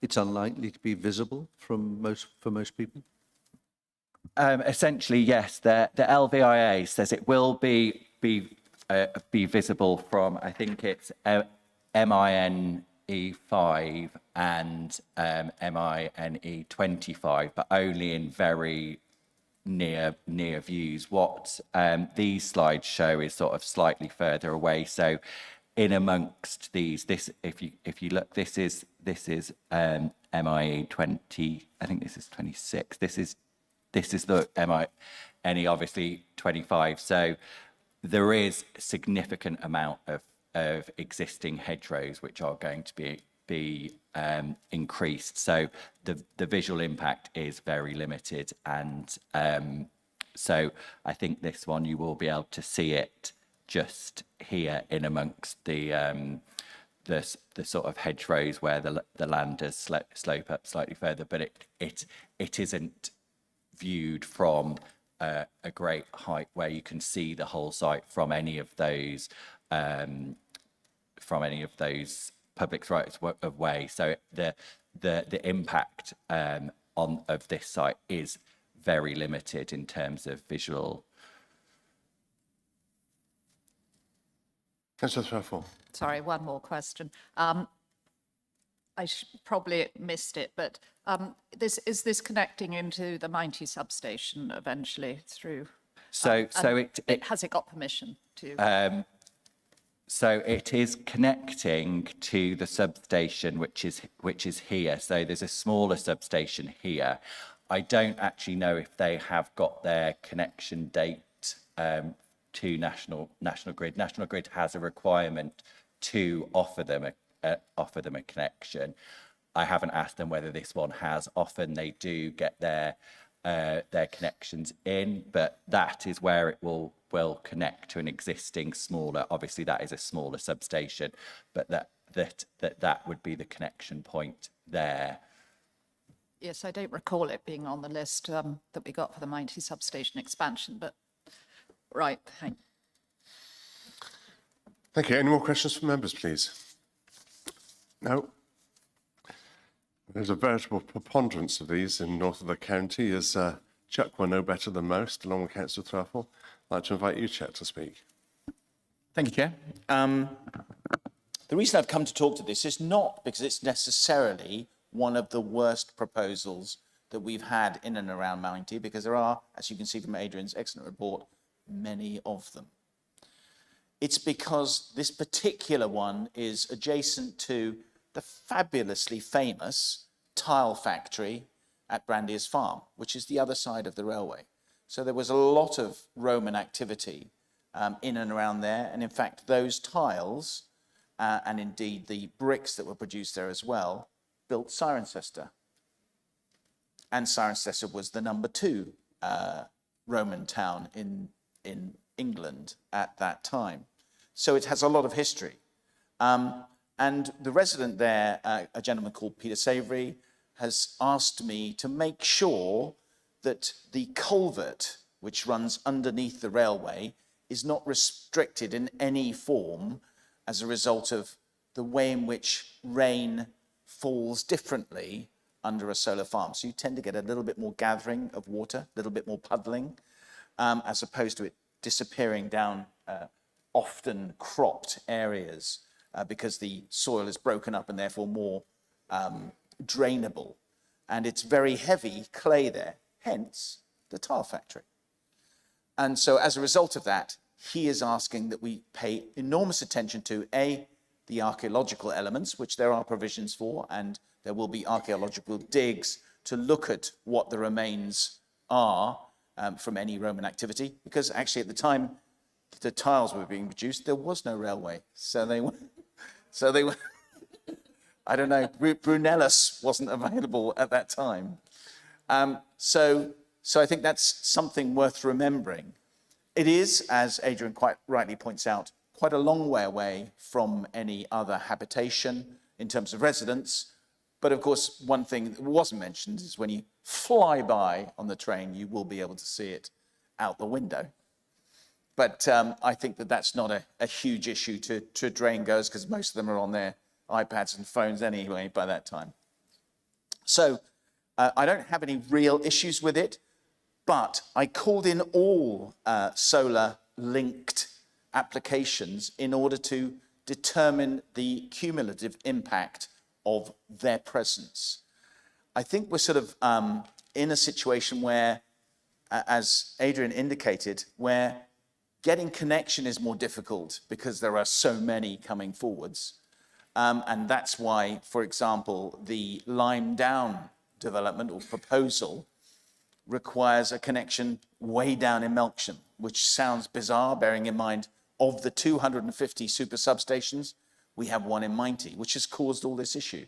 it's unlikely to be visible for most people? Essentially, yes. The LVIA says it will be visible from, I think it's MINE5 and MINE25, but only in very near views. What these slides show is sort of slightly further away. So in amongst these, if you look, this is MIE20. I think this is 26. This is the MINE obviously 25. So there is a significant amount of existing hedgerows which are going to be increased. So the visual impact is very limited, and so I think this one you will be able to see it just here in amongst the sort of hedgerows where the land does slope up slightly further, but it isn't viewed from a great height where you can see the whole site from any of those public rights of way. So the impact of this site is very limited in terms of visual. Councillor Threadford. Sorry, one more question. I probably missed it, but is this connecting into the Minety substation eventually through? So has it got permission to? So it is connecting to the substation, which is here. So there's a smaller substation here. I don't actually know if they have got their connection date to National Grid. National Grid has a requirement to offer them a connection. I haven't asked them whether this one has. Often they do get their connections in, but that is where it will connect to an existing smaller. Obviously, that is a smaller substation, but that would be the connection point there. Yes, I don't recall it being on the list that we got for the Mighty substation expansion, but right, thank Thank you. Any more questions from members, please? No? There's a veritable preponderance of these in north of the county, as Chuck will know better than most, along with Councillor Thruffle. I'd like to invite you, Chet, to speak. Thank you, Chair. The reason I've come to talk to this is not because it's necessarily one of the worst proposals that we've had in and around Mounty, because there are, as you can see from Adrian's excellent report, many of them. It's because this particular one is adjacent to the fabulously famous tile factory at Brandiers Farm, which is the other side of the railway. So there was a lot of Roman activity in and around there. And in fact, those tiles and indeed the bricks that were produced there as well, built Cirencester. And Cirencester was the number 2 Roman town in England at that time. So it has a lot of history. And the resident there, a gentleman called Peter Savory, has asked me to make sure that the culvert, which runs underneath the railway, is not restricted in any form as a result of the way in which rain falls differently under a solar farm. So you tend to get a little bit more gathering of water, a little bit more puddling, as opposed to it disappearing down often cropped areas because the soil is broken up and therefore more drainable. And it's very heavy clay there, hence the tile factory. And so as a result of that, he is asking that we pay enormous attention to A, the archaeological elements, which there are provisions for, and there will be archaeological digs to look at what the remains are from any Roman activity, because actually at the time the tiles were being produced, there was no railway. So they were, I don't know, Brunellus wasn't available at that time. So I think that's something worth remembering. It is, as Adrian quite rightly points out, quite a long way away from any other habitation in terms of residents. But of course, one thing that wasn't mentioned is when you fly by on the train, you will be able to see it out the window. But I think that that's not a huge issue to train goers, because most of them are on their iPads and phones anyway by that time. So I don't have any real issues with it, but I called in all solar-linked applications in order to determine the cumulative impact of their presence. I think we're sort of in a situation where, as Adrian indicated, where getting connection is more difficult because there are so many coming forwards. And that's why, for example, the Lime Down development or proposal requires a connection way down in Melksham, which sounds bizarre, bearing in mind of the 250 super substations, we have one in Mighty, which has caused all this issue.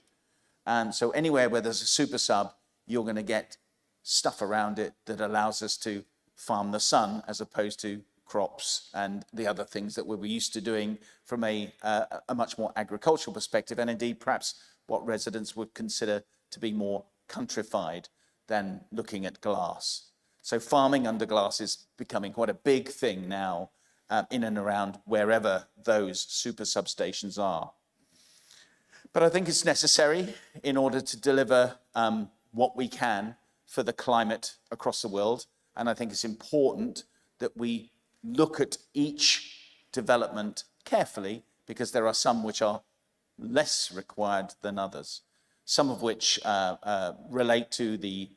So anywhere where there's a super sub, you're going to get stuff around it that allows us to farm the sun as opposed to crops and the other things that we were used to doing from a much more agricultural perspective, and indeed perhaps what residents would consider to be more countrified than looking at glass. So farming under glass is becoming quite a big thing now in and around wherever those super substations are. But I think it's necessary in order to deliver what we can for the climate across the world. And I think it's important that we look at each development carefully, because there are some which are less required than others, some of which relate to the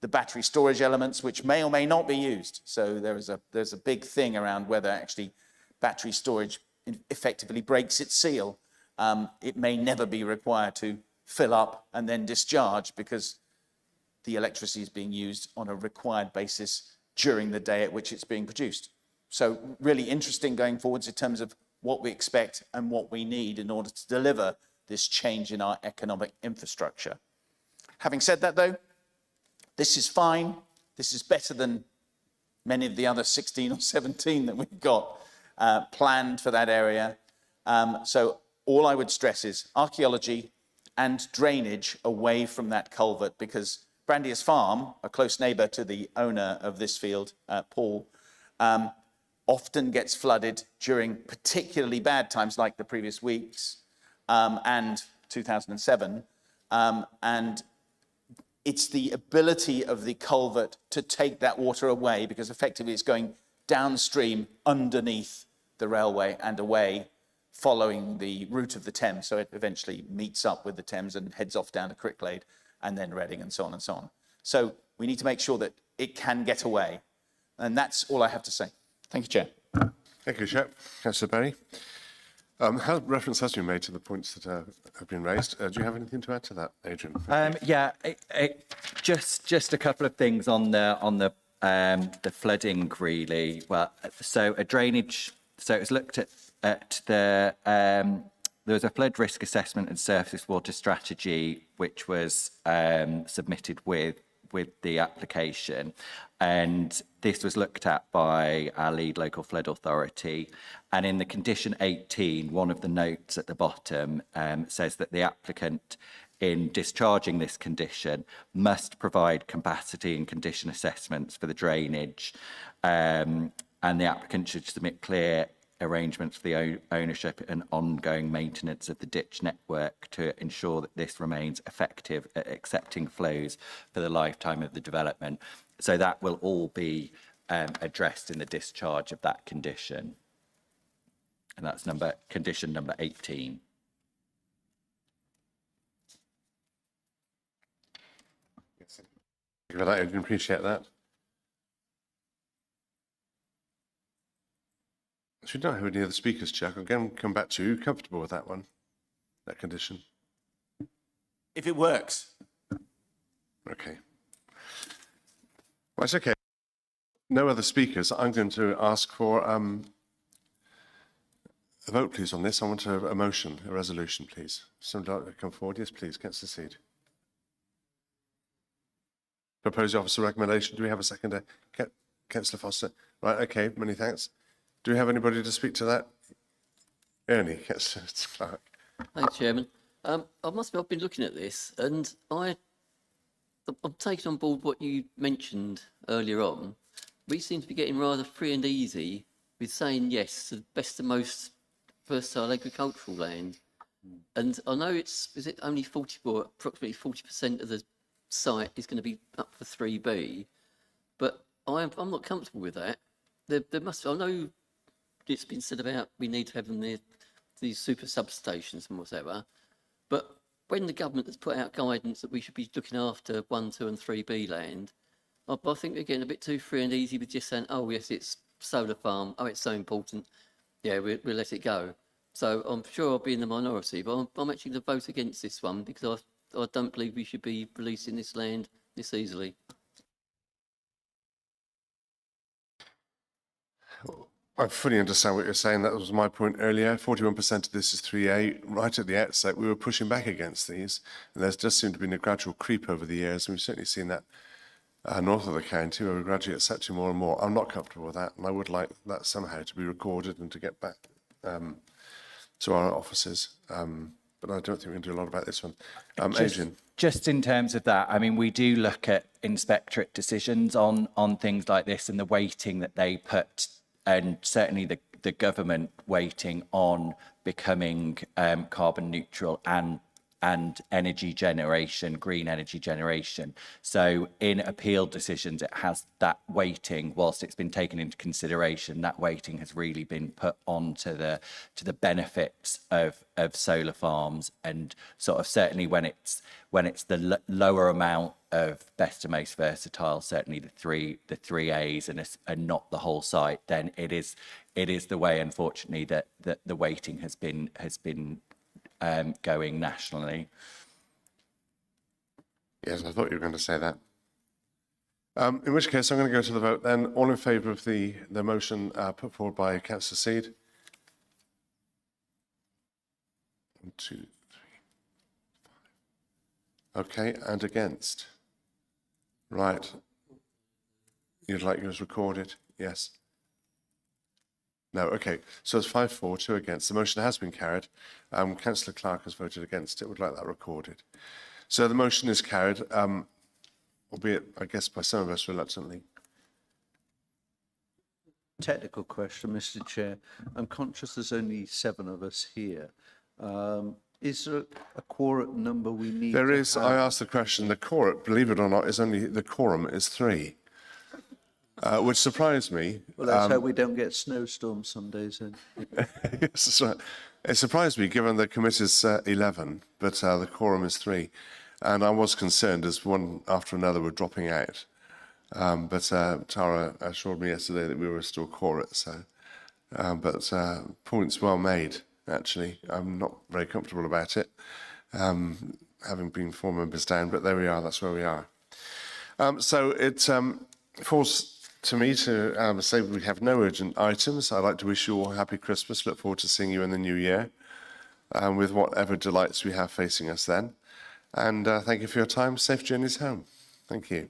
battery storage elements, which may or may not be used. So there's a big thing around whether actually battery storage effectively breaks its seal. It may never be required to fill up and then discharge, because the electricity is being used on a required basis during the day at which it's being produced. So really interesting going forwards in terms of what we expect and what we need in order to deliver this change in our economic infrastructure. Having said that, though, this is fine. This is better than many of the other 16 or 17 that we've got planned for that area. So all I would stress is archaeology and drainage away from that culvert, because Brandias Farm, a close neighbour to the owner of this field, Paul, often gets flooded during particularly bad times like the previous weeks and 2007. And it's the ability of the culvert to take that water away, because effectively it's going downstream underneath the railway and away, following the route of the Thames. So it eventually meets up with the Thames and heads off down to Cricklade and then Reading and so on and so on. So we need to make sure that it can get away. And that's all I have to say. Thank you, Chair. Thank you, Chair. Councillor Berry. Reference has been made to the points that have been raised. Do you have anything to add to that, Adrian? Yeah, just a couple of things on the flooding, really. Well, so a drainage. So it was looked at the. There was a flood risk assessment and surface water strategy which was submitted with the application, and this was looked at by our lead local flood authority. And in the condition 18, one of the notes at the bottom says that the applicant, in discharging this condition, must provide capacity and condition assessments for the drainage, and the applicant should submit clear arrangements for the ownership and ongoing maintenance of the ditch network to ensure that this remains effective at accepting flows for the lifetime of the development. So that will all be addressed in the discharge of that condition. And that's condition number 18. Thank you for that, Adrian. Appreciate that. Should not have any other speakers, Chuck. Again, come back to you. Comfortable with that one, that condition? If it works. Okay. Well, it's okay. No other speakers. I'm going to ask for a vote, please, on this. I want a motion, a resolution, please. Somebody like to come forward? Yes, please. Councillor Seed. Proposed officer recommendation. Do we have a seconder? Councillor Foster. Right, okay. Many thanks. Do we have anybody to speak to that? Ernie, Councillor Clark. Thanks, Chairman. I must admit, I've been looking at this, and I'm taking on board what you mentioned earlier on. We seem to be getting rather free and easy with saying yes to the best and most versatile agricultural land. And I know is it only approximately 40% of the site is going to be up for 3B, but I'm not comfortable with that. There must, I know it's been said about we need to have them near these super substations and whatever, but when the government has put out guidance that we should be looking after 1, 2 and 3B land, I think we're getting a bit too free and easy with just saying, oh yes, it's solar farm, oh it's so important, yeah, we'll let it go. So I'm sure I'll be in the minority, but I'm actually going to vote against this one because I don't believe we should be releasing this land this easily. I fully understand what you're saying. That was my point earlier. 41% of this is 3A. Right at the outset, we were pushing back against these, and there does seem to be a gradual creep over the years, and we've certainly seen that north of the county, where we gradually accepting more and more. I'm not comfortable with that, and I would like that somehow to be recorded and to get back to our offices. But I don't think we can do a lot about this one. Adrian. Just in terms of that, I mean, we do look at inspectorate decisions on things like this and the weighting that they put, and certainly the government weighting on becoming carbon neutral and energy generation, green energy generation. So in appeal decisions, it has that weighting. Whilst it's been taken into consideration, that weighting has really been put on to the benefits of solar farms, and sort of certainly when it's the lower amount of best and most versatile, certainly the three A's and not the whole site, then it is the way, unfortunately, that the weighting has been going nationally. Yes, I thought you were going to say that. In which case, I'm going to go to the vote then. All in favour of the motion put forward by Councillor Seed? 1, 2, 3, 5. Okay, and against? Right. You'd like yours recorded? Yes. No, okay. So it's 5-4, 2 against. The motion has been carried. Councillor Clark has voted against it. Would like that recorded. So the motion is carried. albeit, I guess, by some of us reluctantly. Technical question, Mr. Chair. I'm conscious there's only 7 of us here. Is there a quorum number we need? There to is, I have? asked the question, the quorum, believe it or not, the quorum is 3, which surprised me. Well, let's hope we don't get snowstorms some days then. Yes, that's right. It surprised me, given the committee's 11, but the quorum is 3. And I was concerned as one after another were dropping out. But Tara assured me yesterday that we were still quorate, so. But points well made, actually. I'm not very comfortable about it, having been 4 members down, but there we are, that's where we are. So it falls to me to say we have no urgent items. I'd like to wish you all a happy Christmas. Look forward to seeing you in the new year with whatever delights we have facing us then. And thank you for your time. Safe journeys home. Thank you.